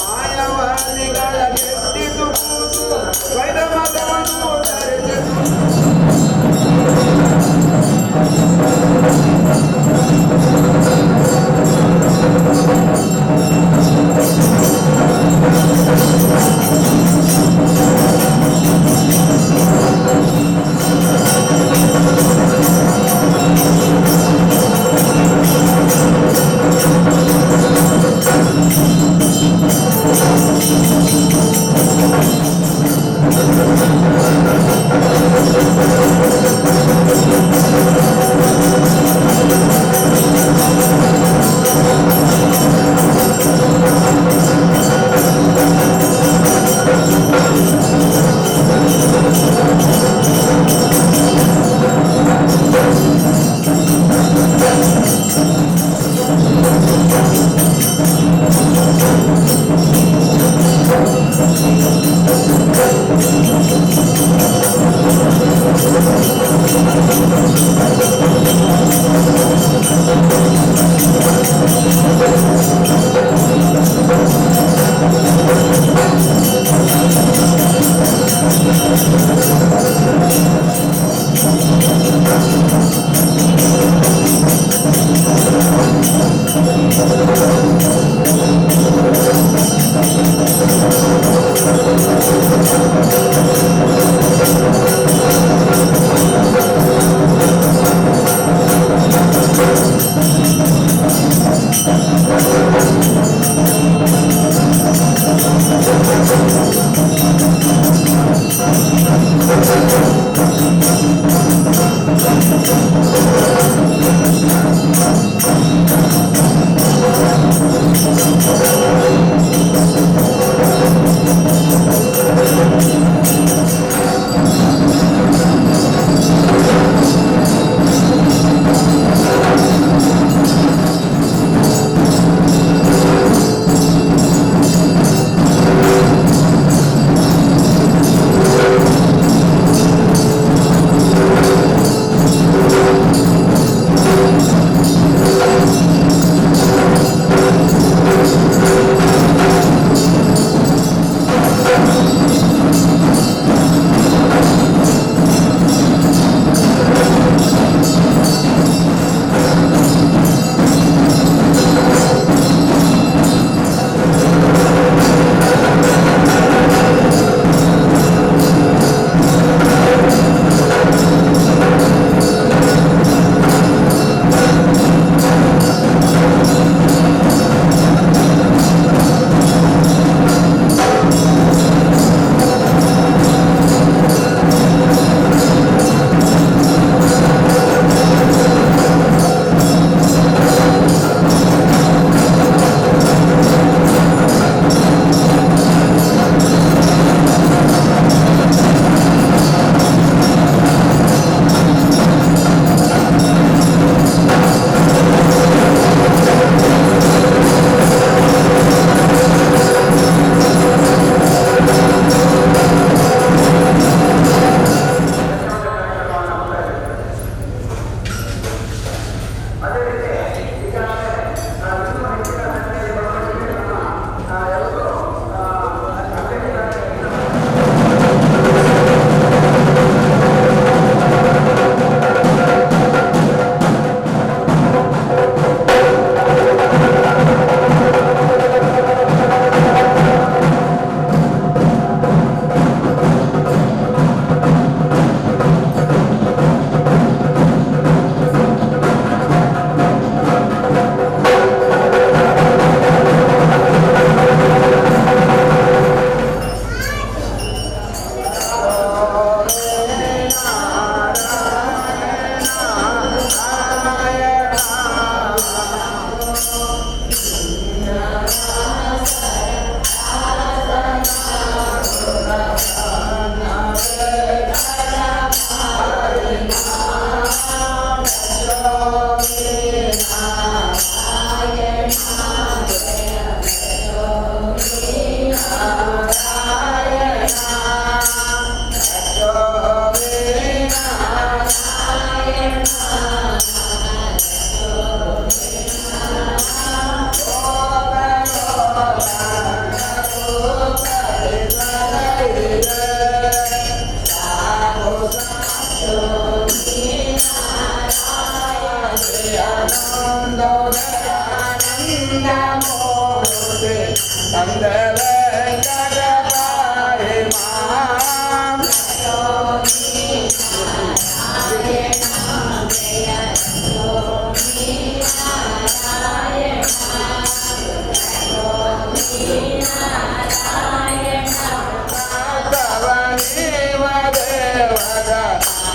ಮಾಯವಾದಿಗಳ ಗೆದ್ದಿತು ಕೂಸು ವೈದ ಮತವನ್ನು ಧರಿಸಿತು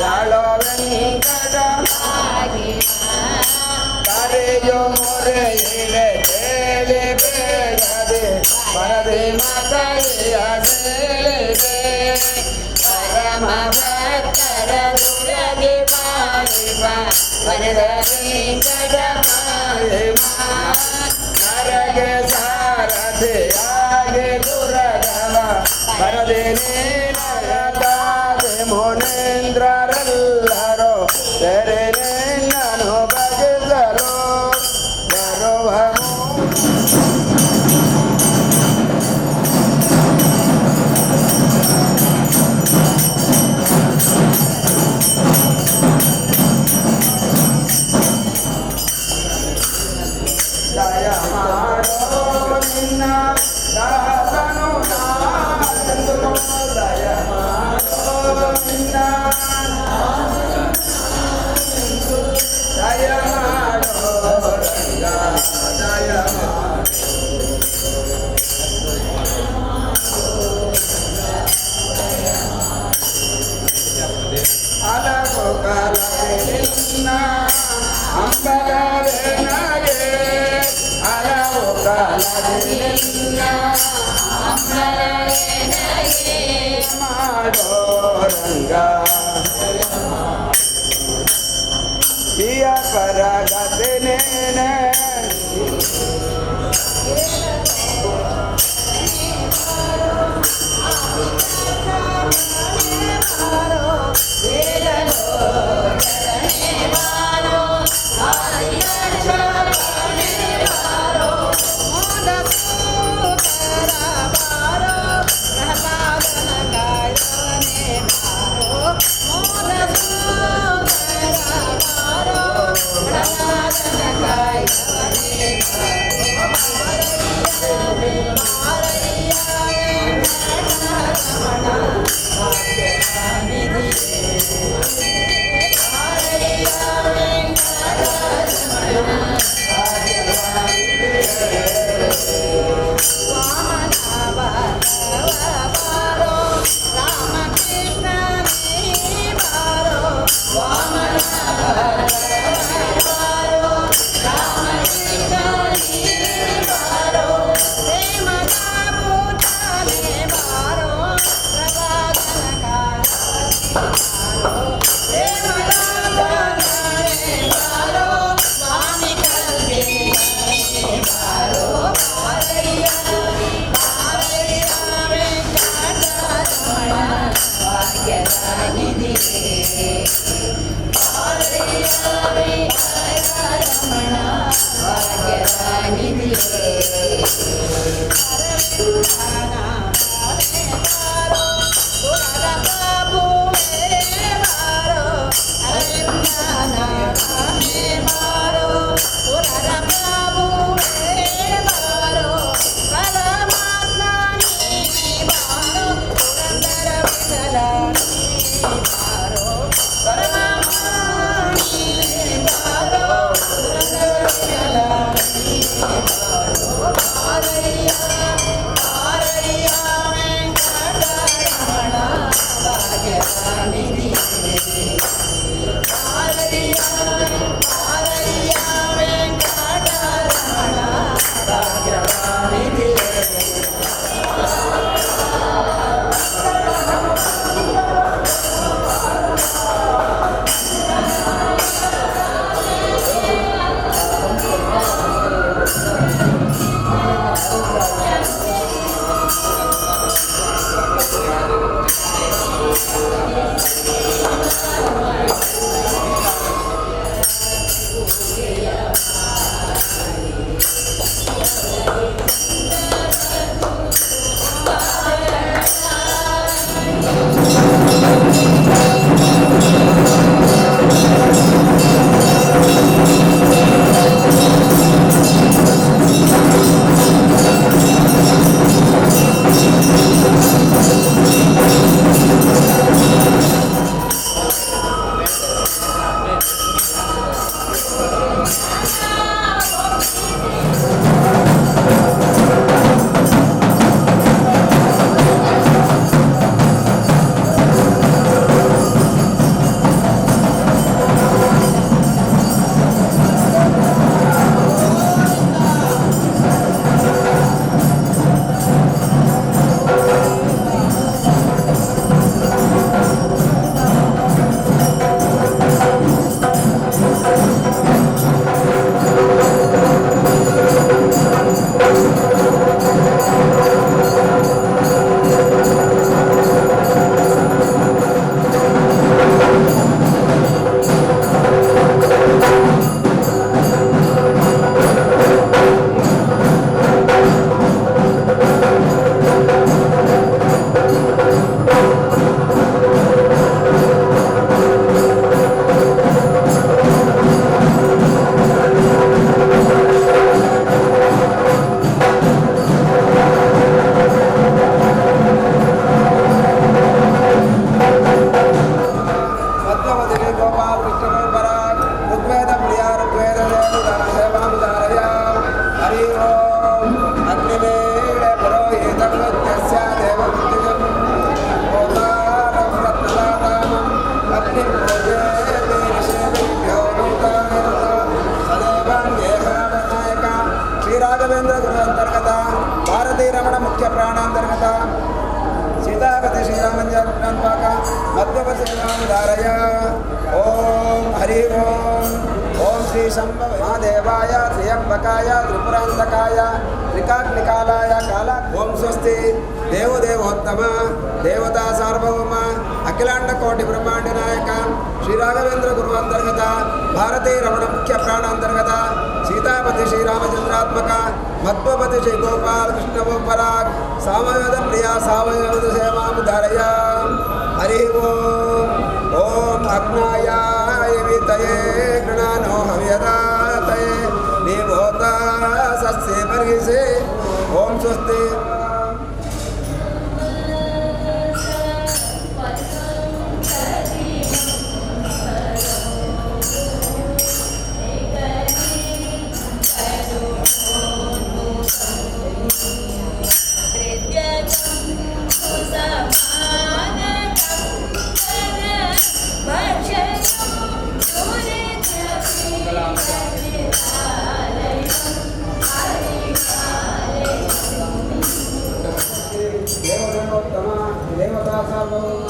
ಜಾಳೋ ವೆಂಕಟ ಕರೆಯೋ ಮೊರೆ ಇಡೆ ಕೇಳಿ ಬೇಡದೆ ಬರದೆ ಮಕಲಿಯ ಕೇಳಿದೆ ಪರಮ ಭಕ್ತರ ದುರಗೆ ಪಾಲಿಪ ವರದ ವೆಂಕಟ ಮಾಲಿಮ ನರಗೆ ಸಾರಥಿಯಾಗಿ ದುರಗಮ ಬರದೆ ನೀನದಾದೆ ಮುನೇಂದ್ರರೆಲ್ಲರೂ ತೆರೆ ನಿನ್ನನು ಭಜಿಸಲು ಬರುವನು ದಯ ಮಾಡೋ ನಿನ್ನ ದಾಸನು ನಾನೆಂದು ದಯ ಮಾಡೋ ನಿನ್ನ ದಯ ಮಾಡೋ ರಂಗ ದಯ ಅಲಗೋ ಕಲಗೆ ನಿನ್ನ ಅಂಬಲವೇ ನಗೆ ಅಲಗೋ ಕಲಗೆ ನಿನ್ನ ಅಂಬಲವೇ ನಗೆ ಮಾಡೋ ರಂಗ ಹಿಯ ಪರಗತೆ ನೇನೆ धारय ओम हरि ओम श्री शंभ महादेवाय त्र्यंबकाय त्रिपुरांतकाय त्रिकाग्निकालाय काला ओम स्वस्ति देवदेवोत्तम देवता सार्वभौम अखिलांड कोटि ब्रह्मांड नायक श्री राघवेंद्र गुरु अंतर्गत भारतीय रमण मुख्य प्राण अंतर्गत सीतापति श्री रामचंद्रात्मक मध्वपति श्री गोपाल कृष्ण गोपराग सामवेद प्रिया सामवेद सेवाम धारय हरि ओम अग्नायाय वितये गणानो हव्यदातये देवोता सस्ये वर्गिसे ओम स्वस्ति देवता सार्वभौम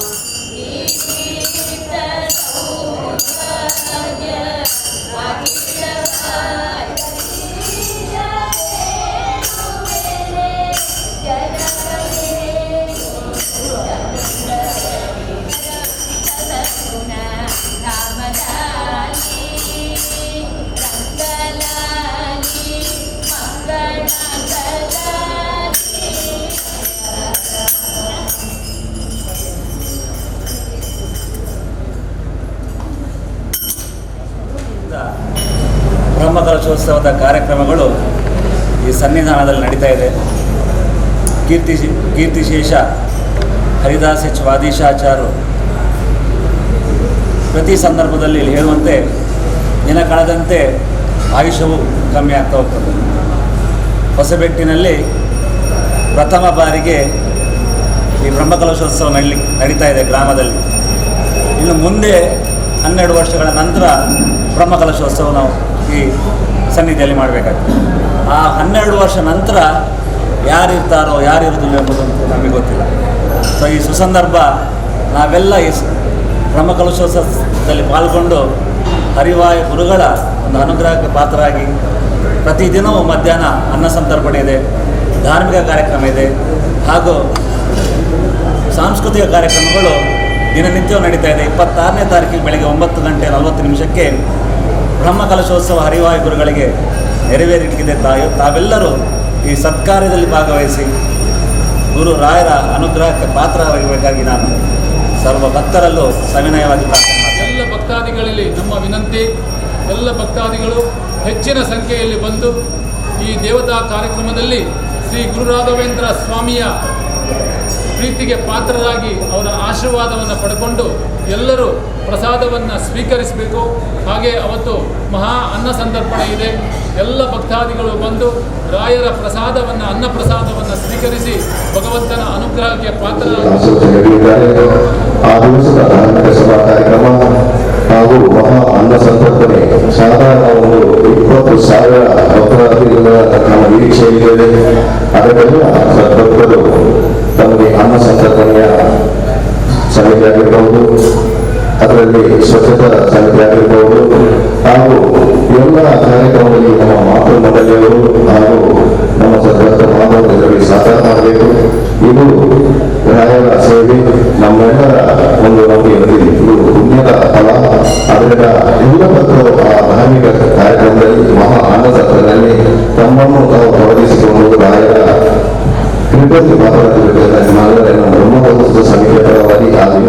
ಬ್ರಹ್ಮಕಲಶೋತ್ಸವದ ಕಾರ್ಯಕ್ರಮಗಳು ಈ ಸನ್ನಿಧಾನದಲ್ಲಿ ನಡೀತಾ ಇದೆ. ಕೀರ್ತಿಶೇಷ ಹರಿದಾಸ್ ಎಚ್ ವಾದೀಶಾಚಾರ್ಯರು ಪ್ರತಿ ಸಂದರ್ಭದಲ್ಲಿ ಇಲ್ಲಿ ಹೇಳುವಂತೆ ದಿನ ಕಳೆದಂತೆ ಆಯುಷ್ಯವು ಕಮ್ಮಿ ಆಗ್ತಾ ಹೋಗ್ತದೆ. ಹೊಸಬೆಟ್ಟಿನಲ್ಲಿ ಪ್ರಥಮ ಬಾರಿಗೆ ಈ ಬ್ರಹ್ಮಕಲಶೋತ್ಸವ ನಡೀತಾ ಇದೆ ಗ್ರಾಮದಲ್ಲಿ. ಇನ್ನು ಮುಂದೆ 12 ವರ್ಷಗಳ ನಂತರ ಬ್ರಹ್ಮಕಲಶೋತ್ಸವ ನಾವು ಈ ಸನ್ನಿಧಿಯಲ್ಲಿ ಮಾಡಬೇಕಾಗ್ತದೆ. ಆ 12 ವರ್ಷ ನಂತರ ಯಾರಿರ್ತಾರೋ ಯಾರಿರೋದಿಲ್ಲ ಎಂಬುದಂತೂ ನಮಗೆ ಗೊತ್ತಿಲ್ಲ. ಸೊ ಈ ಸುಸಂದರ್ಭ ನಾವೆಲ್ಲ ಈ ಬ್ರಹ್ಮಕಲಶೋತ್ಸವದಲ್ಲಿ ಪಾಲ್ಗೊಂಡು ಹರಿವಾಯ ಗುರುಗಳ ಒಂದು ಅನುಗ್ರಹಕ್ಕೆ ಪಾತ್ರರಾಗಿ ಪ್ರತಿದಿನವೂ ಮಧ್ಯಾಹ್ನ ಅನ್ನ ಸಂತರ್ಪಣೆ ಇದೆ, ಧಾರ್ಮಿಕ ಕಾರ್ಯಕ್ರಮ ಇದೆ ಹಾಗೂ ಸಾಂಸ್ಕೃತಿಕ ಕಾರ್ಯಕ್ರಮಗಳು ದಿನನಿತ್ಯವೂ ನಡೀತಾ ಇದೆ. 26ನೇ ತಾರೀಕಿಗೆ ಬೆಳಗ್ಗೆ 9:40 ಬ್ರಹ್ಮಕಲಶೋತ್ಸವ ಹರಿವಾಯು ಗುರುಗಳಿಗೆ ನೆರವೇರಿದೆ. ತಾವೆಲ್ಲರೂ ಈ ಸತ್ಕಾರ್ಯದಲ್ಲಿ ಭಾಗವಹಿಸಿ ಗುರು ರಾಯರ ಅನುಗ್ರಹಕ್ಕೆ ಪಾತ್ರರಾಗಬೇಕಾಗಿ ನಾನು ಸರ್ವ ಭಕ್ತರಲ್ಲೂ ಸವಿನಯವಾಗಿ ಪ್ರಾರ್ಥನೆ ಮಾಡ್ತೇನೆ. ಎಲ್ಲ ಭಕ್ತಾದಿಗಳಲ್ಲಿ ನಮ್ಮ ವಿನಂತಿ, ಎಲ್ಲ ಭಕ್ತಾದಿಗಳು ಹೆಚ್ಚಿನ ಸಂಖ್ಯೆಯಲ್ಲಿ ಬಂದು ಈ ದೇವತಾ ಕಾರ್ಯಕ್ರಮದಲ್ಲಿ ಶ್ರೀ ಗುರು ರಾಘವೇಂದ್ರ ಸ್ವಾಮಿಯ ಪ್ರೀತಿಗೆ ಪಾತ್ರರಾಗಿ ಅವರ ಆಶೀರ್ವಾದವನ್ನು ಪಡ್ಕೊಂಡು ಎಲ್ಲರೂ ಪ್ರಸಾದವನ್ನು ಸ್ವೀಕರಿಸಬೇಕು. ಹಾಗೆ ಅವತ್ತು ಮಹಾ ಅನ್ನ ಸಂತರ್ಪಣೆ ಇದೆ. ಎಲ್ಲ ಭಕ್ತಾದಿಗಳು ಬಂದು ರಾಯರ ಪ್ರಸಾದವನ್ನು ಅನ್ನ ಪ್ರಸಾದವನ್ನು ಸ್ವೀಕರಿಸಿ ಭಗವಂತನ ಅನುಗ್ರಹಕ್ಕೆ ಪಾತ್ರರಾಗಿ ಆ ದಿವಸದ ಧಾರ್ಮಿಕ ಸಭಾ ಕಾರ್ಯಕ್ರಮ ಹಾಗೂ ಮಹಾ ಅನ್ನ ಸಂತರ್ಪಣೆ ಸಾಧಾರಣ ಒಂದು 20,000 ಭಕ್ತಾದಿಗಳ ನಮ್ಮ ನಿರೀಕ್ಷೆಯಿದೆ. ಅದಕ್ಕೆಲ್ಲ ಸದ್ಭಕ್ತರು ತಮಗೆ ಅನ್ನ ಸಂತರ್ಪಣೆಯ ಸಮಿತಿ ಆಗಿರಬಹುದು, ಅದರಲ್ಲಿ ಸ್ವಚ್ಛತಾ ಸಮಿತಿ ಆಗಿರಬಹುದು ಹಾಗೂ ಎಲ್ಲ ಕಾರ್ಯಕ್ರಮದಲ್ಲಿ ನಮ್ಮ ಮಾತೃ ಮಂಡಳಿಯವರು ಹಾಗೂ ನಮ್ಮ ಸದ್ಭಕ್ತ ಮಾನವರು ಇದರಲ್ಲಿ ಸಹಕಾರ ಮಾಡಬೇಕು. ಇದು ರಾಯರ ಸೇವೆ ನಮ್ಮೆಲ್ಲರ ಒಂದು ನಂಬಿಕೆ, ಇದು ಪುಣ್ಯದ ಫಲ. ಅದರಿಂದ ಎಲ್ಲ ಭಕ್ತರು ಆ ಧಾರ್ಮಿಕ ಕಾರ್ಯಕ್ರಮದಲ್ಲಿ ಮಹಾ ಅನ್ನಸತ್ರದಲ್ಲಿ ತಮ್ಮನ್ನು ತಾವು ತೊಡಗಿಸಿಕೊಂಡು ರಾಯರ ಕೃಪೆಗೆ ಪಾತ್ರರಾಗಬೇಕಾದ ನಾವೆಲ್ಲರನ್ನು ಬ್ರಹ್ಮಕಲಶೋತ್ಸವ ಸಮಿತಿಯ ಪರವಾಗಿ ಹಾಗೂ